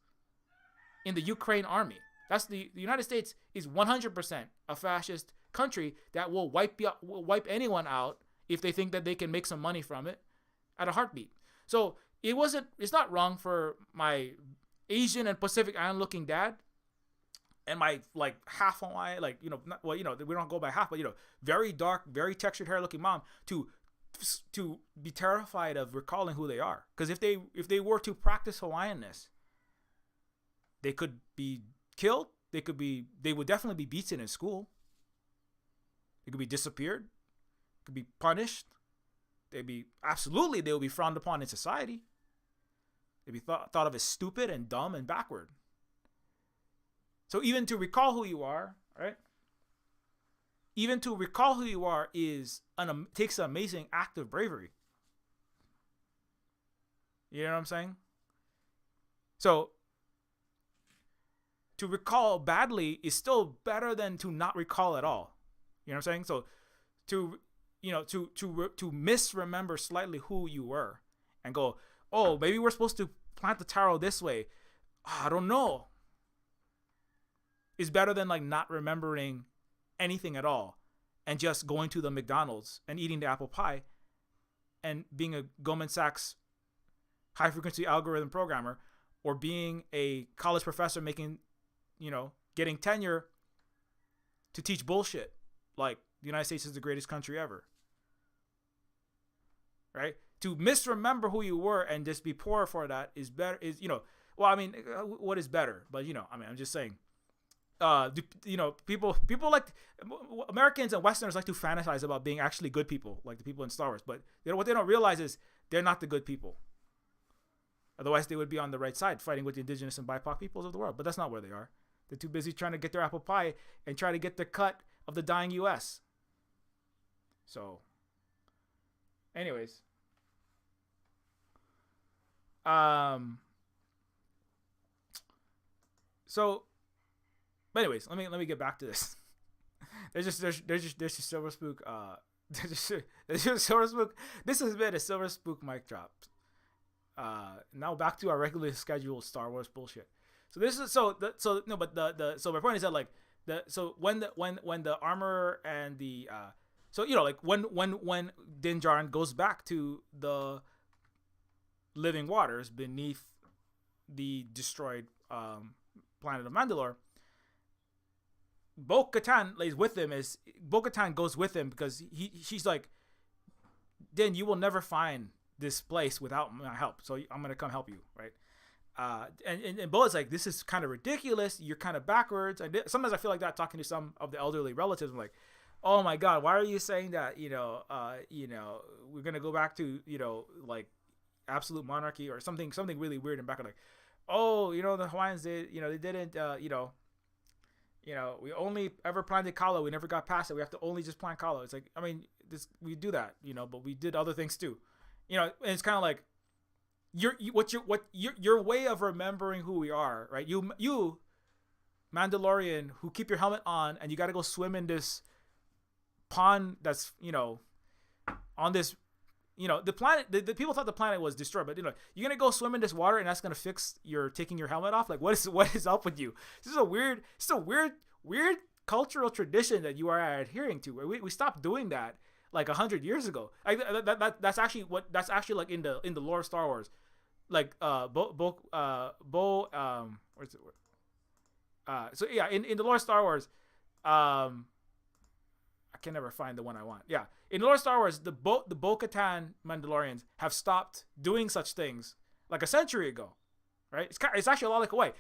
in the Ukraine army. That's the United States is 100% a fascist country that will wipe anyone out if they think that they can make some money from it at a heartbeat. So it's not wrong for my Asian and Pacific Island looking dad and my like half Hawaiian, like, we don't go by half, but very dark, very textured hair looking mom to be terrified of recalling who they are. Because if they were to practice Hawaiianness, they could be killed. They would definitely be beaten in school. They could be disappeared. Could be punished. They will be frowned upon in society. They'd be thought of as stupid and dumb and backward. So even to recall who you are, right? Even to recall who you are takes an amazing act of bravery. You know what I'm saying? So to recall badly is still better than to not recall at all. You know what I'm saying? So to misremember slightly who you were and go, oh, maybe we're supposed to plant the taro this way. I don't know. Is better than like not remembering anything at all and just going to the McDonald's and eating the apple pie and being a Goldman Sachs high frequency algorithm programmer, or being a college professor getting tenure to teach bullshit like the United States is the greatest country ever. Right? To misremember who you were and just be poor for that is better. What is better? But I'm just saying. People like Americans and Westerners like to fantasize about being actually good people, like the people in Star Wars. But what they don't realize is they're not the good people. Otherwise, they would be on the right side, fighting with the indigenous and BIPOC peoples of the world. But that's not where they are. They're too busy trying to get their apple pie and try to get their cut of the dying U.S. So, anyways. But anyways, let me get back to this. There's just Silver Spook. There's just Silver Spook. This has been a Silver Spook mic drop. Now back to our regularly scheduled Star Wars bullshit. So this is so my point is that like when the armor and the when Din Djarin goes back to the living waters beneath the destroyed planet of Mandalore, Bo-Katan lays with him. Bo-Katan goes with him because she's like, Din, you will never find this place without my help, so I'm gonna come help you, right? And Bo is like, this is kind of ridiculous. You're kind of backwards. Sometimes I feel like that talking to some of the elderly relatives. I'm like, oh my god, why are you saying that? We're gonna go back to like absolute monarchy or something really weird and back. Like, oh, the Hawaiians did, they didn't, we only ever planted kalo. We never got past it. We have to only just plant kalo. It's like, I mean, we do that, but we did other things too, and it's kind of like your way of remembering who we are, right? You Mandalorian who keep your helmet on and you got to go swim in this pond that's, on this, the planet, the people thought the planet was destroyed, but you're going to go swim in this water and that's going to fix your taking your helmet off. Like, what is up with you? This is a weird cultural tradition that you are adhering to. We stopped doing that like 100 years ago. That's actually like in the lore of Star Wars. Like, where's it? So yeah, in the lore of Star Wars, I can never find the one I want. Yeah, in the lore of Star Wars, the Bo-Katan Mandalorians have stopped doing such things like a century ago, right? It's actually a lot like Hawaii.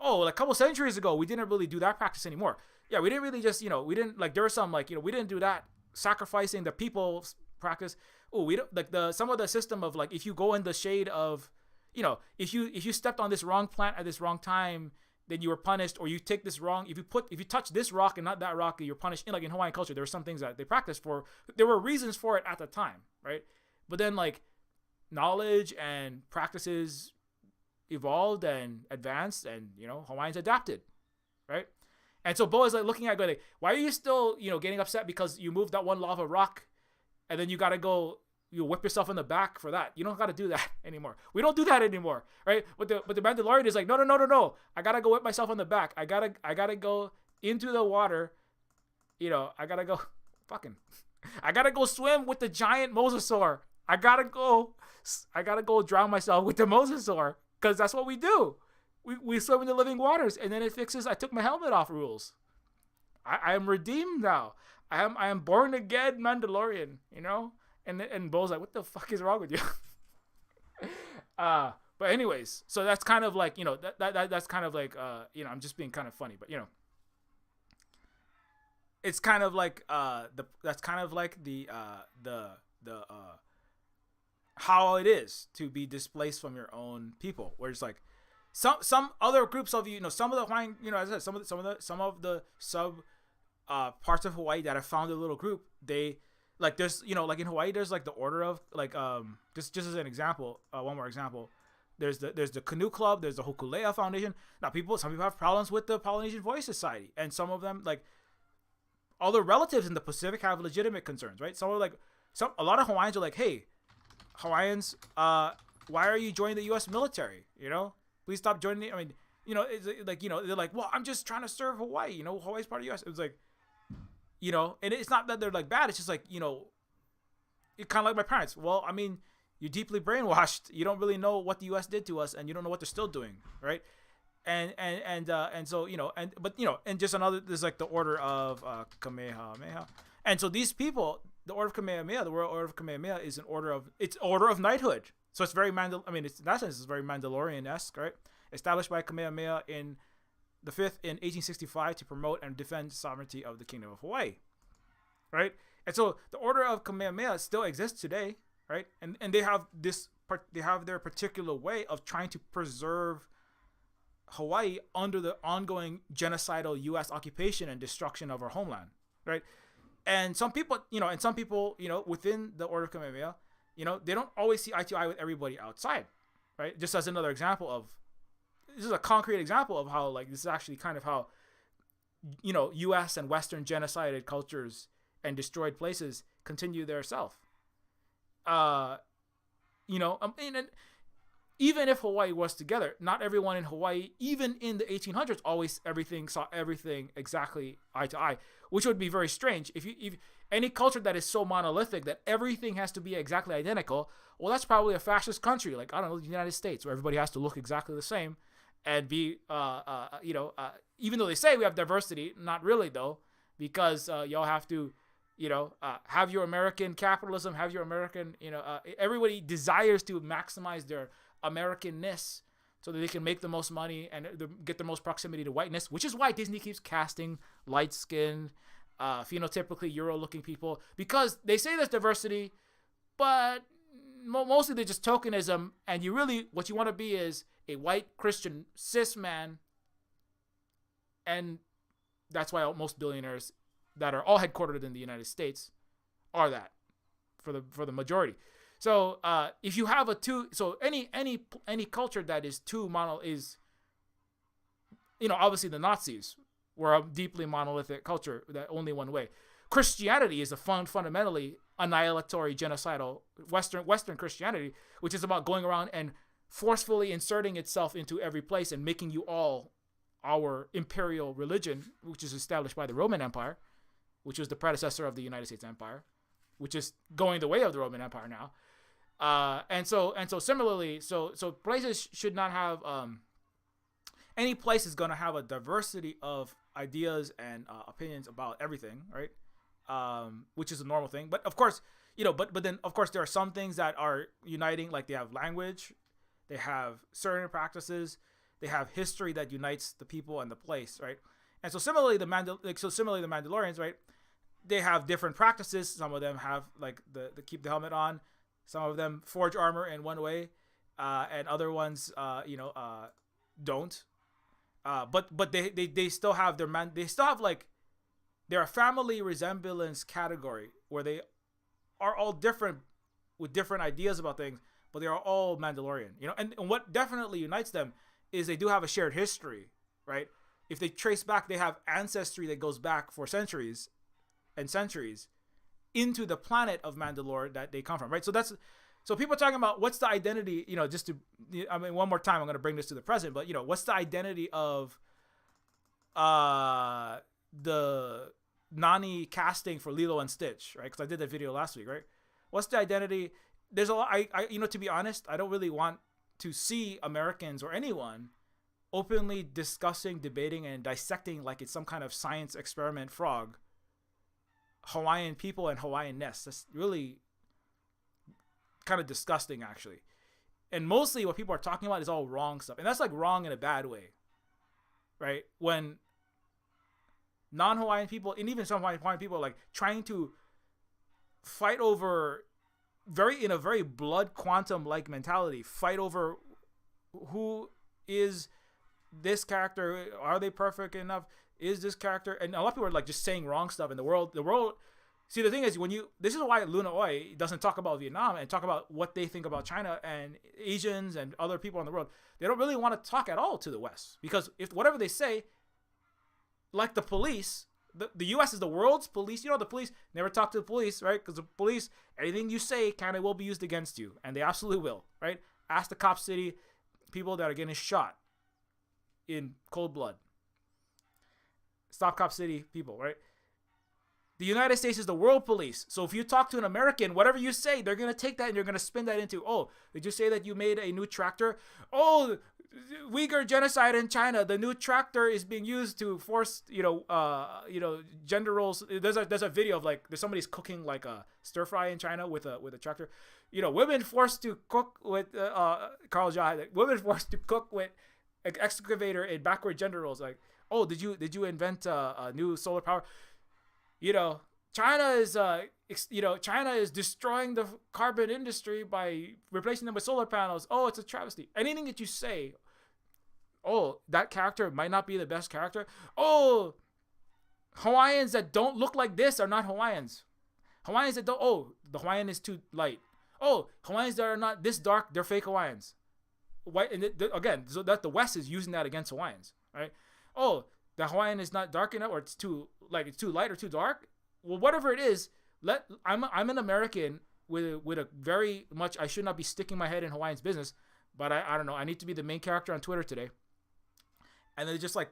Oh, like a couple centuries ago, we didn't really do that practice anymore. Yeah, we didn't really just, we didn't, like, there were some, like, we didn't do that sacrificing the people practice. Oh, we don't, like, some of the system of, like, if you go in the shade of, if you stepped on this wrong plant at this wrong time, then you were punished, or you take this wrong, if you touch this rock and not that rock, you're punished. Like in Hawaiian culture, there were some things that they practiced for, there were reasons for it at the time, right? But then, like, knowledge and practices evolved and advanced, and Hawaiians adapted, right? And so Bo is like looking at going, like, why are you still getting upset because you moved that one lava rock, and then you gotta go whip yourself in the back for that? You don't gotta do that anymore. We don't do that anymore, right? But the Mandalorian is like, no, I gotta go whip myself in the back. I gotta go into the water. I gotta go swim with the giant mosasaur. I gotta go drown myself with the mosasaur. Because that's what we do. We swim in the living waters, and then it fixes I took my helmet off rules. I am redeemed now. I am born again Mandalorian, And Bo's like, what the fuck is wrong with you? But anyways, so that's kind of like, that's kind of like, I'm just being kind of funny, but it's kind of like that's kind of like the how it is to be displaced from your own people, where it's like some other groups of some of the Hawaiian, as I said, some of the sub parts of Hawaii that have found a little group, they like there's like in Hawaii there's like the order of like just as an example, one more example, there's the Canoe Club, there's the Hokulea Foundation. Now some people have problems with the Polynesian Voice Society, and some of them, like all the relatives in the Pacific, have legitimate concerns, right? A lot of Hawaiians are like, hey, Hawaiians, why are you joining the U.S. military? Please stop joining. I mean, it's like, they're like, well, I'm just trying to serve Hawaii. Hawaii's part of the U.S. It's like, and it's not that they're like bad. It's just like, it's kind of like my parents. Well, I mean, you're deeply brainwashed. You don't really know what the U.S. did to us, and you don't know what they're still doing, right? And so and just another, there's like the order of Kamehameha, and so these people. The Order of Kamehameha, the Royal Order of Kamehameha, is an order of knighthood. So it's very in that sense, it's very Mandalorian-esque, right? Established by Kamehameha in the 5th in 1865 to promote and defend sovereignty of the Kingdom of Hawaii, right? And so the Order of Kamehameha still exists today, right? And they have their particular way of trying to preserve Hawaii under the ongoing genocidal U.S. occupation and destruction of our homeland, right? And some people, within the Order of Kamehameha, they don't always see eye to eye with everybody outside, right? Just as another example this is a concrete example of how, like, this is actually kind of how, U.S. and Western genocided cultures and destroyed places continue their self. Even if Hawaii was together, not everyone in Hawaii, even in the 1800s, saw everything exactly eye to eye, which would be very strange. If any culture that is so monolithic that everything has to be exactly identical, well, that's probably a fascist country, like, I don't know, the United States, where everybody has to look exactly the same and be, even though they say we have diversity, not really though, because y'all have to, have your American capitalism, have your American, everybody desires to maximize their Americanness so that they can make the most money and get the most proximity to whiteness, which is why Disney keeps casting light-skinned, phenotypically Euro-looking people, because they say there's diversity, but mostly they're just tokenism, and what you want to be is a white Christian cis man, and that's why most billionaires that are all headquartered in the United States are that for the majority. So if you have any culture that is is, obviously the Nazis were a deeply monolithic culture that only one way. Christianity is a fundamentally annihilatory, genocidal Western Christianity, which is about going around and forcefully inserting itself into every place and making you all our imperial religion, which is established by the Roman Empire, which was the predecessor of the United States Empire, which is going the way of the Roman Empire now. And so similarly, so places should not have, any place is gonna have a diversity of ideas and opinions about everything, right? Which is a normal thing. But of course, but then of course there are some things that are uniting, like they have language, they have certain practices, they have history that unites the people and the place, right? And so similarly, the Mandalorians, right? They have different practices. Some of them have like the keep the helmet on. Some of them forge armor in one way, and other ones, don't. But they still have they still have like their family resemblance category where they are all different with different ideas about things, but they are all Mandalorian, and what definitely unites them is they do have a shared history, right? If they trace back, they have ancestry that goes back for centuries and centuries into the planet of Mandalore that they come from, right? So people are talking about what's the identity, one more time, I'm going to bring this to the present, but what's the identity of the Nani casting for Lilo and Stitch, right? Because I did that video last week, right? What's the identity? There's a lot, to be honest, I don't really want to see Americans or anyone openly discussing, debating, and dissecting like it's some kind of science experiment frog Hawaiian people and Hawaiian nests. That's really kind of disgusting, actually. And mostly what people are talking about is all wrong stuff. And that's like wrong in a bad way, right? When non-Hawaiian people, and even some Hawaiian people, are like trying to fight over in a very blood quantum like mentality, fight over who is this character, are they perfect enough, is this character, and a lot of people are like just saying wrong stuff in the world. See, the thing is, this is why Luna Oi doesn't talk about Vietnam and talk about what they think about China and Asians and other people in the world. They don't really want to talk at all to the West, because if whatever they say, like the police, the U.S. is the world's police. The police never talk to the police, right? Because the police, anything you say kind of will be used against you, and they absolutely will, right? Ask the Cop City people that are getting shot in cold blood. Stop Cop City people, right? The United States is the world police. So if you talk to an American, whatever you say, they're going to take that and you're going to spin that into, oh, did you say that you made a new tractor? Oh, Uyghur genocide in China. The new tractor is being used to force, gender roles. There's a video of there's somebody's cooking like a stir fry in China with a tractor. Women forced to cook with Carl Jha. Women forced to cook with an excavator in backward gender roles. Like, oh, did you invent a new solar power? China is destroying the carbon industry by replacing them with solar panels. Oh, it's a travesty. Anything that you say, oh, that character might not be the best character. Oh, Hawaiians that don't look like this are not Hawaiians. Hawaiians that don't, oh, the Hawaiian is too light. Oh, Hawaiians that are not this dark, they're fake Hawaiians. White, and again, so that the West is using that against Hawaiians, right? Oh, the Hawaiian is not dark enough, or it's too light or too dark. Well, whatever it is, I'm an American with a very much, I should not be sticking my head in Hawaiian's business, but I don't know, I need to be the main character on Twitter today. And they're just like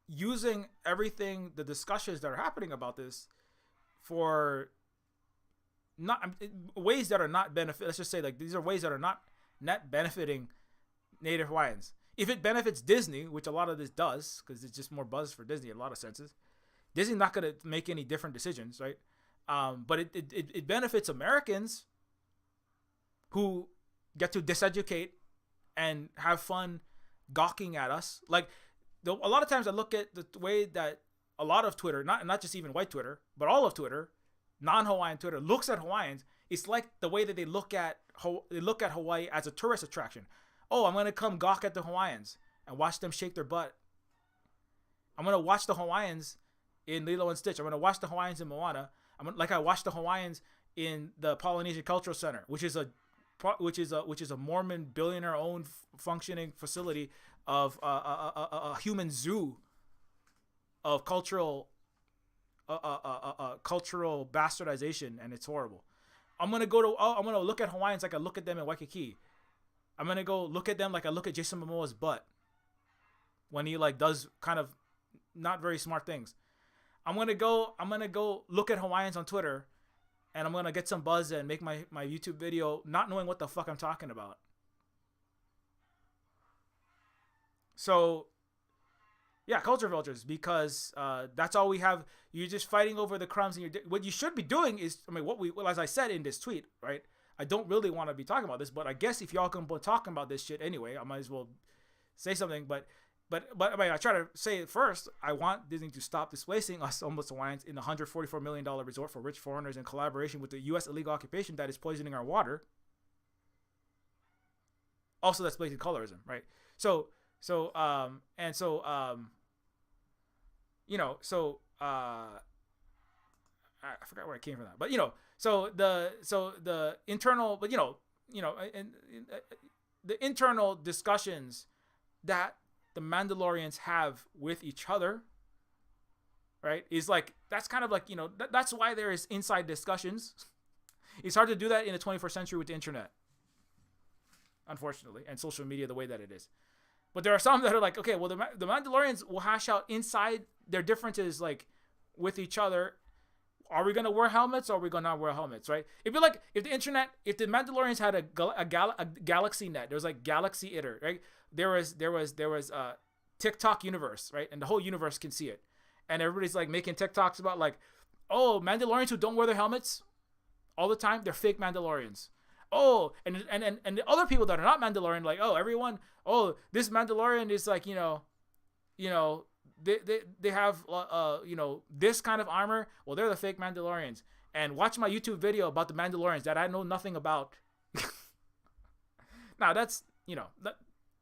using everything, the discussions that are happening about this for not ways that are not benefit. Let's just say these are ways that are not net benefiting Native Hawaiians. If it benefits Disney, which a lot of this does, because it's just more buzz for Disney in a lot of senses, Disney's not going to make any different decisions, right? But it benefits Americans who get to diseducate and have fun gawking at us. Like, a lot of times I look at the way that a lot of Twitter, not just even white Twitter, but all of Twitter, non-Hawaiian Twitter, looks at Hawaiians. It's like the way that they look at Hawaii as a tourist attraction. Oh, I'm going to come gawk at the Hawaiians and watch them shake their butt. I'm going to watch the Hawaiians in Lilo and Stitch. I'm going to watch the Hawaiians in Moana. I watched the Hawaiians in the Polynesian Cultural Center, which is a Mormon billionaire-owned functioning facility of a human zoo of cultural bastardization, and it's horrible. I'm gonna look at Hawaiians like I look at them in Waikiki. I'm gonna go look at them like I look at Jason Momoa's butt when he does kind of not very smart things. I'm gonna go look at Hawaiians on Twitter, and I'm gonna get some buzz and make my YouTube video not knowing what the fuck I'm talking about. So Yeah, culture vultures, because that's all we have. You're just fighting over the crumbs, and what you should be doing is, I mean, as I said in this tweet, right? I don't really want to be talking about this, but I guess if y'all can be talking about this shit anyway, I might as well say something. But I mean, I try to say it first. I want Disney to stop displacing us homeless Hawaiians in the $144 million resort for rich foreigners in collaboration with the U.S. illegal occupation that is poisoning our water. Also, that's blatant colorism, right? So I forgot where I came from that, but so the internal, but the internal discussions that the Mandalorians have with each other, right, is like, that's kind of like, that's why there is inside discussions. It's hard to do that in the 21st century with the internet, unfortunately, and social media the way that it is. But there are some that are like, okay, well, the Mandalorians will hash out inside their differences, like, with each other. Are we going to wear helmets, or are we going to not wear helmets, right? It'd be like if the Mandalorians had a galaxy net. There was like Galaxy Itter, right? There was TikTok universe, right? And the whole universe can see it. And everybody's like making TikToks about like, oh, Mandalorians who don't wear their helmets all the time, they're fake Mandalorians. Oh, and the other people that are not Mandalorian, like, oh, this Mandalorian is like, they have this kind of armor. Well, they're the fake Mandalorians. And watch my YouTube video about the Mandalorians that I know nothing about. Now that's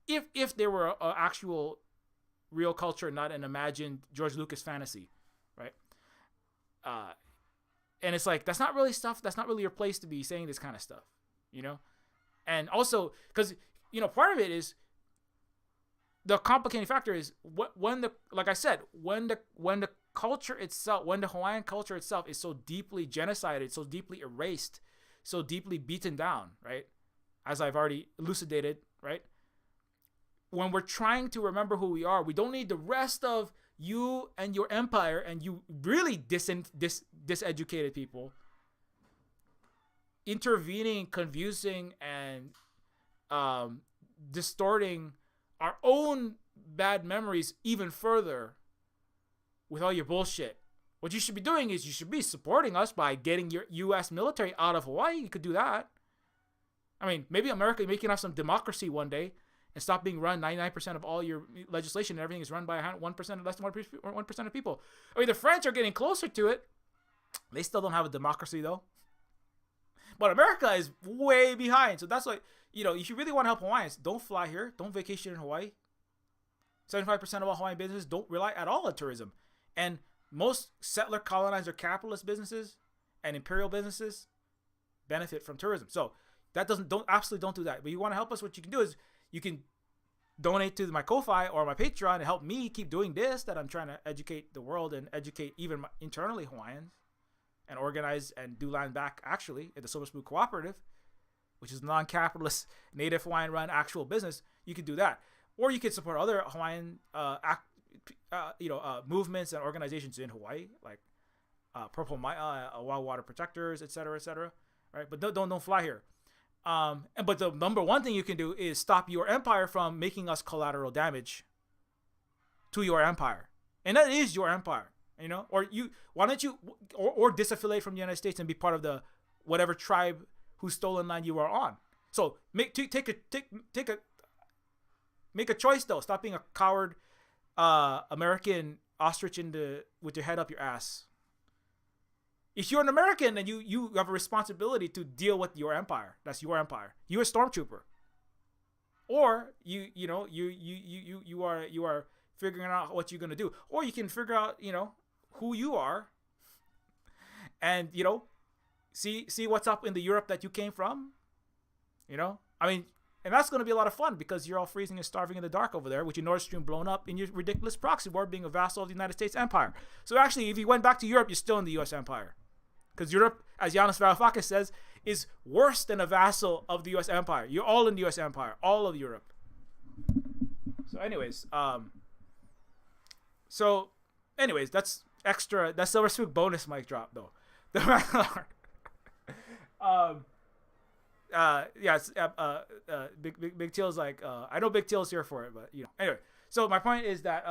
if there were an actual real culture, not an imagined George Lucas fantasy, right? And it's like, that's not really stuff. That's not really your place to be saying this kind of stuff, And also, because part of it is, the complicating factor is when the culture itself, when the Hawaiian culture itself is so deeply genocided, so deeply erased, so deeply beaten down, right? As I've already elucidated, right? When we're trying to remember who we are, we don't need the rest of you and your empire and you really diseducated people intervening, confusing, and distorting our own bad memories even further with all your bullshit. What you should be doing is you should be supporting us by getting your U.S. military out of Hawaii. You could do that. I mean, maybe America, we can have some democracy one day and stop being run. 99% of all your legislation and everything is run by 1%, less than 1% of people. I mean, the French are getting closer to it. They still don't have a democracy, though. But America is way behind. So that's why, if you really want to help Hawaiians, don't fly here. Don't vacation in Hawaii. 75% of all Hawaiian businesses don't rely at all on tourism. And most settler, colonizer, capitalist businesses and imperial businesses benefit from tourism. So that absolutely don't do that. But you want to help us, what you can do is you can donate to my Ko-Fi or my Patreon to help me keep doing this, that I'm trying to educate the world and educate even internally Hawaiians, and organize and do land back actually at the Silver Spoon Cooperative, which is a non-capitalist native Hawaiian run actual business. You can do that. Or you can support other Hawaiian movements and organizations in Hawaii, like Purple Wild Water Protectors, etc., right? But don't fly here. But the number one thing you can do is stop your empire from making us collateral damage to your empire, and that is your empire. Or why don't you or disaffiliate from the United States and be part of the whatever tribe whose stolen land you are on. So make a choice though. Stop being a coward American ostrich with your head up your ass. If you're an American, then you have a responsibility to deal with your empire. That's your empire. You're a stormtrooper. Or you are figuring out what you're gonna do. Or you can figure out who you are, and see what's up in the Europe that you came from. I mean, and that's going to be a lot of fun because you're all freezing and starving in the dark over there with your Nord Stream blown up in your ridiculous proxy war, being a vassal of the United States Empire. So actually, if you went back to Europe, you're still in the U.S. Empire, because Europe, as Yanis Varoufakis says, is worse than a vassal of the U.S. Empire. You're all in the U.S. Empire, all of Europe. So anyways, that's extra. That's Silver Spook bonus mic drop though. Big Teal's like, I know Big Teal's here for it, but anyway. So my point is that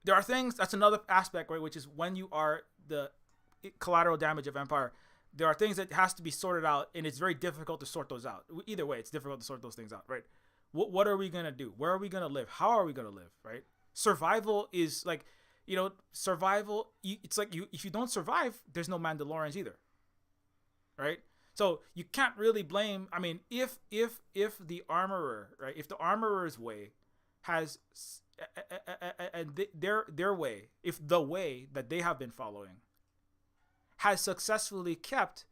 there are things. That's another aspect, right? Which is when you are the collateral damage of empire. There are things that has to be sorted out, and it's very difficult to sort those out. Either way, it's difficult to sort those things out, right? What are we gonna do? Where are we gonna live? How are we gonna live, right? Survival is like, survival. It's like if you don't survive, there's no Mandalorians either, right? So you can't really blame. I mean, if the armorer, right? If the armorer's way has and their way, if the way that they have been following has successfully kept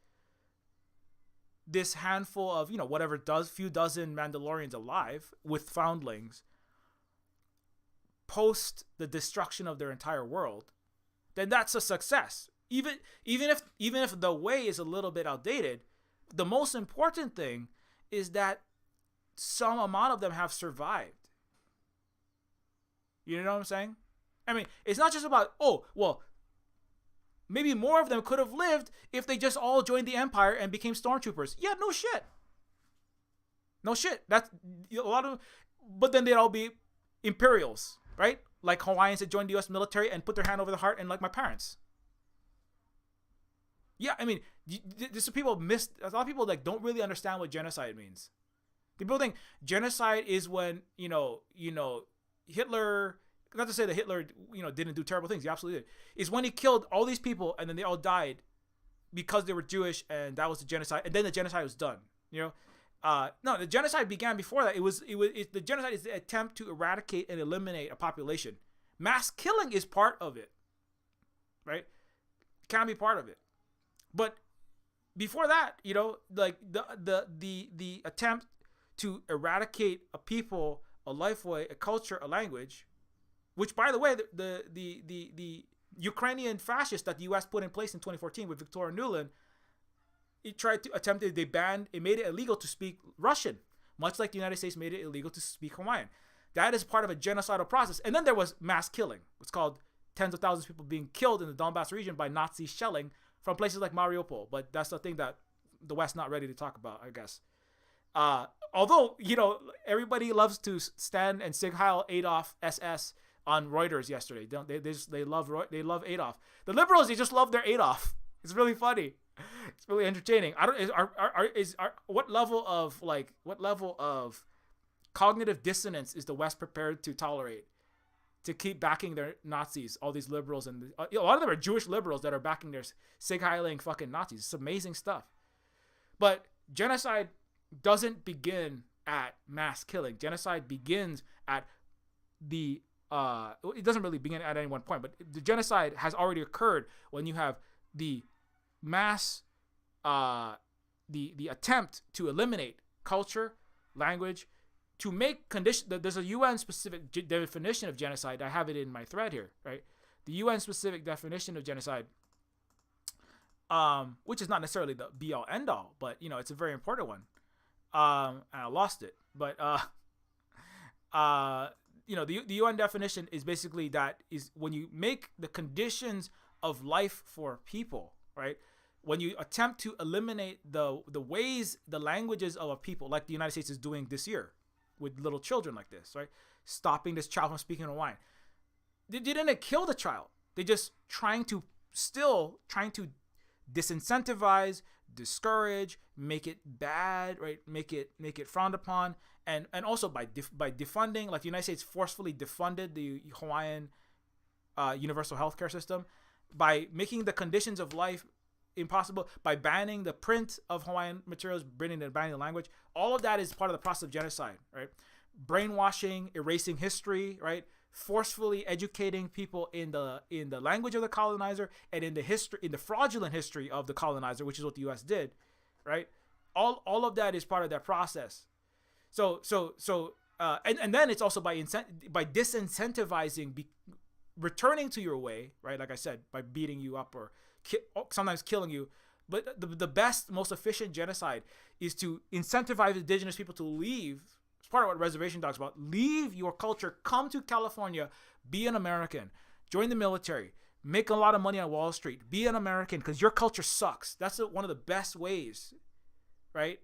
this handful of, whatever few dozen Mandalorians alive with foundlings post the destruction of their entire world, then that's a success. Even if the way is a little bit outdated, the most important thing is that some amount of them have survived. You know what I'm saying? I mean, it's not just about, maybe more of them could have lived if they just all joined the Empire and became stormtroopers. Yeah, no shit. No shit. That's a lot of, but then they'd all be Imperials, right? Like Hawaiians that joined the U.S. military and put their hand over the heart, and like my parents. Yeah, I mean, there's a lot of people like don't really understand what genocide means. People think genocide is when Hitler. Not to say that Hitler, didn't do terrible things. He absolutely did. Is when he killed all these people and then they all died because they were Jewish, and that was the genocide. And then the genocide was done. No, the genocide began before that. The genocide is the attempt to eradicate and eliminate a population. Mass killing is part of it, right? Can be part of it, but before that, like the attempt to eradicate a people, a lifeway, a culture, a language. Which, by the way, the Ukrainian fascists that the U.S. put in place in 2014 with Victoria Nuland, it made it illegal to speak Russian, much like the United States made it illegal to speak Hawaiian. That is part of a genocidal process. And then there was mass killing. It's called tens of thousands of people being killed in the Donbass region by Nazi shelling from places like Mariupol. But that's the thing that the West not ready to talk about, I guess. Although, everybody loves to stand and Sig Heil Adolf SS on Reuters yesterday. They love Adolf. The liberals, they just love their Adolf. It's really funny. It's really entertaining. What level of cognitive dissonance is the West prepared to tolerate to keep backing their Nazis? All these liberals, and a lot of them are Jewish liberals that are backing their Sig Heiling fucking Nazis. It's amazing stuff. But genocide doesn't begin at mass killing. Genocide begins at it doesn't really begin at any one point, but the genocide has already occurred when you have the mass, the attempt to eliminate culture, language, to make condition. There's a UN specific definition of genocide. I have it in my thread here, right? The UN specific definition of genocide, which is not necessarily the be all end all, but it's a very important one. And I lost it, but the UN definition is basically that is when you make the conditions of life for people, right? When you attempt to eliminate the ways, the languages of a people, like the United States is doing this year with little children like this, right? Stopping this child from speaking Hawaiian. They didn't kill the child. They just trying to disincentivize, discourage, make it bad, right? Make it frowned upon, and also by defunding, like the United States forcefully defunded the Hawaiian universal healthcare system by making the conditions of life impossible, by banning the print of Hawaiian materials, banning the language. All of that is part of the process of genocide, right? Brainwashing, erasing history, right? Forcefully educating people in the language of the colonizer and in the fraudulent history of the colonizer, which is what the U.S. did, right? All of that is part of that process. So and then it's also by disincentivizing returning to your way, right? Like I said, by beating you up or sometimes killing you. But the best, most efficient genocide is to incentivize indigenous people to leave. It's part of what Reservation talks about. Leave your culture, come to California, be an American, join the military, make a lot of money on Wall Street, be an American because your culture sucks. That's one of the best ways, right?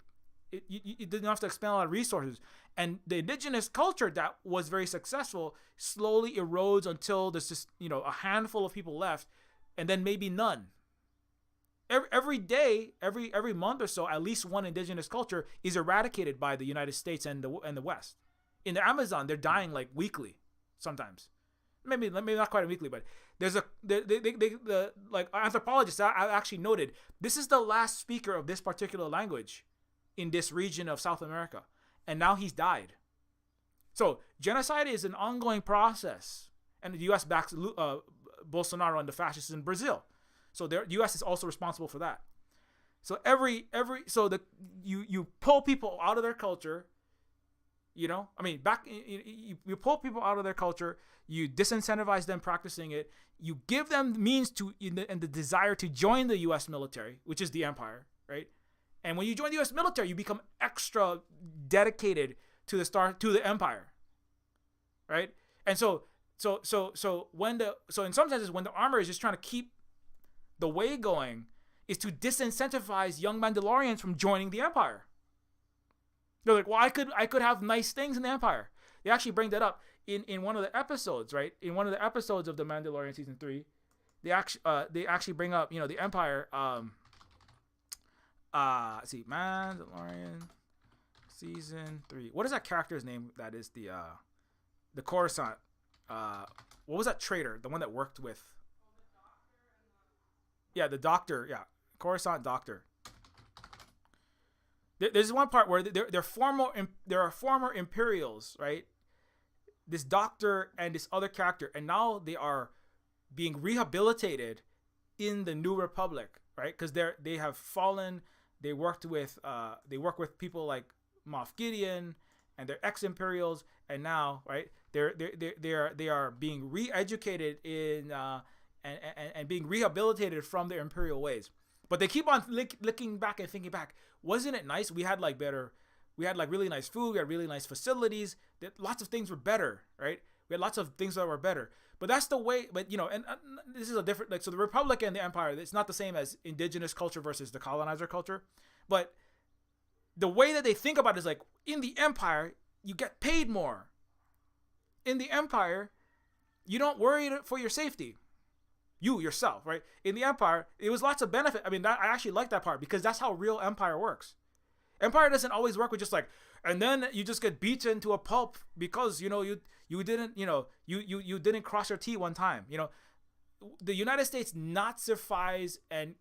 you didn't have to expend a lot of resources. And the indigenous culture that was very successful slowly erodes until there's just, a handful of people left, and then maybe none. Every day, every month or so, at least one indigenous culture is eradicated by the United States and the West. In the Amazon, they're dying like weekly, sometimes. Maybe not quite weekly, but there's the anthropologists actually noted this is the last speaker of this particular language in this region of South America, and now he's died. So genocide is an ongoing process, and the U.S. backs Bolsonaro and the fascists in Brazil. So the U.S. is also responsible for that. So you pull people out of their culture. You pull people out of their culture. You disincentivize them practicing it. You give them the means and the desire to join the U.S. military, which is the empire, right? And when you join the U.S. military, you become extra dedicated to the empire, right? And so in some senses, when the armor is just trying to keep the way going, is to disincentivize young Mandalorians from joining the empire. They're like, well, I could have nice things in the empire. They actually bring that up in one of the episodes, right? In one of the episodes of the Mandalorian season 3, they actually bring up, the empire. Let's see, Mandalorian season 3. What is that character's name? That is the Coruscant. What was that traitor? The one that worked with. Yeah, the doctor. Yeah, Coruscant doctor. There's one part where there are former Imperials, right? This doctor and this other character, and now they are being rehabilitated in the New Republic, right? Because they have fallen. They work with people like Moff Gideon, and they're ex-Imperials, and now, right? They are being re-educated in and being rehabilitated from their Imperial ways. But they keep on looking back and thinking back. Wasn't it nice? We had really nice food. We had really nice facilities. Lots of things were better, right? We had lots of things that were better. But that's the way. But and this is a different. So the Republic and the Empire, it's not the same as indigenous culture versus the colonizer culture. But the way that they think about it is like, in the Empire, you get paid more. In the Empire, you don't worry for your safety. You yourself, right? In the Empire, it was lots of benefit. I mean, I actually like that part, because that's how real Empire works. Empire doesn't always work with just like, and then you just get beaten to a pulp because you didn't cross your T one time. The United States Nazifies and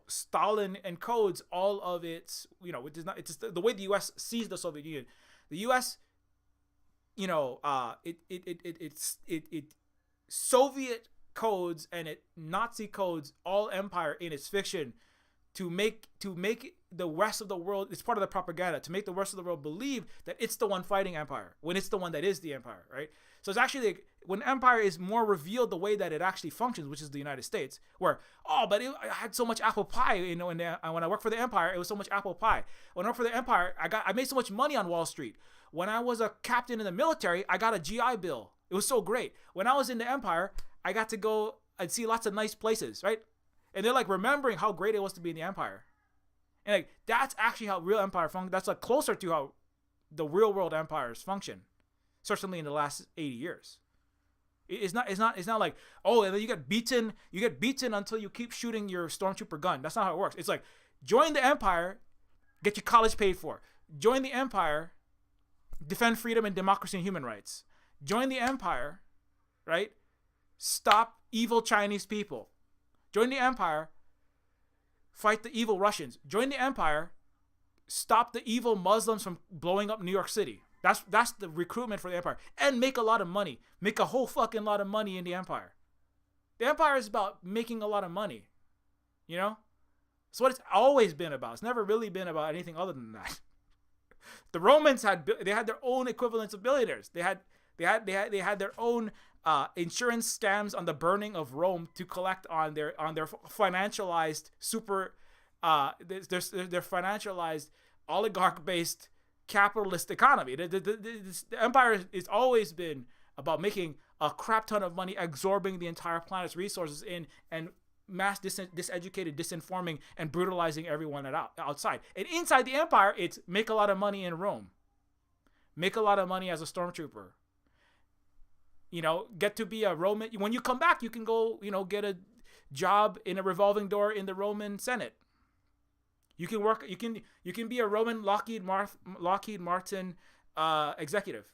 Stalin encodes all of its, which is not, it's just the way the U.S. sees the Soviet Union. The U.S. It Soviet codes and it Nazi codes all empire in its fiction to make the rest of the world, it's part of the propaganda, to make the rest of the world believe that it's the one fighting empire when it's the one that is the empire, right? So it's actually like, when empire is more revealed the way that it actually functions, which is the United States, where, I had so much apple pie, when I worked for the empire, it was so much apple pie. When I worked for the empire, I made so much money on Wall Street. When I was a captain in the military, I got a GI Bill. It was so great. When I was in the empire, I got to go and see lots of nice places, right? And they're like remembering how great it was to be in the empire. And like, that's actually how real empire functions. That's like closer to how the real world empires function, certainly in the last 80 years. It's not like, and then you get beaten until you keep shooting your stormtrooper gun. That's not how it works. It's like, join the empire, get your college paid for. Join the empire, defend freedom and democracy and human rights. Join the empire, right? Stop evil Chinese people. Join the empire, fight the evil Russians. Join the empire, stop the evil Muslims from blowing up New York City. That's the recruitment for the empire. And make a lot of money. Make a whole fucking lot of money in the empire. The empire is about making a lot of money. It's what it's always been about. It's never really been about anything other than that. The Romans had their own equivalents of billionaires. They had their own insurance scams on the burning of Rome to collect on their financialized their financialized oligarch-based capitalist economy. The empire has always been about making a crap ton of money, absorbing the entire planet's resources in, and mass diseducated, disinforming, and brutalizing everyone outside. And inside the empire, it's make a lot of money in Rome, make a lot of money as a stormtrooper. Get to be a Roman. When you come back, you can go, get a job in a revolving door in the Roman Senate. You can work. You can be a Roman Lockheed Martin executive.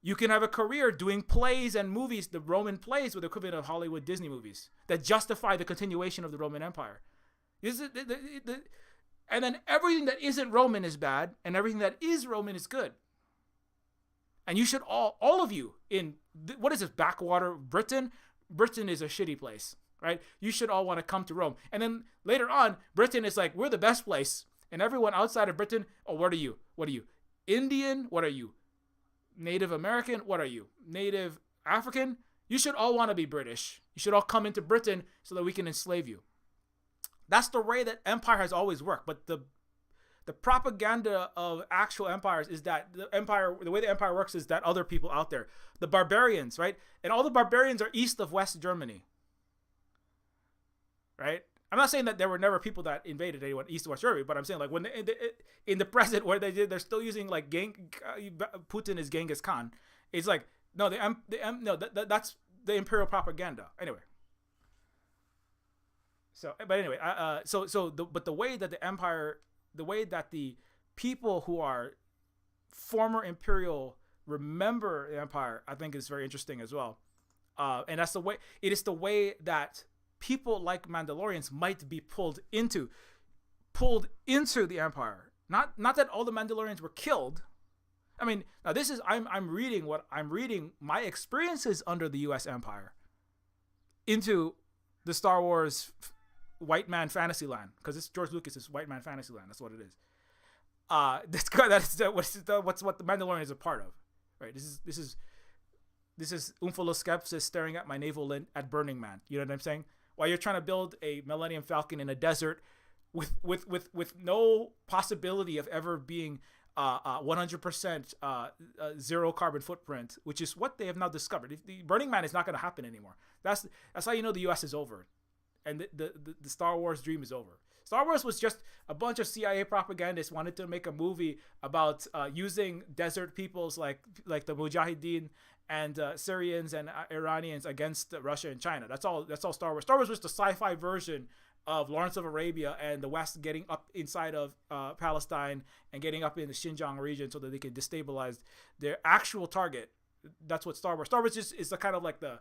You can have a career doing plays and movies, the Roman plays with the equivalent of Hollywood Disney movies that justify the continuation of the Roman Empire. And then everything that isn't Roman is bad, and everything that is Roman is good. And you should all of you in, what is this, backwater Britain? Britain is a shitty place, right? You should all want to come to Rome. And then later on, Britain is like, we're the best place. And everyone outside of Britain, oh, what are you? What are you? Indian? What are you? Native American? What are you? Native African? You should all want to be British. You should all come into Britain so that we can enslave you. That's the way that empire has always worked. But the propaganda of actual empires is that the way the empire works is that other people out there, the barbarians, right? And all the barbarians are east of West Germany, right? I'm not saying that there were never people that invaded anyone east of West Germany, but I'm saying like when in the present where they're still using like Putin is Genghis Khan. It's like no, that's the imperial propaganda. Anyway. So, but anyway, but the way that the empire, the way that the people who are former imperial remember the empire, I think is very interesting as well. And that's the way, it is the way that people like Mandalorians might be pulled into the empire. Not that all the Mandalorians were killed. I mean, now this is, I'm reading my experiences under the U.S. Empire into the Star Wars white man fantasy land, because it's George Lucas's white man fantasy land. That's what it is. That's what the Mandalorian is a part of, right? This is Umphalo Skepsis staring at my navel at Burning Man. You know what I'm saying? While you're trying to build a Millennium Falcon in a desert with no possibility of ever being 100% zero carbon footprint, which is what they have now discovered. If the Burning Man is not going to happen anymore. That's how you know the U.S. is over, and the Star Wars dream is over. Star Wars was just a bunch of CIA propagandists wanted to make a movie about using desert peoples like the Mujahideen and Syrians and Iranians against Russia and China. That's all Star Wars. Star Wars was the sci-fi version of Lawrence of Arabia and the West getting up inside of Palestine and getting up in the Xinjiang region so that they can destabilize their actual target. That's what Star Wars. Star Wars is the kind of like the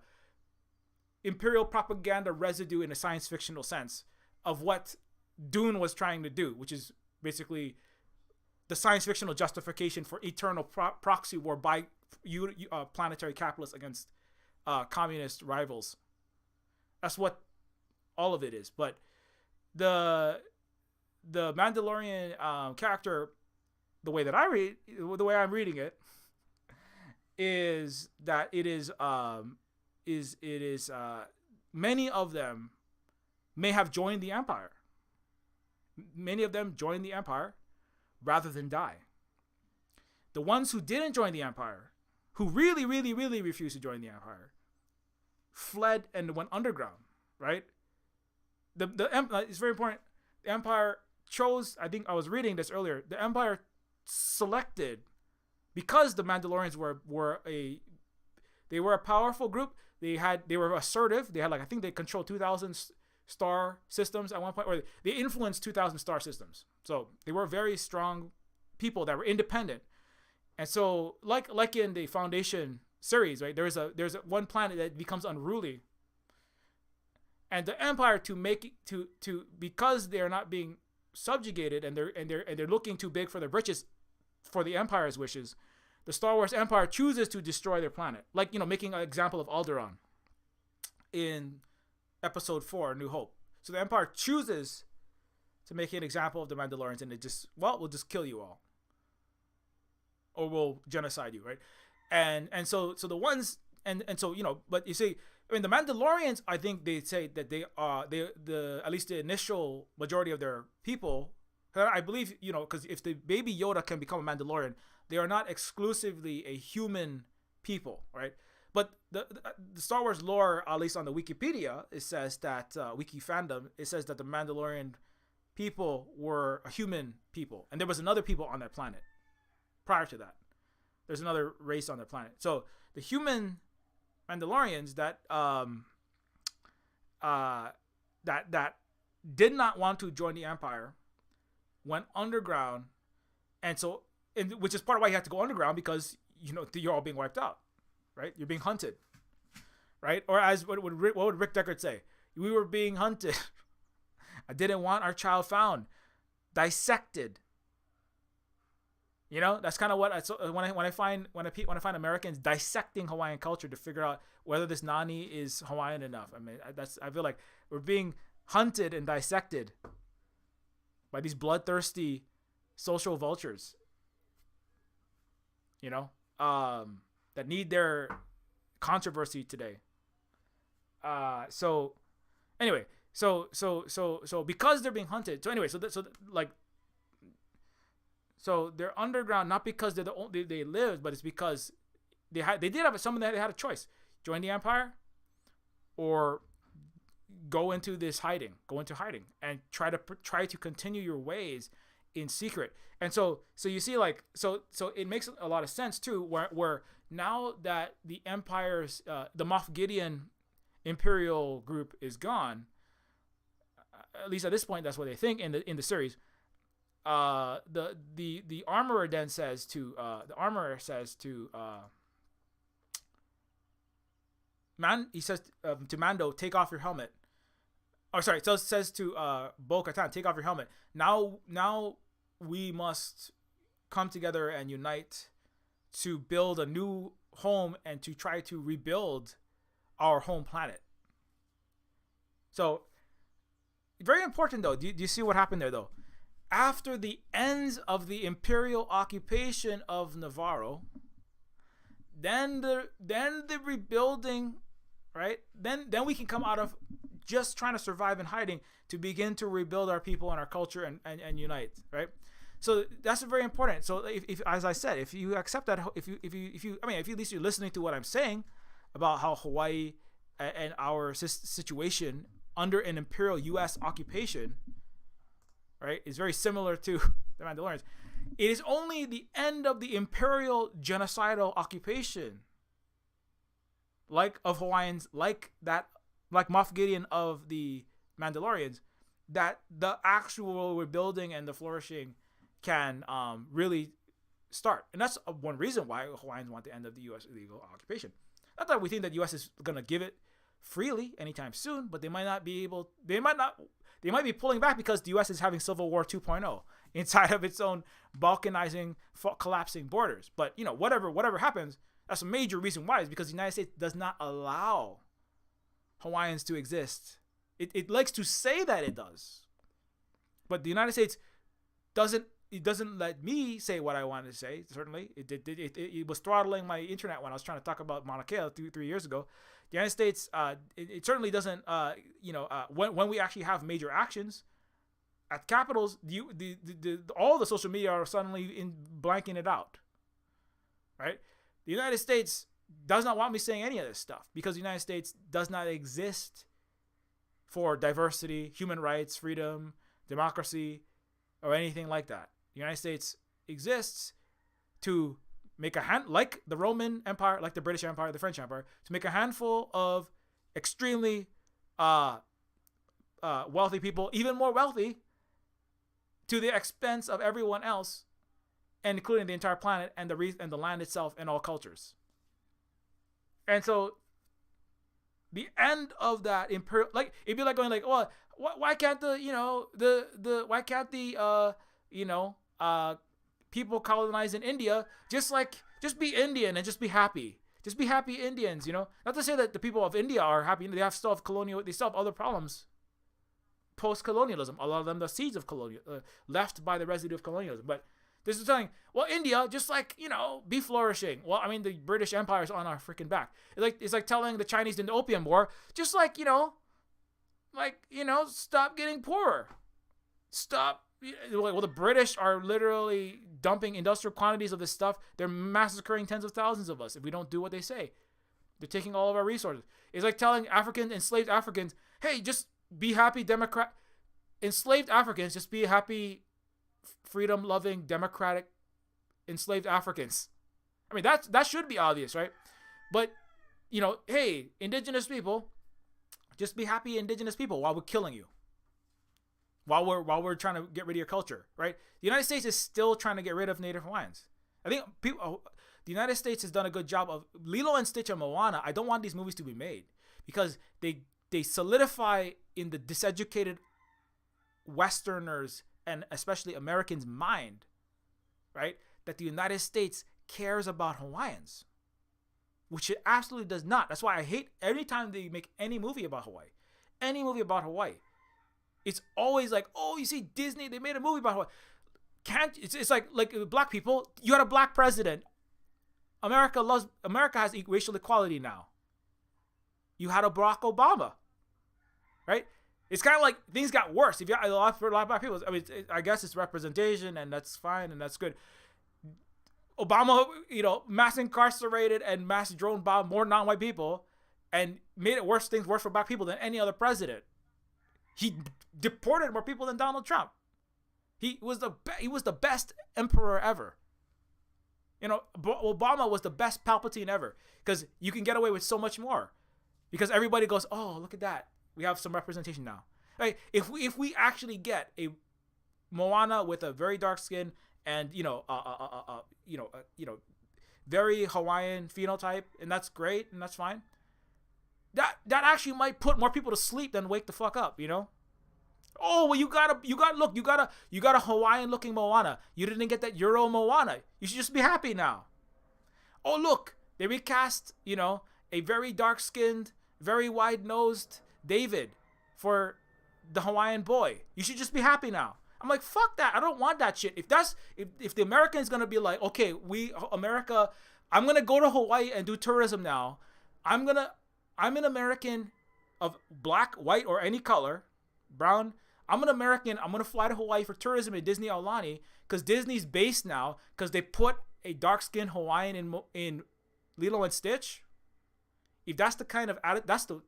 imperial propaganda residue in a science fictional sense of what Dune was trying to do, which is basically the science fictional justification for eternal proxy war by planetary capitalists against communist rivals. That's what all of it is. But the Mandalorian character, the way I'm reading it, is that it is many of them may have joined the Empire. Many of them joined the Empire rather than die. The ones who didn't join the Empire, who really, really, really refused to join the Empire, fled and went underground, right? It's very important. The Empire chose, I think I was reading this earlier, the Empire selected, because the Mandalorians were a powerful group. They were assertive. They had I think they controlled 2,000 star systems at one point, or they influenced 2,000 star systems. So they were very strong people that were independent. And so like in the Foundation series, right? There's one planet that becomes unruly. And the Empire because they're not being subjugated and they're looking too big for their britches for the Empire's wishes, the Star Wars Empire chooses to destroy their planet. Making an example of Alderaan in Episode 4, New Hope. So the Empire chooses to make an example of the Mandalorians, and we'll just kill you all, or we'll genocide you, right? And so the ones but you see, I mean, the Mandalorians, I think they say that they are at least the initial majority of their people. I believe because if the baby Yoda can become a Mandalorian, they are not exclusively a human people, right? but the Star Wars lore, at least on the Wikipedia, it says that Wiki fandom, it says that the Mandalorian people were a human people, and there was another people on that planet prior to that. There's another race on the planet. So the human Mandalorians that that did not want to join the Empire went underground, and so which is part of why you have to go underground, because you're all being wiped out, right? You're being hunted, right? Or as what would Rick Deckard say? We were being hunted. I didn't want our child found, dissected. That's kind of what when I find Americans dissecting Hawaiian culture to figure out whether this Nani is Hawaiian enough. I mean, I feel like we're being hunted and dissected by these bloodthirsty social vultures. That need their controversy today. So anyway, so because they're being hunted. So anyway, so they're underground, not because they're the only they lived, but it's because they did have someone that they had a choice: join the Empire, or go into hiding, and try to continue your ways in secret. And so you see, so it makes a lot of sense too, where now that the Empire's the Moff Gideon Imperial group is gone, at least at this point, that's what they think in the series. The armorer then says to he says to Mando, take off your helmet. Oh, sorry. So it says to Bo-Katan, take off your helmet. Now we must come together and unite to build a new home and to try to rebuild our home planet. So very important though. Do you see what happened there though? After the ends of the Imperial occupation of Navarro, then the rebuilding, right? Then we can come out of just trying to survive and hiding to begin to rebuild our people and our culture and unite, right? So that's very important. So if as I said, if you accept that, if at least you're listening to what I'm saying about how Hawaii and our situation under an Imperial U.S. occupation, right, is very similar to the Mandalorians. It is only the end of the Imperial genocidal occupation, of Hawaiians, like Moff Gideon of the Mandalorians, that the actual rebuilding and the flourishing can really start. And that's one reason why Hawaiians want the end of the U.S. illegal occupation. Not that we think that the U.S. is going to give it freely anytime soon, but they might be pulling back because the U.S. is having Civil War 2.0 inside of its own balkanizing, collapsing borders. But, whatever happens, that's a major reason why, is because the United States does not allow Hawaiians to exist. It likes to say that it does. But the United States doesn't let me say what I wanted to say, certainly. It was throttling my internet when I was trying to talk about Mauna Kea 3 years ago. The United States, it certainly doesn't, when we actually have major actions at capitals, all the social media are suddenly blanking it out, right? The United States does not want me saying any of this stuff because the United States does not exist for diversity, human rights, freedom, democracy, or anything like that. The United States exists to make like the Roman Empire, like the British Empire, the French Empire, to make a handful of extremely wealthy people even more wealthy to the expense of everyone else, and including the entire planet and the land itself and all cultures. And so the end of that imperial, it'd be like going well, why can't why can't the people colonizing India just be Indian and just be happy? Just be happy Indians, Not to say that the people of India are happy. They still have other problems post-colonialism. A lot of them, the seeds of colonial, left by the residue of colonialism. But this is saying, well, India, just be flourishing. Well, I mean, the British Empire is on our freaking back. It's like telling the Chinese in the Opium War, just stop getting poorer. Stop. Well, the British are literally dumping industrial quantities of this stuff. They're massacring tens of thousands of us if we don't do what they say. They're taking all of our resources. It's like telling enslaved Africans, hey, just be happy, enslaved Africans, just be happy, freedom-loving, democratic, enslaved Africans. I mean, that should be obvious, right? But, hey, indigenous people, just be happy, indigenous people, while we're killing you. While we're trying to get rid of your culture, right? The United States is still trying to get rid of Native Hawaiians. I think the United States has done a good job of Lilo and Stitch and Moana. I don't want these movies to be made because they solidify in the diseducated Westerners and especially Americans' mind, right, that the United States cares about Hawaiians, which it absolutely does not. That's why I hate every time they make any movie about Hawaii. Any movie about Hawaii. It's always like, oh, you see Disney, they made a movie about Hawaii. It's like black people, you had a black president. America has racial equality now. You had a Barack Obama, right? It's kind of like things got worse. If you a lot of black people, I mean, I guess it's representation, and that's fine, and that's good. Obama, mass incarcerated and mass drone bombed more non-white people, and made things worse for black people than any other president. He deported more people than Donald Trump. He was the best emperor ever. Obama was the best Palpatine ever because you can get away with so much more because everybody goes, oh, look at that. We have some representation now. Right? If we actually get a Moana with a very dark skin and very Hawaiian phenotype, and that's great and that's fine. That actually might put more people to sleep than wake the fuck up. Oh, well, you got a Hawaiian looking Moana. You didn't get that Euro Moana. You should just be happy now. Oh, look, they recast, a very dark skinned, very wide nosed David for the Hawaiian boy. You should just be happy now. I'm like, fuck that. I don't want that shit. If the American's gonna be like, okay, America, I'm gonna go to Hawaii and do tourism now. I'm an American of black, white, or any color, brown. I'm an American. I'm going to fly to Hawaii for tourism at Disney Aulani because Disney's based now because they put a dark-skinned Hawaiian in Lilo and Stitch. If that's the kind of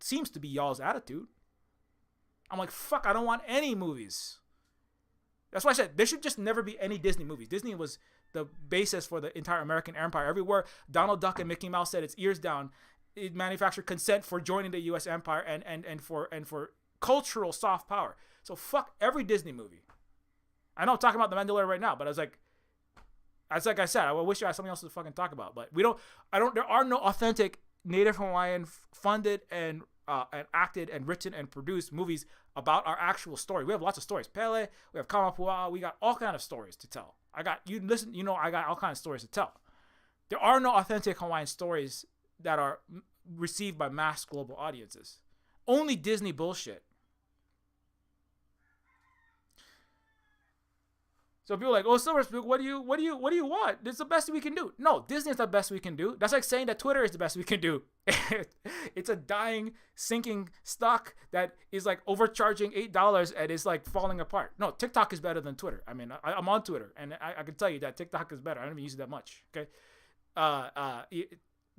seems to be y'all's attitude. I'm like, fuck, I don't want any movies. That's why I said there should just never be any Disney movies. Disney was the basis for the entire American empire. Everywhere Donald Duck and Mickey Mouse said its ears down, it manufactured consent for joining the U.S. empire and for cultural soft power. So fuck every Disney movie. I know I'm talking about The Mandalorian right now, but like I said, I wish I had something else to fucking talk about. But there are no authentic Native Hawaiian funded and acted and written and produced movies about our actual story. We have lots of stories. Pele, we have Kamapua, we got all kind of stories to tell. I got all kinds of stories to tell. There are no authentic Hawaiian stories that are received by mass global audiences. Only Disney bullshit. So people are like, oh, Silver Spook, what do you want? It's the best we can do. No, Disney is the best we can do. That's like saying that Twitter is the best we can do. It's a dying, sinking stock that is like overcharging $8 and is like falling apart. No, TikTok is better than Twitter. I mean, I'm on Twitter, and I can tell you that TikTok is better. I don't even use it that much. Okay,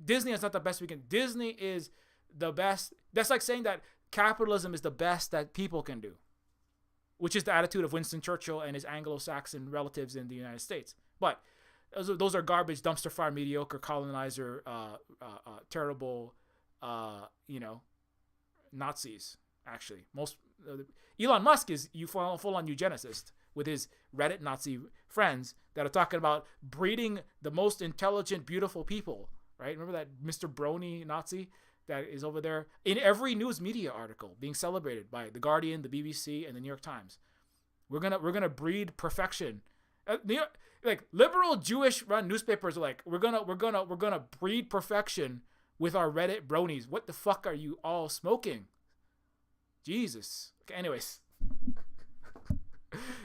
Disney is not the best we can. Disney is the best. That's like saying that capitalism is the best that people can do, which is the attitude of Winston Churchill and his Anglo-Saxon relatives in the United States. But those are garbage, dumpster fire, mediocre, colonizer, terrible, Nazis. Actually, Elon Musk is full-on eugenicist with his Reddit Nazi friends that are talking about breeding the most intelligent, beautiful people. Right? Remember that Mr. Brony Nazi that is over there in every news media article being celebrated by The Guardian, the BBC, and the New York Times. We're gonna breed perfection. Like liberal Jewish run newspapers are like, we're gonna breed perfection with our Reddit bronies. What the fuck are you all smoking? Jesus. Okay, anyways.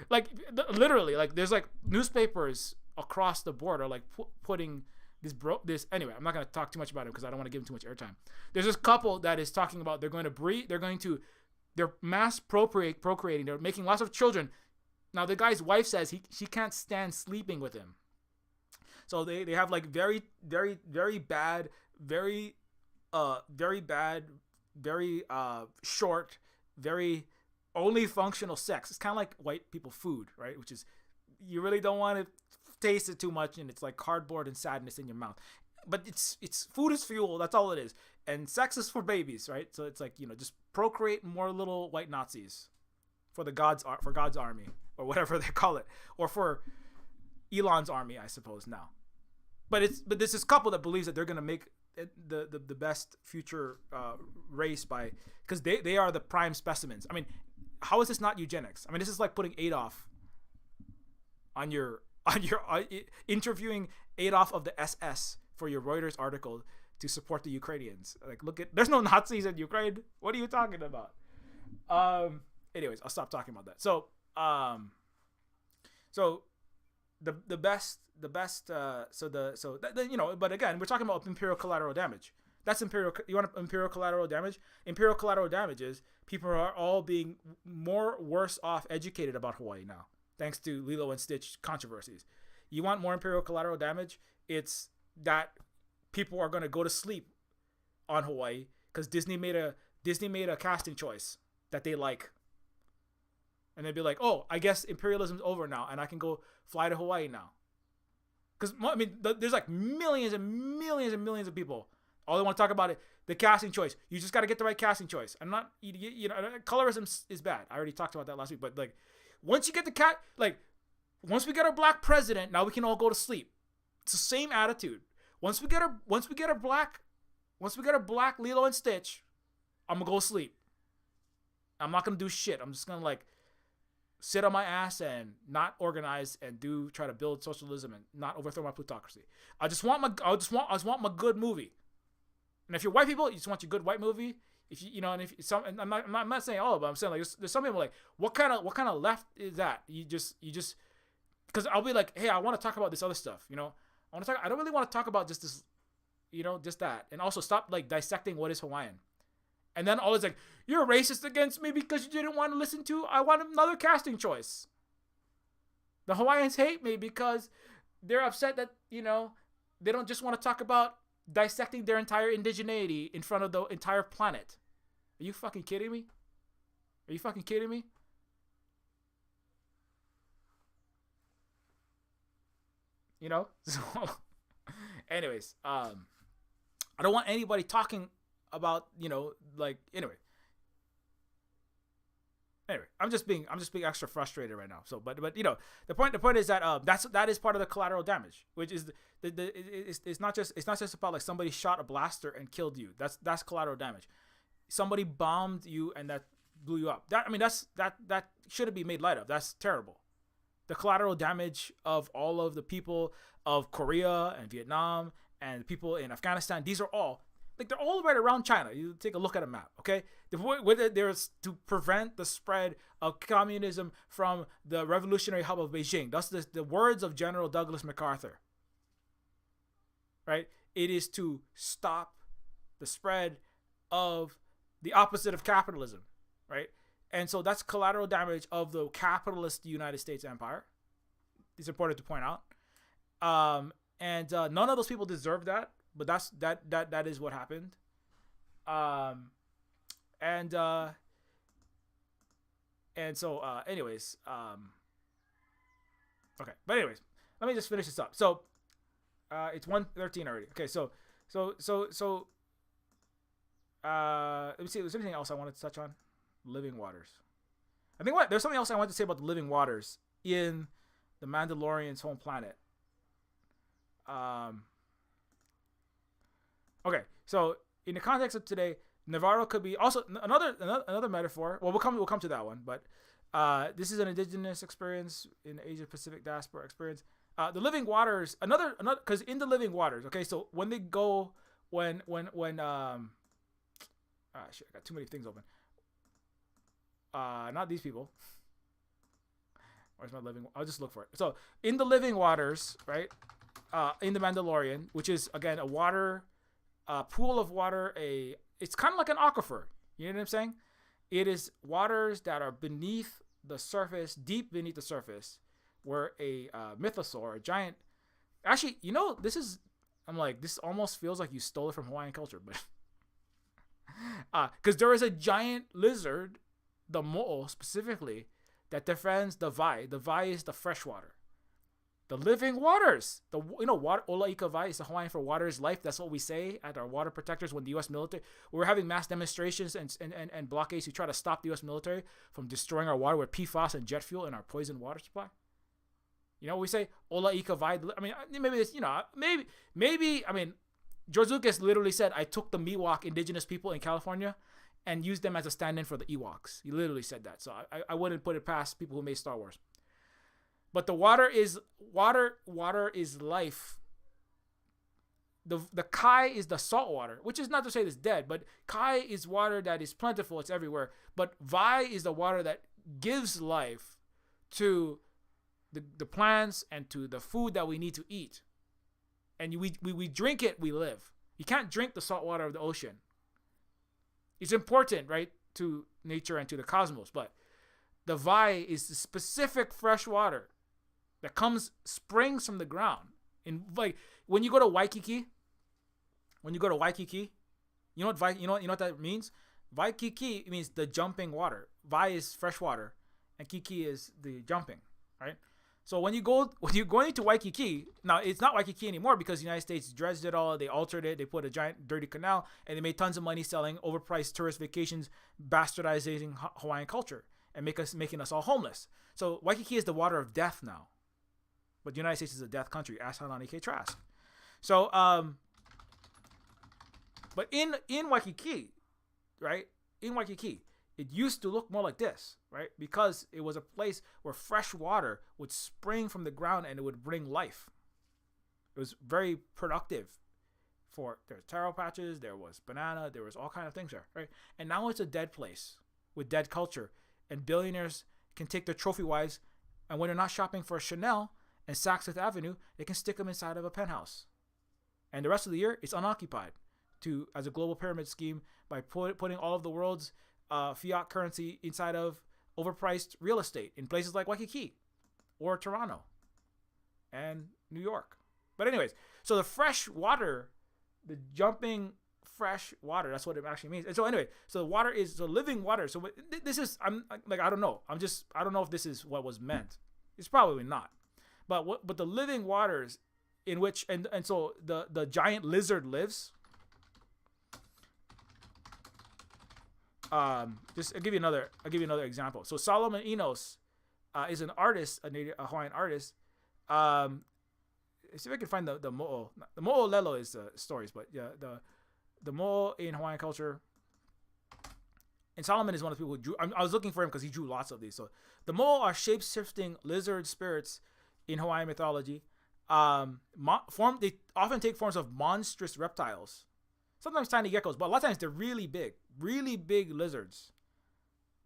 Like literally, like there's like newspapers across the board are like putting this anyway. I'm not going to talk too much about it because I don't want to give them too much airtime. There's this couple that is talking about they're mass procreating. They're making lots of children. Now the guy's wife says she can't stand sleeping with him. So they have like very, very, very bad, very very bad, very short, very only functional sex. It's kind of like white people food, right? Which is, you really don't want to taste it too much, and it's like cardboard and sadness in your mouth. But it's food is fuel. That's all it is. And sex is for babies, right? So it's like, just procreate more little white Nazis for God's army, or whatever they call it, or for Elon's army, I suppose now. But this is couple that believes that they're gonna make the best future race by, because they are the prime specimens. I mean, how is this not eugenics? I mean, this is like putting Adolf on your interviewing Adolf of the SS for your Reuters article to support the Ukrainians. Like, there's no Nazis in Ukraine. What are you talking about? Anyways, I'll stop talking about that. So the best, but again, we're talking about Imperial collateral damage. That's Imperial. You want Imperial collateral damage? Imperial collateral damage is people are all being worse off educated about Hawaii now, thanks to Lilo and Stitch controversies. You want more Imperial collateral damage? It's that people are going to go to sleep on Hawaii because Disney made a casting choice that they like, and they'd be like, oh, I guess imperialism's over now, and I can go fly to Hawaii now. Because I mean, there's like millions and millions and millions of people. All they want to talk about it, the casting choice. You just got to get the right casting choice. I'm not, colorism is bad. I already talked about that last week. But like, once you get once we get our black president, now we can all go to sleep. It's the same attitude. Once we get a black Lilo and Stitch, I'm gonna go sleep. I'm not gonna do shit. I'm just gonna like sit on my ass and not organize and try to build socialism and not overthrow my plutocracy. I just want my good movie. And if you're white people, you just want your good white movie. If and I'm not saying all of them, I'm saying like there's some people like, what kind of left is that? You just because I'll be like, hey, I want to talk about this other stuff. I don't really want to talk about just this, just that. And also stop like dissecting what is Hawaiian. And then always like, you're racist against me because you didn't want to listen to, I want another casting choice. The Hawaiians hate me because they're upset that, they don't just want to talk about dissecting their entire indigeneity in front of the entire planet. Are you fucking kidding me? So anyways, I don't want anybody talking about, anyway, I'm just being extra frustrated right now. So, but the point is that that is part of the collateral damage, which is it's not just about like somebody shot a blaster and killed you. That's collateral damage. Somebody bombed you and that blew you up. That shouldn't be made light of. That's terrible. The collateral damage of all of the people of Korea and Vietnam and people in Afghanistan, these are all, like, they're all right around China. You take a look at a map, okay? There's to prevent the spread of communism from the revolutionary hub of Beijing. That's the words of General Douglas MacArthur, right? It is to stop the spread of the opposite of capitalism, right? And so that's collateral damage of the capitalist United States empire. It's important to point out. And none of those people deserve that, but that is what happened. And so anyways, okay. But anyways, let me just finish this up. So it's 1:13 already. Okay, so let me see, was there anything else I wanted to touch on? Living waters. I think there's something else I wanted to say about the living waters in the Mandalorian's home planet. Okay, so in the context of today, Navarro could be also another metaphor. Well, we'll come to that one, but this is an indigenous experience in Asia Pacific diaspora experience. The living waters, another because in the living waters. Okay, so when they go shit, I got too many things open. Not these people. Where's my living? I'll just look for it. So in the living waters, right? In the Mandalorian, which is again a water, pool of water. It's kind of like an aquifer. You know what I'm saying? It is waters that are beneath the surface, deep beneath the surface, where a mythosaur, a giant. Actually, this almost feels like you stole it from Hawaiian culture, but Because there is a giant lizard, the mo'o specifically, that defends the vai. The vai is the fresh water. The living waters. Water, Ola Ika Vai is the Hawaiian for water is life. That's what we say at our water protectors when the U.S. military, we're having mass demonstrations and blockades who try to stop the U.S. military from destroying our water with PFAS and jet fuel in our poisoned water supply. We say Ola Ika Vai. I mean, maybe it's, maybe, I mean, George Lucas literally said, I took the Miwok indigenous people in California and used them as a stand-in for the Ewoks. He literally said that. So I wouldn't put it past people who made Star Wars. But the water is life. The kai is the salt water, which is not to say it's dead, but kai is water that is plentiful, it's everywhere. But vai is the water that gives life to the plants and to the food that we need to eat. And we drink it, we live. You can't drink the salt water of the ocean. It's important, right, to nature and to the cosmos, but the vai is the specific fresh water that springs from the ground. In like when you go to Waikiki, you know what that means? Waikiki means the jumping water. Vai is fresh water, and kiki is the jumping, right? So when you're going to Waikiki, now it's not Waikiki anymore because the United States dredged it all, they altered it, they put a giant dirty canal, and they made tons of money selling overpriced tourist vacations, bastardizing Hawaiian culture and making us all homeless. So Waikiki is the water of death now. But the United States is a death country. Ask Hanani K. Trask. So, but in Waikiki, right? In Waikiki, it used to look more like this, right? Because it was a place where fresh water would spring from the ground and it would bring life. It was very productive. There were taro patches, there was banana, there was all kind of things there, right? And now it's a dead place with dead culture, and billionaires can take their trophy wives, and when they're not shopping for Chanel and Saks Fifth Avenue, they can stick them inside of a penthouse. And the rest of the year, it's unoccupied as a global pyramid scheme by putting all of the world's fiat currency inside of overpriced real estate in places like Waikiki or Toronto and New York. But anyways, so the fresh water, the jumping fresh water, that's what it actually means. And so anyway, so the water is the living water. So this is, I don't know. I don't know if this is what was meant. It's probably not. But the living waters in which and so the giant lizard lives. Just I'll give you another example. So Solomon Enos is an artist, a Hawaiian artist. See if I can find the mo'o. The mo'o lelo is stories, but yeah, the mo'o in Hawaiian culture. And Solomon is one of the people who drew. I was looking for him because he drew lots of these. So the mo'o are shape-shifting lizard spirits in Hawaiian mythology. They often take forms of monstrous reptiles, sometimes tiny geckos, but a lot of times they're really big lizards.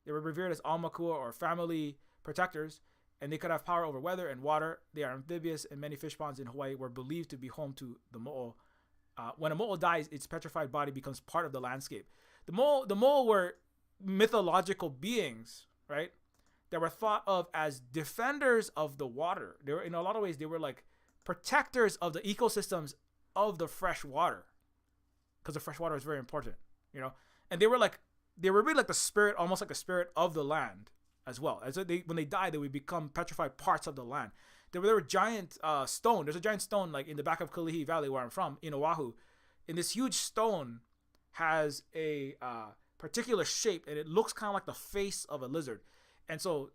They were revered as almakua or family protectors, and they could have power over weather and water. They are amphibious, and many fish ponds in Hawaii were believed to be home to the mo'o. When a mo'o dies, its petrified body becomes part of the landscape. The mo'o were mythological beings, right, that were thought of as defenders of the water. They were, in a lot of ways, they were like protectors of the ecosystems of the fresh water, because the fresh water is very important, and they were really like the spirit, almost like the spirit of the land as well. As when they die, they would become petrified parts of the land. There were giant stone. There's a giant stone like in the back of Kalihi Valley where I'm from in Oahu, and this huge stone has a particular shape, and it looks kind of like the face of a lizard. And so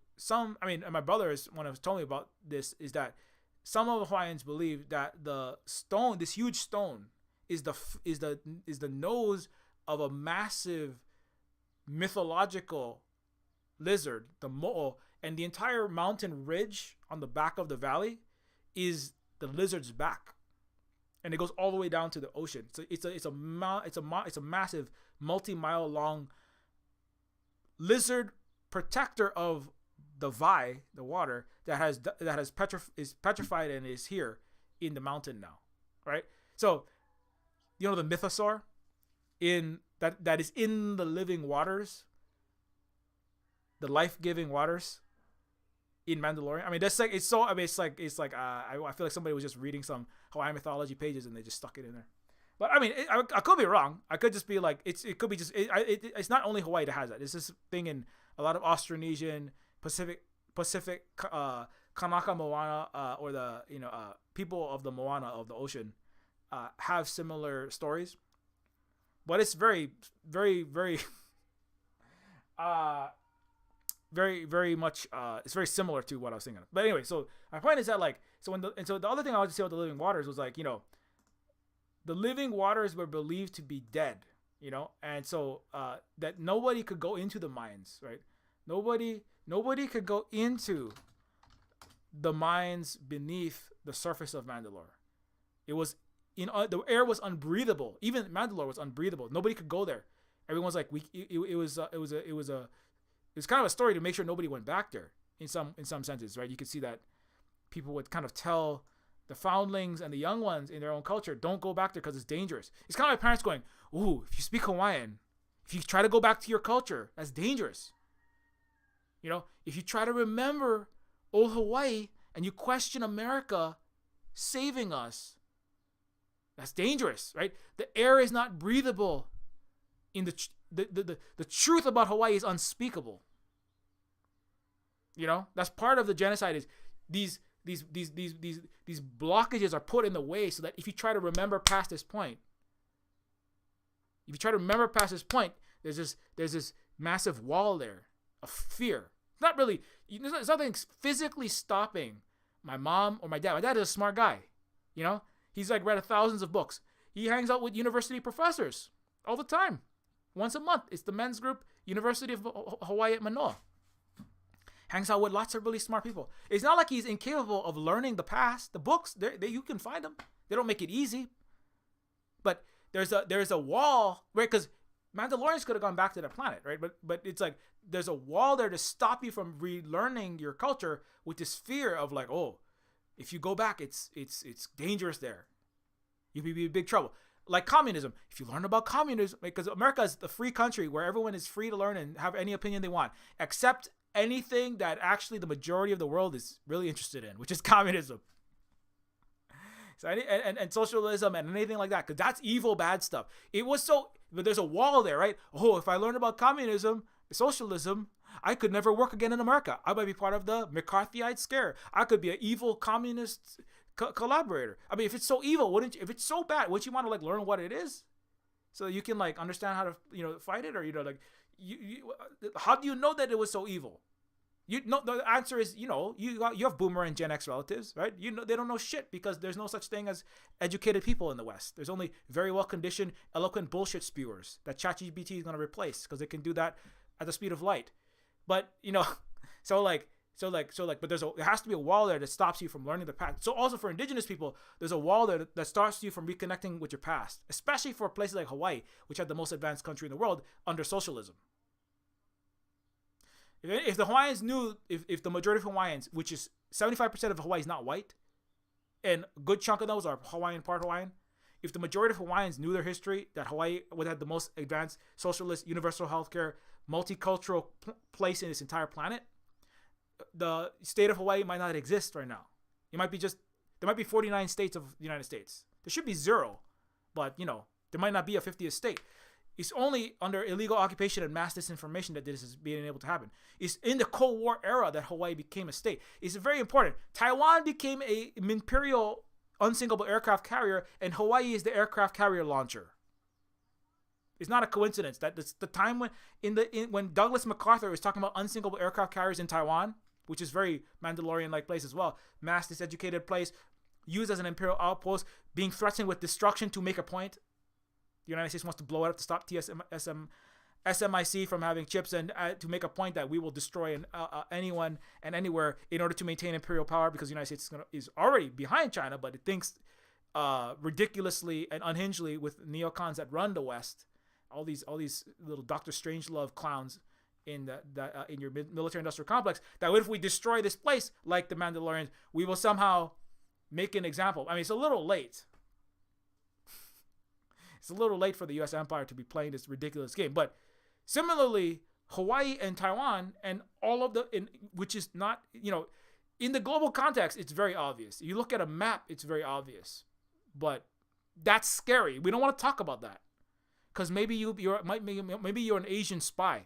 and my brother is one of told me about this, is that some of the Hawaiians believe that the stone, this huge stone, is the nose of a massive mythological lizard, the mo'o, and the entire mountain ridge on the back of the valley is the lizard's back, and it goes all the way down to the ocean. So it's a massive multi-mile long lizard protector of the vai, the water is petrified and is here in the mountain now, right? So the mythosaur that is in the living waters, the life-giving waters in Mandalorian. I mean, that's like it's so. I mean, it's like I feel like somebody was just reading some Hawaiian mythology pages and they just stuck it in there. But I mean, I could be wrong. I could just be like, it could be just it's not only Hawaii that has that. It's this thing in a lot of Austronesian, Pacific Kanaka Moana, or the people of the Moana of the ocean, have similar stories. But it's very, very, very, very much. It's very similar to what I was thinking of. But anyway, so my point is that like, so the other thing I wanted to say about the living waters was like, the living waters were believed to be dead, and so that nobody could go into the mines, right? Nobody could go into the mines beneath the surface of Mandalore. It was the air was unbreathable. Even Mandalore was unbreathable. Nobody could go there. Everyone's like, it was kind of a story to make sure nobody went back there in some senses, right? You could see that people would kind of tell the foundlings and the young ones in their own culture, don't go back there because it's dangerous. It's kind of like parents going, ooh, if you speak Hawaiian, if you try to go back to your culture, that's dangerous. If you try to remember old Hawaii and you question America saving us, that's dangerous, right? The air is not breathable. The truth about Hawaii is unspeakable. That's part of the genocide. Is these blockages are put in the way so that if you try to remember past this point, there's this massive wall there of fear. Not really. There's nothing physically stopping my mom or my dad. My dad is a smart guy. He's like read thousands of books. He hangs out with university professors all the time. Once a month. It's the men's group, University of Hawaii at Manoa. Hangs out with lots of really smart people. It's not like he's incapable of learning the past. The books, you can find them. They don't make it easy. But there's a wall, right? Because Mandalorians could have gone back to their planet, right? But it's like there's a wall there to stop you from relearning your culture with this fear of like, oh, if you go back, it's dangerous there. You'd be in big trouble. Like communism. If you learn about communism, because America is the free country where everyone is free to learn and have any opinion they want, except anything that actually the majority of the world is really interested in, which is communism. So and socialism and anything like that, because that's evil, bad stuff. But there's a wall there, right? Oh, if I learn about communism, socialism, I could never work again in America. I might be part of the McCarthyite scare. I could be an evil communist collaborator. I mean, if it's so evil, if it's so bad, wouldn't you want to like learn what it is, so you can like understand how to fight it, or how do you know that it was so evil? The answer is you have boomer and Gen X relatives, right? They don't know shit because there's no such thing as educated people in the West. There's only very well conditioned, eloquent bullshit spewers that ChatGPT is going to replace because they can do that at the speed of light. But but there has to be a wall there that stops you from learning the past. So also for indigenous people, there's a wall there that stops you from reconnecting with your past, especially for places like Hawaii, which had the most advanced country in the world under socialism. If the Hawaiians knew, if the majority of Hawaiians, which is 75% of Hawaii is not white, and a good chunk of those are Hawaiian, part Hawaiian, if the majority of Hawaiians knew their history, that Hawaii would have the most advanced socialist, universal healthcare, multicultural place in this entire planet, the state of Hawaii might not exist right now. There might be 49 states of the United States. There should be 0, but there might not be a 50th state. It's only under illegal occupation and mass disinformation that this is being able to happen. It's in the Cold War era that Hawaii became a state. It's very important. Taiwan became an Imperial unsinkable aircraft carrier, and Hawaii is the aircraft carrier launcher. It's not a coincidence that it's the time when Douglas MacArthur was talking about unsinkable aircraft carriers in Taiwan, which is very Mandalorian-like place as well, mass diseducated place, used as an Imperial outpost, being threatened with destruction to make a point. The United States wants to blow it up to stop SMIC from having chips and to make a point that we will destroy anyone and anywhere in order to maintain imperial power, because the United States is already behind China, but it thinks ridiculously and unhingedly with neocons that run the West, all these little Dr. Strangelove clowns in your military-industrial complex, that if we destroy this place like the Mandalorians, we will somehow make an example. I mean, it's a little late. It's a little late for the U.S. empire to be playing this ridiculous game. But similarly, Hawaii and Taiwan and all of which is not, in the global context, it's very obvious. You look at a map, it's very obvious. But That's scary. We don't want to talk about that because maybe you're an Asian spy.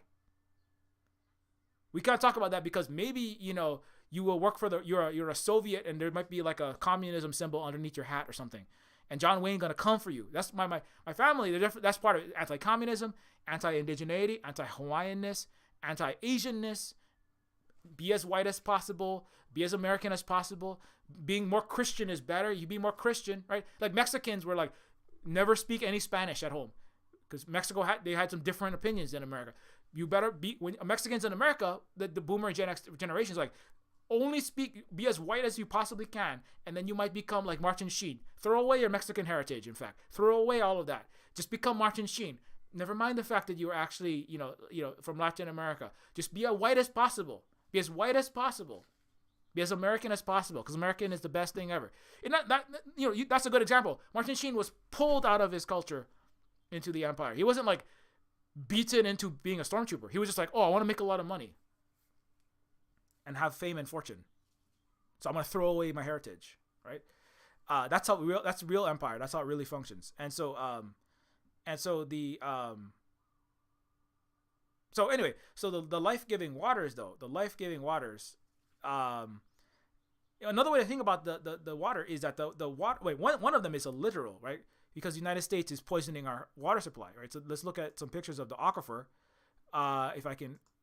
We can't talk about that because maybe you will work for you're a Soviet and there might be like a communism symbol underneath your hat or something, and John Wayne gonna come for you. That's my family. That's part of it. Anti-communism, anti-indigeneity, anti-Hawaiianness, anti-Asianness. Be as white as possible. Be as American as possible. Being more Christian is better. You be more Christian, right? Like Mexicans were like, never speak any Spanish at home because Mexico had some different opinions than America. You better be when Mexicans in America, the Boomer and Gen X generations, like only be as white as you possibly can, and then you might become like Martin Sheen. Throw away your Mexican heritage. In fact, throw away all of that. Just become Martin Sheen. Never mind the fact that you are actually from Latin America. Just be as white as possible. Be as white as possible. Be as American as possible, because American is the best thing ever. And that's a good example. Martin Sheen was pulled out of his culture into the empire. He wasn't like beaten into being a stormtrooper. He was just like, oh, I want to make a lot of money and have fame and fortune, so I'm gonna throw away my heritage, right? That's real empire. That's how it really functions. So the life-giving waters, though, another way to think about the water is that the water. One of them is a literal, right? Because the United States is poisoning our water supply, right? So let's look at some pictures of the aquifer,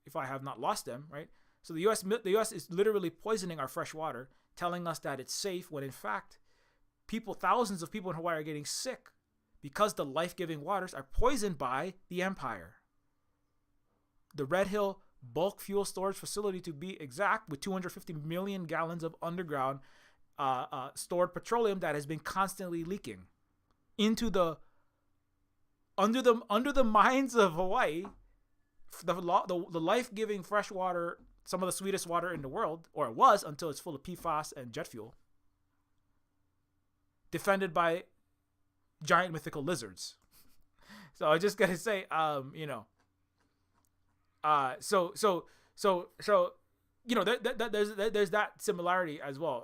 if I have not lost them, right? So the U.S. is literally poisoning our fresh water, telling us that it's safe, when in fact, thousands of people in Hawaii are getting sick because the life-giving waters are poisoned by the empire. The Red Hill bulk fuel storage facility, to be exact, with 250 million gallons of underground stored petroleum that has been constantly leaking into under the mines of Hawaii. The life-giving fresh water, some of the sweetest water in the world, or it was until it's full of PFAS and jet fuel, defended by giant mythical lizards. So I just gotta say, there's that similarity as well.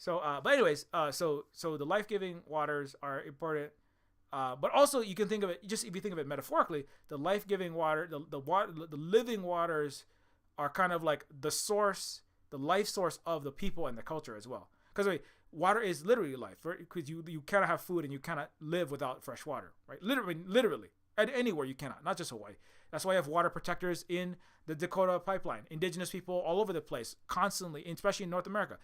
But anyways, so the life-giving waters are important. But also you can think of it, just if you think of it metaphorically, the life-giving water, the living waters are kind of like the source, the life source of the people and the culture as well. Because water is literally life, right? Because you cannot have food and you cannot live without fresh water, right? Literally. Anywhere you cannot, not just Hawaii. That's why you have water protectors in the Dakota pipeline. Indigenous people all over the place, constantly, especially in North America.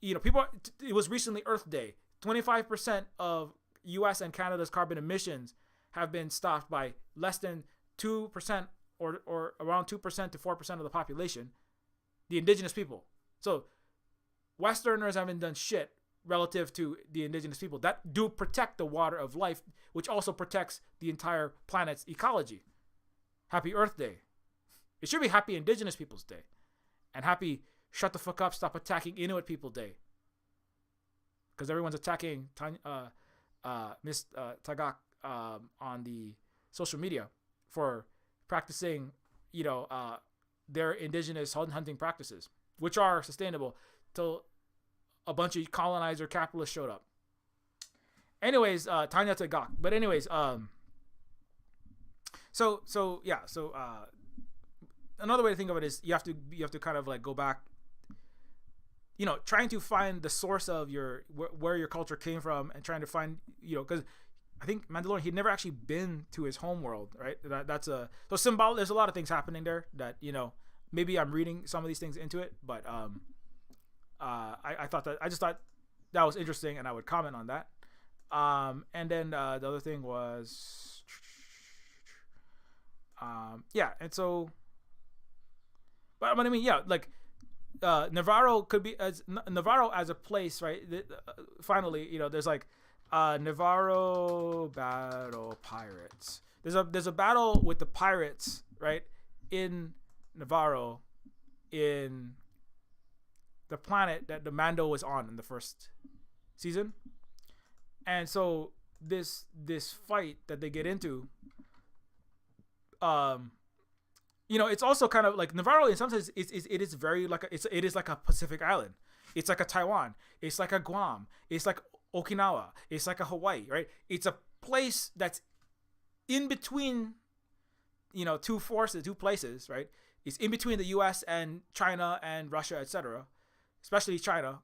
It was recently Earth Day. 25% of U.S. and Canada's carbon emissions have been stopped by less than 2% or around 2% to 4% of the population, the indigenous people. So Westerners haven't done shit relative to the indigenous people that do protect the water of life, which also protects the entire planet's ecology. Happy Earth Day. It should be Happy Indigenous Peoples Day, and Happy Shut the Fuck Up, Stop Attacking Inuit People Day, because everyone's attacking Miss Tagak on the social media for practicing, their indigenous hunting practices, which are sustainable, till a bunch of colonizer capitalists showed up. Anyways, Tanya Tagak. But anyways, another way to think of it is you have to kind of like go back, trying to find the source of where your culture came from, and trying to find, because I think Mandalorian, he'd never actually been to his home world, right? So symbolic. There's a lot of things happening there that, maybe I'm reading some of these things into it, but I just thought that was interesting, and I would comment on that. And then the other thing was, Navarro could be Navarro as a place, right? Finally, there's like Navarro battle pirates. There's a battle with the pirates, right, in Navarro, in the planet that the Mando was on in the first season. And so this fight that they get into, it's also kind of like Navarro in some sense it is very like it is like a Pacific island. It's like a Taiwan. It's like a Guam. It's like Okinawa. It's like a Hawaii, right? It's a place that's in between, two places, right? It's in between the U.S. and China and Russia, etc. Especially China.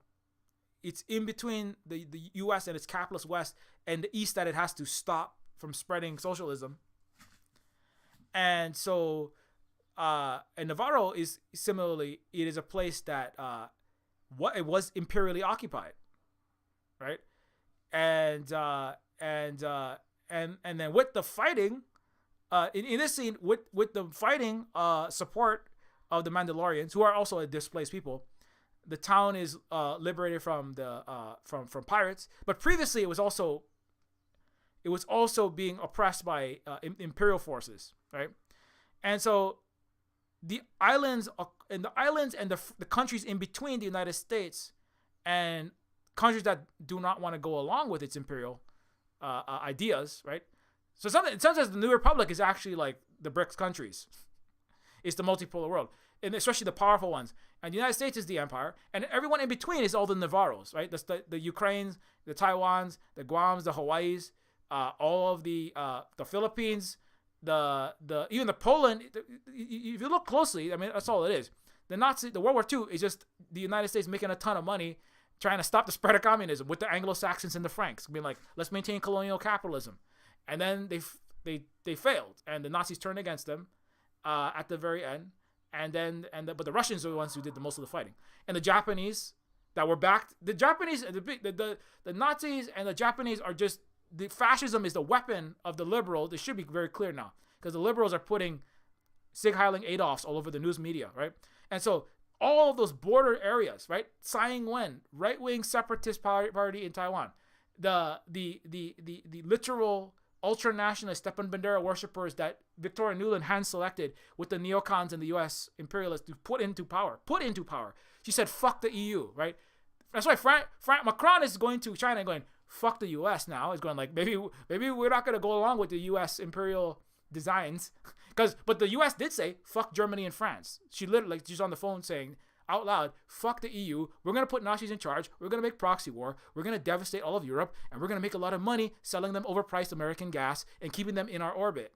It's in between the U.S. and its capitalist West and the East that it has to stop from spreading socialism. And so, and Navarro is similarly, it is a place that it was imperially occupied, right? And then with the fighting, in this scene, with the fighting support of the Mandalorians, who are also a displaced people, the town is liberated from the from pirates. But previously, it was also being oppressed by imperial forces, right? And so the islands and the countries in between the United States and countries that do not want to go along with its imperial ideas, right? So in some sense, the New Republic is actually like the BRICS countries. It's the multipolar world, and especially the powerful ones. And the United States is the empire, and everyone in between is all the Navarros, right? The Ukraines, the Taiwans, the Guams, the Hawaiis, all of the Philippines, even the Poland. If you look closely, I mean, that's all it is. The World War II is just the United States making a ton of money trying to stop the spread of communism with the Anglo-Saxons and the Franks, being like, let's maintain colonial capitalism. And then they failed, and the Nazis turned against them at the very end. But the Russians are the ones who did the most of the fighting, and the Japanese that were backed. The Japanese, the Nazis and the Japanese are just, the fascism is the weapon of the liberal. This should be very clear now, because the liberals are putting Sig Heiling Adolfs all over the news media, right? And so all of those border areas, right? Tsai Ing-wen, right-wing separatist party in Taiwan, the literal ultra-nationalist Stepan Bandera worshippers that Victoria Nuland hand-selected with the neocons and the U.S. imperialists to put into power. She said, fuck the EU, right? That's why Frank Macron is going to China and going, fuck the U.S. now. He's going like, maybe we're not going to go along with the U.S. imperial designs. But the U.S. did say, fuck Germany and France. She literally, she's on the phone saying out loud, fuck the EU. We're going to put Nazis in charge. We're going to make proxy war. We're going to devastate all of Europe. And we're going to make a lot of money selling them overpriced American gas and keeping them in our orbit.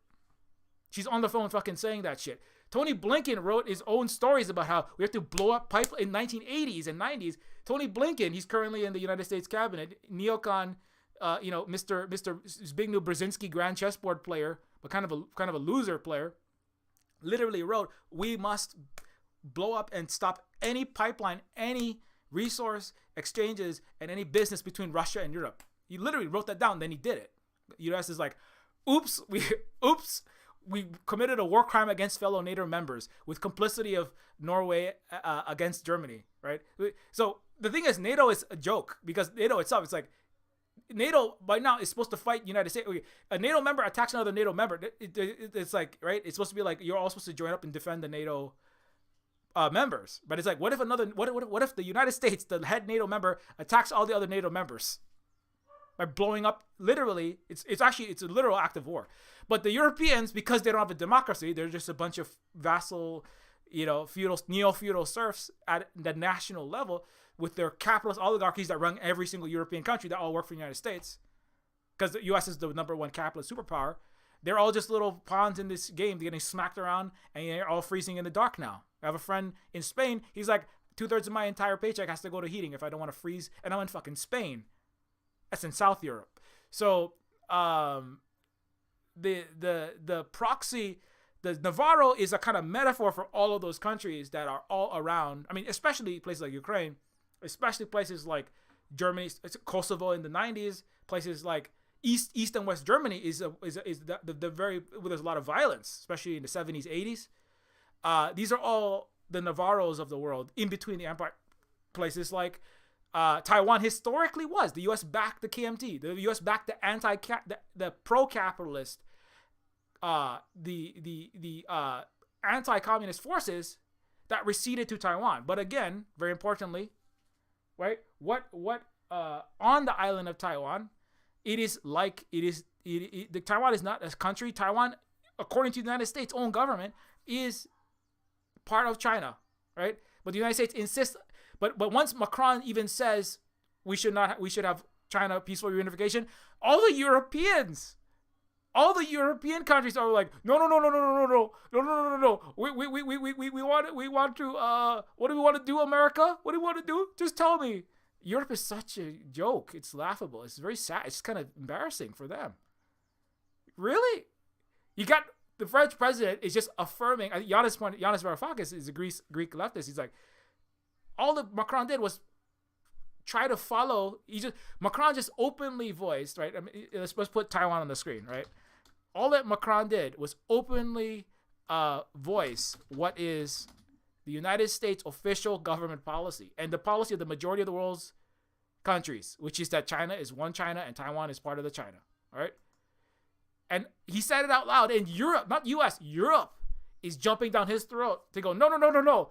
She's on the phone fucking saying that shit. Tony Blinken wrote his own stories about how we have to blow up pipe in 1980s and 90s. Tony Blinken, he's currently in the United States cabinet, neocon, Mr. Zbigniew Brzezinski, grand chessboard player, but kind of a loser player, literally wrote, we must blow up and stop any pipeline, any resource exchanges, and any business between Russia and Europe. He literally wrote that down, then he did it. The U.S. is like, oops, we committed a war crime against fellow NATO members with complicity of Norway against Germany, right? So the thing is, NATO is a joke, because NATO itself, it's like, NATO by now is supposed to fight United States. Okay, a NATO member attacks another NATO member. It's like, right? It's supposed to be like, you're all supposed to join up and defend the NATO members. But it's like, what if the United States, the head NATO member, attacks all the other NATO members by blowing up? Literally, it's a literal act of war. But the Europeans, because they don't have a democracy, they're just a bunch of vassal, neo-feudal serfs at the national level, with their capitalist oligarchies that run every single European country that all work for the United States, because the U.S. is the number one capitalist superpower. They're all just little pawns in this game. They're getting smacked around, and they're all freezing in the dark now. I have a friend in Spain. He's like, 2/3 of my entire paycheck has to go to heating if I don't want to freeze, and I'm in fucking Spain. That's in South Europe. So the proxy, the Navarro is a kind of metaphor for all of those countries that are all around. I mean, especially places like Ukraine, especially places like Germany, Kosovo in the 90s, places like East and West Germany is the very, where there's a lot of violence, especially in the 70s, 80s. These are all the Navarros of the world in between the empire. Places like Taiwan historically was. The U.S. backed the KMT. The U.S. backed the pro-capitalist, the anti-communist forces that receded to Taiwan. But again, very importantly, right? What on the island of Taiwan, Taiwan is not a country. Taiwan, according to the United States' own government, is part of China, right? But the United States insists. But once Macron even says we should have China peaceful reunification. All the Europeans countries are like, no. We want to. What do we want to do, America? What do we want to do? Just tell me. Europe is such a joke. It's laughable. It's very sad. It's kind of embarrassing for them. Really? You got the French president is just affirming. Yanis Varoufakis is a Greek leftist. He's like, all that Macron did was try to follow. Macron just openly voiced, right? I mean, let's put Taiwan on the screen, right? All that Macron did was openly voice what is the United States official government policy and the policy of the majority of the world's countries, which is that China is one China and Taiwan is part of the China. All right. And he said it out loud, and Europe, not US, Europe is jumping down his throat to go, no.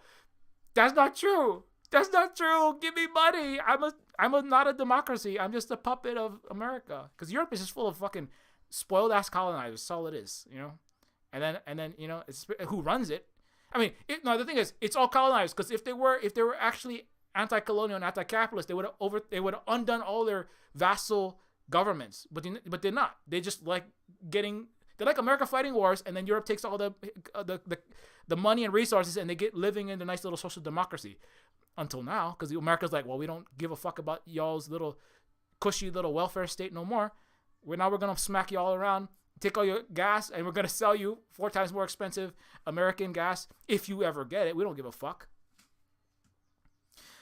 That's not true. That's not true. Give me money. I'm not a democracy. I'm just a puppet of America. Because Europe is just full of fucking spoiled ass colonizers. That's all it is, you know? And then, you know, it's who runs it. I mean, the thing is, it's all colonizers, because if they were actually anti-colonial and anti-capitalist, they would have undone all their vassal governments, but they're not. They just like they like America fighting wars, and then Europe takes all the money and resources, and they get living in the nice little social democracy until now, because America's like, well, we don't give a fuck about y'all's little cushy little welfare state no more. We're gonna smack y'all around, take all your gas, and we're gonna sell you 4 times more expensive American gas if you ever get it. We don't give a fuck.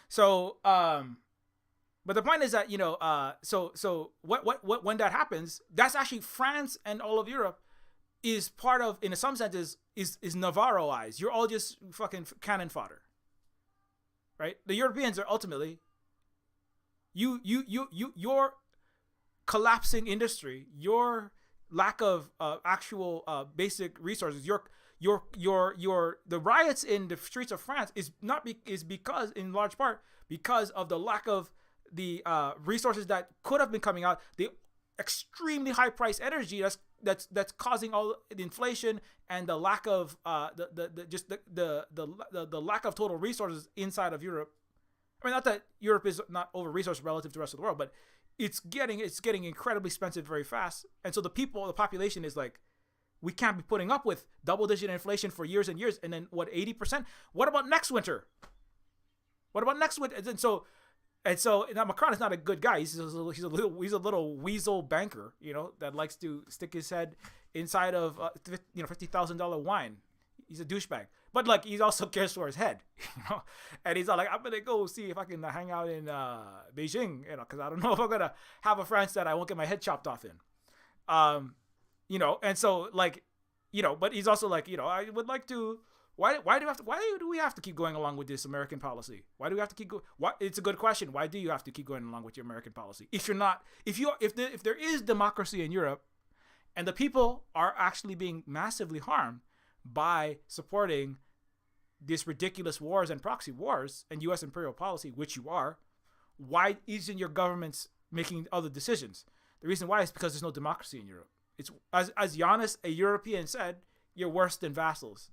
So, but the point is that, you know, so when that happens, that's actually France and all of Europe is part of, in some sense, is Navarroized. You're all just fucking cannon fodder, right? The Europeans are ultimately your collapsing industry, your lack of actual basic resources, the riots in the streets of France is because, in large part, because of the lack of the resources that could have been coming out, the extremely high price energy that's causing all the inflation and the lack of the lack of total resources inside of Europe. I mean, not that Europe is not over resourced relative to the rest of the world, but it's getting incredibly expensive very fast. And so the population is like, we can't be putting up with double-digit inflation for years and years, and then 80%? What about next winter? And so now Macron is not a good guy. He's a little weasel banker, you know, that likes to stick his head inside of $50,000 wine. He's a douchebag, but like he also cares for his head, you know. And he's all like, I'm gonna go see if I can hang out in Beijing, you know, because I don't know if I'm gonna have a France that I won't get my head chopped off in. You know, and so like, you know, but he's also like, you know, I would like to. Why do we have to keep going along with this American policy? Why do we have to keep going? It's a good question. Why do you have to keep going along with your American policy? If there is democracy in Europe, and the people are actually being massively harmed by supporting these ridiculous wars and proxy wars and U.S. imperial policy, which you are, why isn't your governments making other decisions? The reason why is because there's no democracy in Europe. It's as Giannis, a European, said, you're worse than vassals.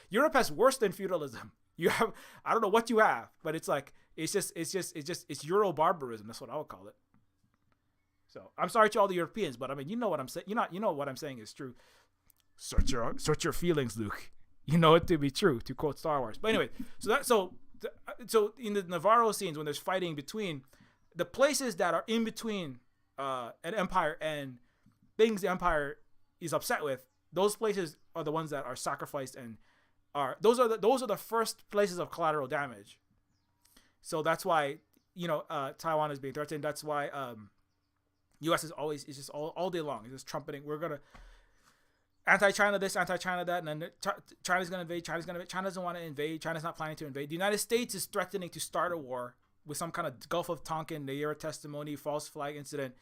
Europe has worse than feudalism. You have, I don't know what you have, but it's like it's Euro barbarism. That's what I would call it. So I'm sorry to all the Europeans, but I mean, you know what I'm saying. You know what I'm saying is true. Search your feelings, Luke. You know it to be true, to quote Star Wars. But anyway, so in the Navarro scenes, when there's fighting between the places that are in between an empire and things the empire is upset with, those places are the ones that are sacrificed and those are the first places of collateral damage. So that's why, you know, Taiwan is being threatened. That's why U.S. is just all day long. It's just trumpeting. We're gonna anti-China this, anti-China that, and then China's gonna invade. China doesn't want to invade. China's not planning to invade. The United States is threatening to start a war with some kind of Gulf of Tonkin, Naira testimony, false flag incident.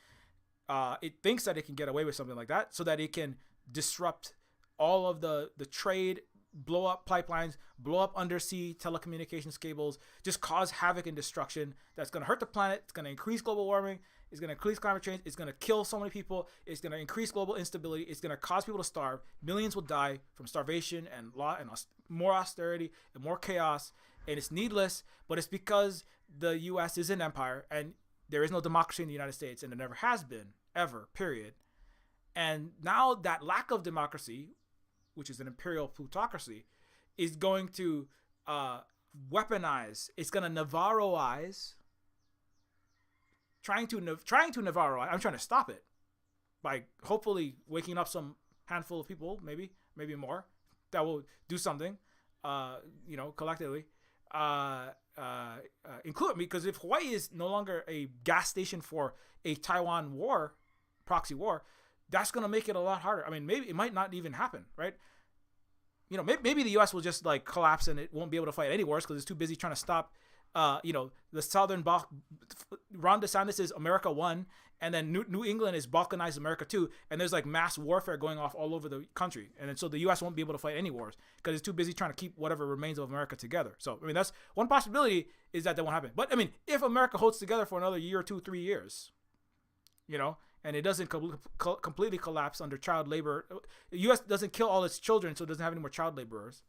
It thinks that it can get away with something like that so that it can disrupt all of the trade, blow up pipelines, blow up undersea telecommunications cables, just cause havoc and destruction that's going to hurt the planet. It's going to increase global warming. It's going to increase climate change. It's going to kill so many people. It's going to increase global instability. It's going to cause people to starve. Millions will die from starvation and more austerity and more chaos. And it's needless, but it's because the U.S. is an empire, and There is no democracy in the United States, and there never has been, ever, period. And now that lack of democracy, which is an imperial plutocracy, is going to weaponize. It's going to Navarroize. Trying to Navarroize. I'm trying to stop it by hopefully waking up some handful of people, maybe more, that will do something, collectively. Include me, because if Hawaii is no longer a gas station for a Taiwan war, proxy war, that's going to make it a lot harder. I mean, maybe it might not even happen, right? Maybe the U.S. will just like collapse and it won't be able to fight any wars because it's too busy trying to stop, the southern bloc. Ron DeSantis is America 1, and then New England is balkanized America 2, and there's like mass warfare going off all over the country, and then, so the U.S. won't be able to fight any wars because it's too busy trying to keep whatever remains of America together. So I mean, that's one possibility, is that won't happen. But I mean, if America holds together for another year, 2, 3 years, and it doesn't completely collapse under child labor, the U.S. doesn't kill all its children, so it doesn't have any more child laborers.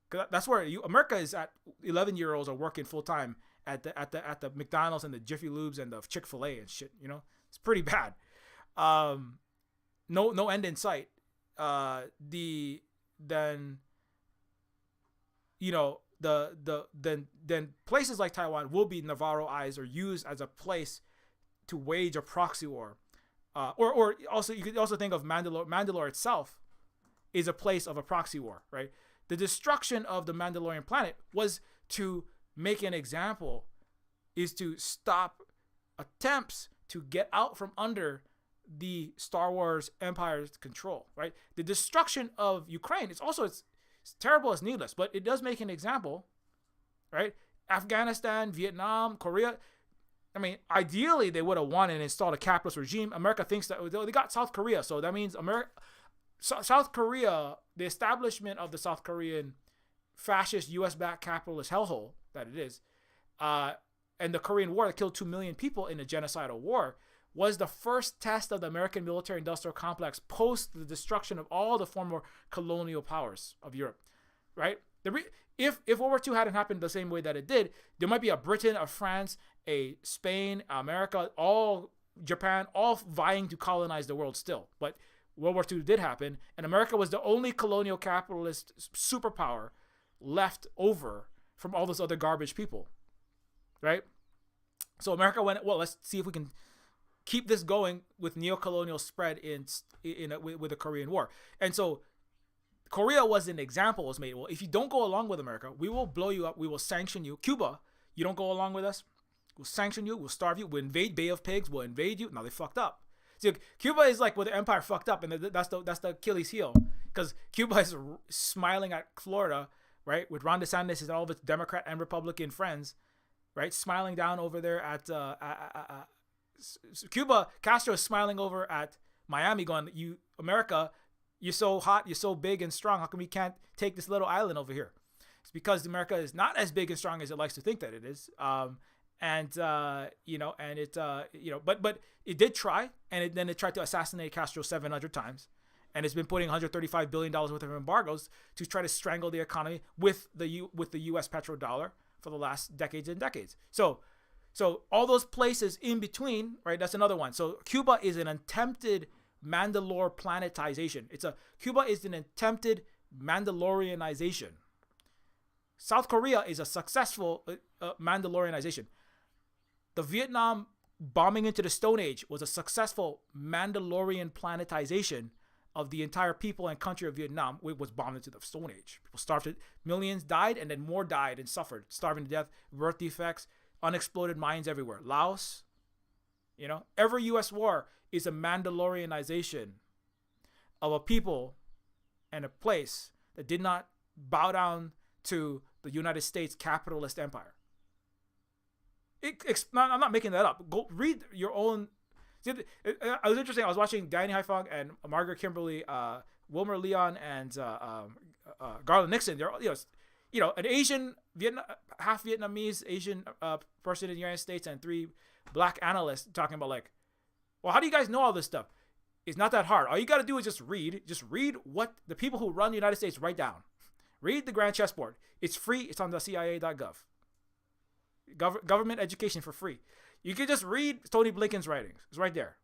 Cause that's where America is at. 11-year-olds are working full time at the McDonald's and the Jiffy Lubes and the Chick-fil-A and shit. It's pretty bad. No end in sight. Then places like Taiwan will be Navarroized or used as a place to wage a proxy war. Or also, you could also think of Mandalore. Mandalore itself is a place of a proxy war, right? The destruction of the Mandalorian planet was to make an example, is to stop attempts to get out from under the Star Wars Empire's control, right? The destruction of Ukraine, it's terrible, it's needless, but it does make an example, right? Afghanistan, Vietnam, Korea. I mean, ideally, they would have won and installed a capitalist regime. America thinks that they got South Korea, so that means South Korea, the establishment of the South Korean fascist U.S.-backed capitalist hellhole that it is, and the Korean War that killed 2 million people in a genocidal war, was the first test of the American military-industrial complex post the destruction of all the former colonial powers of Europe, right? If World War II hadn't happened the same way that it did, there might be a Britain, a France, a Spain, America, all Japan, all vying to colonize the world still. But World War II did happen, and America was the only colonial capitalist superpower left over from all those other garbage people, right? So America went, well, let's see if we can keep this going with neo-colonial spread with the Korean War. And so Korea was an example was made. Well, if you don't go along with America, we will blow you up. We will sanction you. Cuba, you don't go along with us, we'll sanction you. We'll starve you. We'll invade Bay of Pigs. We'll invade you. Now they fucked up. See, Cuba is like where the empire fucked up, and that's the Achilles heel, because Cuba is smiling at Florida, right, with Ron DeSantis and all of its Democrat and Republican friends, right, smiling down over there at Cuba. Castro is smiling over at Miami, going, "You America, you're so hot, you're so big and strong. How come we can't take this little island over here?" It's because America is not as big and strong as it likes to think that it is. But it did try, and then it tried to assassinate Castro 700 times, and it's been putting $135 billion worth of embargoes to try to strangle the economy with the U.S. petrodollar for the last decades and decades. So all those places in between, right? That's another one. So Cuba is an attempted Mandalore planetization. Cuba is an attempted Mandalorianization. South Korea is a successful Mandalorianization. The Vietnam bombing into the Stone Age was a successful Mandalorian planetization of the entire people and country of Vietnam. It was bombed into the Stone Age. People starved, millions died, and then more died and suffered, starving to death, birth defects, unexploded mines everywhere. Laos, every U.S. war is a Mandalorianization of a people and a place that did not bow down to the United States capitalist empire. I'm not making that up. Go read your own. It was interesting. I was watching Danny Haifong and Margaret Kimberly, Wilmer Leon, and Garland Nixon. They're an Asian, half Vietnamese Asian person in the United States, and 3 black analysts talking about, like, well, how do you guys know all this stuff? It's not that hard. All you got to do is just read. Just read what the people who run the United States write down. Read the Grand Chessboard. It's free. It's on the CIA.gov. Government education for free. You can just read Tony Blinken's writings. It's right there.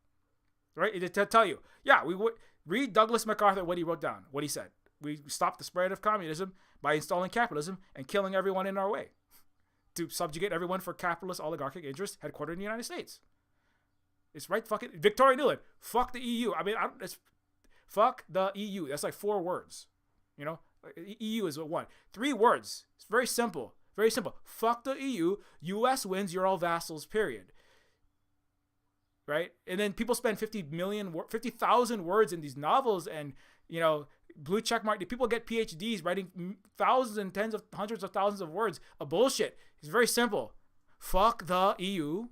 Right? It'll tell you. Yeah, we would read Douglas MacArthur, what he wrote down, what he said. We stopped the spread of communism by installing capitalism and killing everyone in our way to subjugate everyone for capitalist oligarchic interests headquartered in the United States. It's right fucking Victoria Nuland. Fuck the EU. I mean, fuck the EU. That's like 4 words. You know, EU is one. 3 words. It's very simple. Very simple. Fuck the EU. US wins. You're all vassals. Period. Right? And then people spend 50,000 words in these novels, and you know, blue check mark. People get PhDs writing thousands and hundreds of thousands of words of bullshit. It's very simple. Fuck the EU.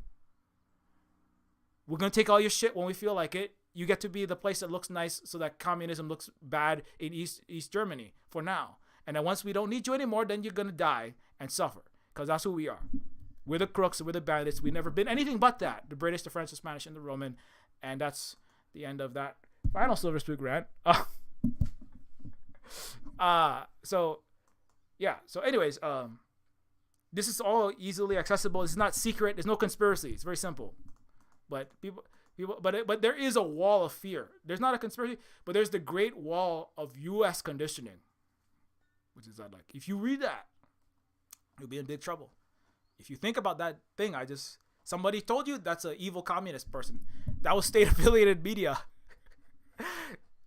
We're gonna take all your shit when we feel like it. You get to be the place that looks nice so that communism looks bad in East Germany for now. And then once we don't need you anymore, then you're going to die and suffer. Because that's who we are. We're the crooks, we're the bandits. We've never been anything but that. The British, the French, the Spanish, and the Roman. And that's the end of that final Silver Spook rant. So anyways, this is all easily accessible. It's not secret. There's no conspiracy. It's very simple. But but there is a wall of fear. There's not a conspiracy, but there's the Great Wall of U.S. conditioning, which is that, like, if you read that, you'll be in big trouble. If you think about that thing, somebody told you that's an evil communist person. That was state-affiliated media.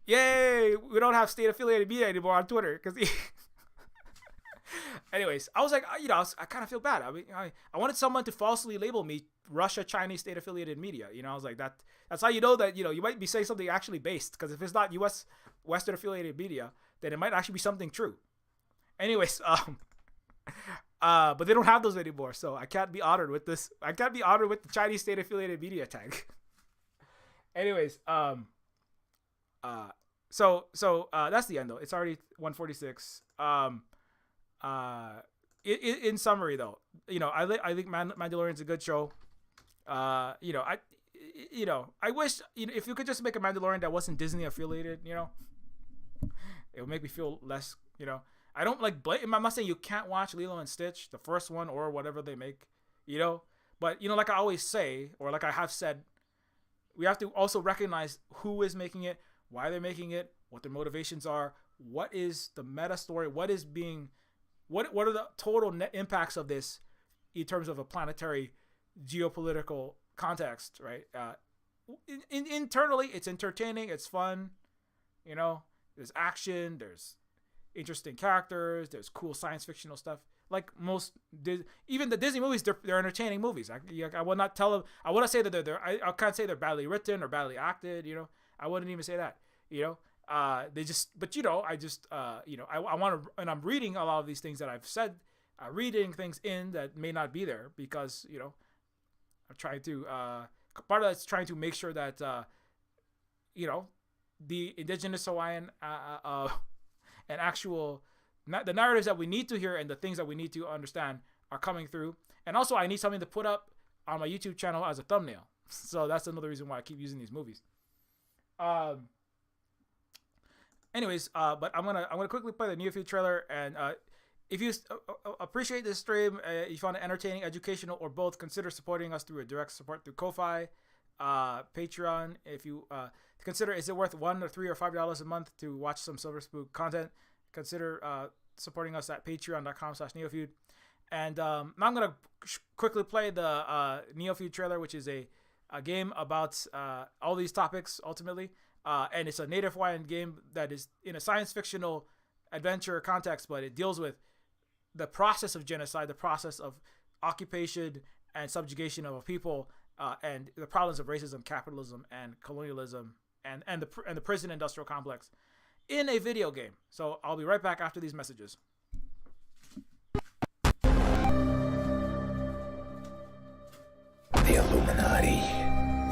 Yay! We don't have state-affiliated media anymore on Twitter because. Anyways, I was like, I kind of feel bad. I mean, I wanted someone to falsely label me Russia, Chinese state-affiliated media. You know, I was like, that's how you know that, you might be saying something actually based. Because if it's not U.S. Western-affiliated media, then it might actually be something true. Anyways, but they don't have those anymore, so I can't be honored with this. I can't be honored with the Chinese state-affiliated media tag. Anyways, so that's the end though. It's already 1:46. In summary though, I think Mandalorian's a good show. I wish, if you could just make a Mandalorian that wasn't Disney affiliated, it would make me feel less, I don't like blame. I'm not saying you can't watch Lilo and Stitch, the first one, or whatever they make, but like I always say, or like I have said, we have to also recognize who is making it, why they're making it, what their motivations are, what is the meta story, what are the total net impacts of this in terms of a planetary geopolitical context, right? Internally, it's entertaining, it's fun, there's action, there's interesting characters, there's cool science fictional stuff. Like even the Disney movies, they're entertaining movies. I would not tell them. I wouldn't say that I can't say they're badly written or badly acted. I wouldn't even say that. They just, but I want to, and I'm reading a lot of these things that I've said, reading things in that may not be there because, I'm trying to, part of that's trying to make sure that, the indigenous Hawaiian, and actual, the narratives that we need to hear and the things that we need to understand are coming through. And also I need something to put up on my YouTube channel as a thumbnail. So that's another reason why I keep using these movies. Anyways, but I'm gonna quickly play the Neofeud trailer, and if you appreciate this stream, you found it entertaining, educational, or both, consider supporting us through a direct support through Ko-Fi, Patreon. If you consider, is it worth $1 or $3 or $5 a month to watch some Silver Spook content? Consider supporting us at patreon.com/Neofeud. And now I'm gonna quickly play the Neofeud trailer, which is a game about all these topics ultimately. And it's a Native Hawaiian game that is in a science fictional adventure context, but it deals with the process of genocide, the process of occupation and subjugation of a people, and the problems of racism, capitalism, and colonialism, and the prison industrial complex in a video game. So I'll be right back after these messages. The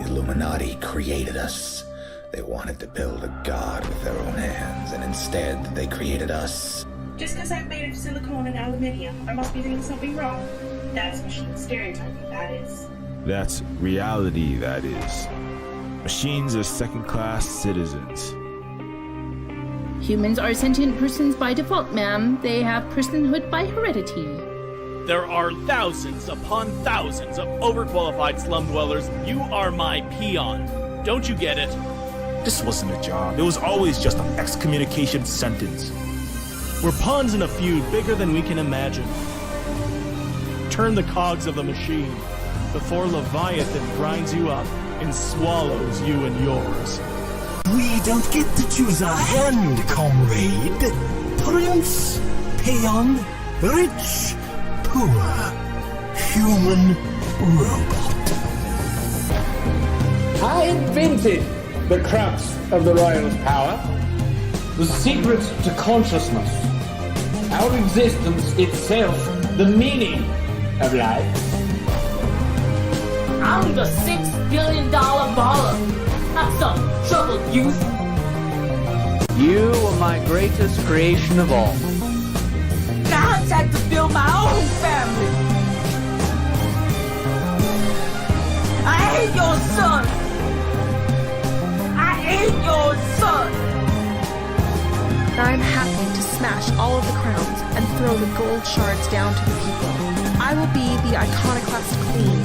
Illuminati created us. They wanted to build a god with their own hands, and instead they created us. Just because I'm made of silicone and aluminium, I must be doing something wrong. That's machine stereotyping, that is. That's reality, that is. Machines are second-class citizens. Humans are sentient persons by default, ma'am. They have personhood by heredity. There are thousands upon thousands of overqualified slum dwellers. You are my peon. Don't you get it? This wasn't a job. It was always just an excommunication sentence. We're pawns in a feud bigger than we can imagine. Turn the cogs of the machine before Leviathan grinds you up and swallows you and yours. We don't get to choose our hand, comrade. Prince, peon, rich, poor, human, robot. I invented the crux of the royal's power, the secret to consciousness, our existence itself, the meaning of life. I'm the $6 billion baller, not some troubled youth. You are my greatest creation of all. I had to build my own family. I ain't your son. I ain't your son. I'm happy to smash all of the crowns and throw the gold shards down to the people. I will be the iconoclast queen.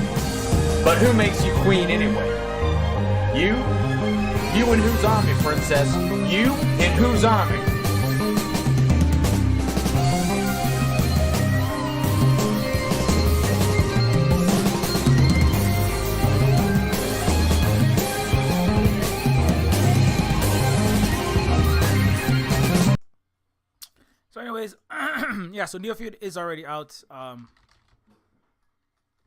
But who makes you queen anyway? You? You in whose army, princess? You in whose army? So anyways, yeah, so Neofeud is already out.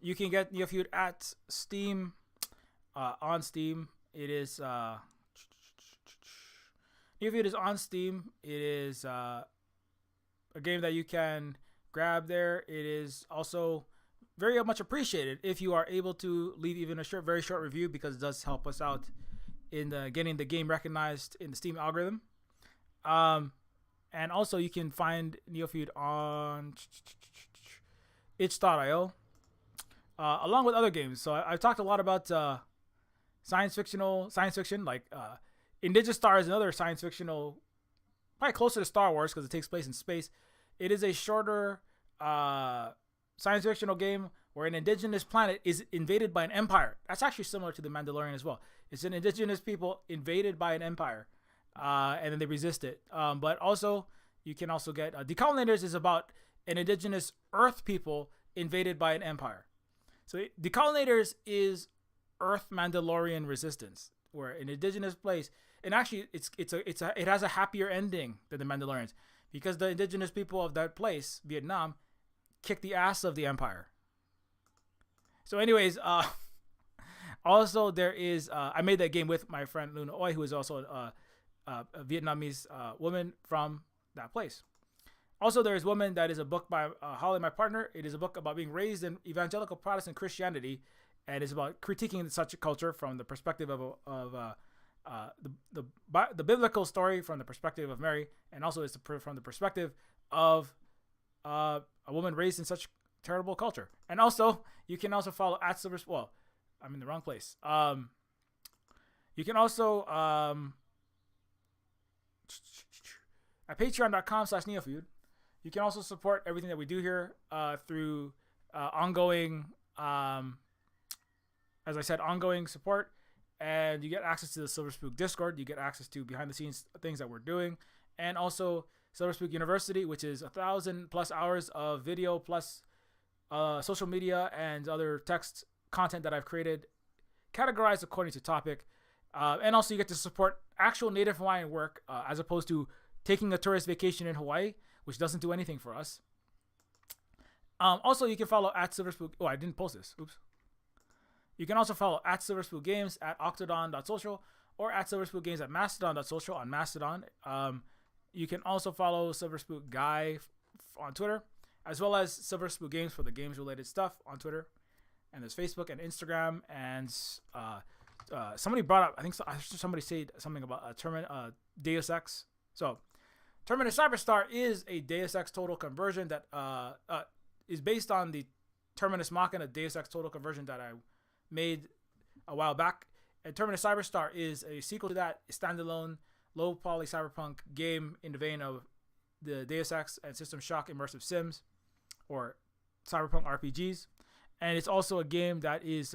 You can get Neofeud at Steam, on Steam. It is Neofeud is on Steam. It is a game that you can grab there. It is also very much appreciated if you are able to leave even a very short review, because it does help us out in getting the game recognized in the Steam algorithm. And also you can find Neofeud on itch.io, along with other games. So I've talked a lot about science fiction, like Indigenous Star is another science fictional, probably closer to Star Wars because it takes place in space. It is a shorter science fictional game where an indigenous planet is invaded by an empire. That's actually similar to the Mandalorian as well. It's an indigenous people invaded by an empire, and then they resist it. But also, you can also get Decolonizers is about an indigenous Earth people invaded by an empire. So Decolonizers is Earth Mandalorian resistance, where an indigenous place, and actually it has a happier ending than the Mandalorians, because the indigenous people of that place, Vietnam, kicked the ass of the empire. So anyways, also there is I made that game with my friend Luna Oi, who is also a Vietnamese woman from that place. Also, there is Woman, that is a book by Holly, my partner. It is a book about being raised in evangelical Protestant Christianity, and it's about critiquing such a culture from the perspective of the biblical story, from the perspective of Mary, and also it's from the perspective of a woman raised in such terrible culture. And also, you can also follow at Silver. Well, I'm in the wrong place. You can also at patreon.com/Neofeud. You can also support everything that we do here through ongoing, as I said, ongoing support. And you get access to the Silver Spook Discord. You get access to behind the scenes things that we're doing. And also Silver Spook University, which is 1,000+ hours of video plus social media and other text content that I've created, categorized according to topic. And also you get to support actual Native Hawaiian work as opposed to taking a tourist vacation in Hawaii, which doesn't do anything for us. Also, you can follow at Silver Spook. Oh, I didn't post this. Oops. You can also follow at Silver Spook Games at octodon.social or at Silver Spook Games at mastodon.social on Mastodon. You can also follow Silver Spook Guy on Twitter, as well as Silver Spook Games for the games-related stuff on Twitter. And there's Facebook and Instagram. And somebody brought up, I think somebody said something about Deus Ex. So Terminus Cyberstar is a Deus Ex Total conversion that is based on the Terminus Machina Deus Ex Total conversion that I made a while back. And Terminus Cyberstar is a sequel to that, standalone, low-poly cyberpunk game in the vein of the Deus Ex and System Shock immersive sims, or cyberpunk RPGs, and it's also a game that is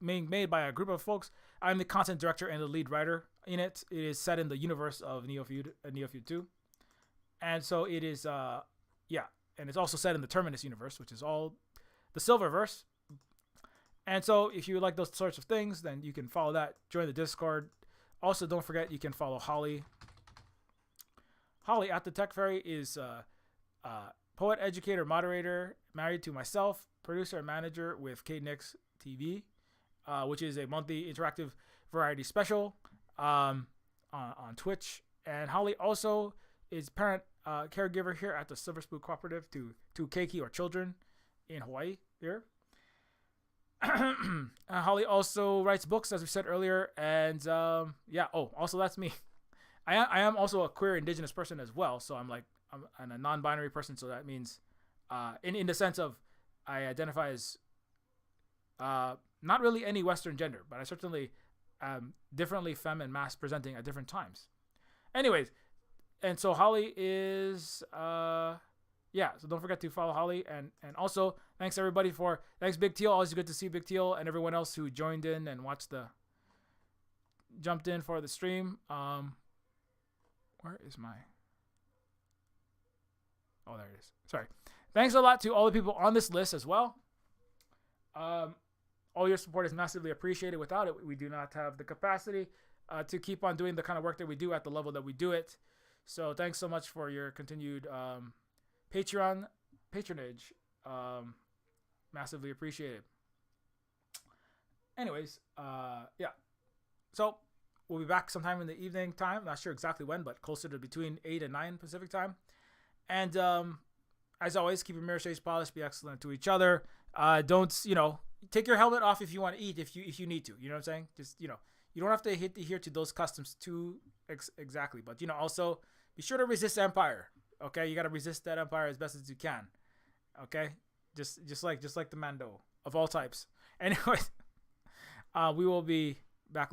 being made by a group of folks. I'm the content director and the lead writer in it. It is set in the universe of Neofeud, Neofeud 2, and so it is and it's also set in the Terminus universe, which is all the Silververse. And so if you like those sorts of things, then you can follow that. Join the Discord. Also, don't forget you can follow Holly. Holly at the Tech Fairy is poet, educator, moderator, married to myself, producer and manager with KNix TV, which is a monthly interactive variety special on Twitch. And Holly also is parent caregiver here at the Silver Spook Cooperative to keiki or children in Hawaii here. Holly also writes books, as we said earlier, and also that's me. I am also a queer indigenous person as well, so I'm a non-binary person, so that means in the sense of I identify as not really any Western gender, but I certainly am differently femme and mass presenting at different times. Anyways, and so Holly is so don't forget to follow Holly, and also thanks everybody thanks Big Teal, always good to see Big Teal and everyone else who joined in and jumped in for the stream. Where is my... Oh, there it is. Sorry. Thanks a lot to all the people on this list as well. All your support is massively appreciated. Without it, we do not have the capacity to keep on doing the kind of work that we do at the level that we do it. So thanks so much for your continued Patreon patronage. Massively appreciated. Anyways, So we'll be back sometime in the evening time. Not sure exactly when, but closer to between 8 and 9 Pacific time. And as always, keep your mirror shades polished. Be excellent to each other. Don't, take your helmet off if you want to eat, if you need to. You know what I'm saying? Just, you don't have to adhere to those customs too exactly. But, also be sure to resist Empire. Okay? You got to resist that Empire as best as you can. Okay? Just like the Mando of all types. Anyway, we will be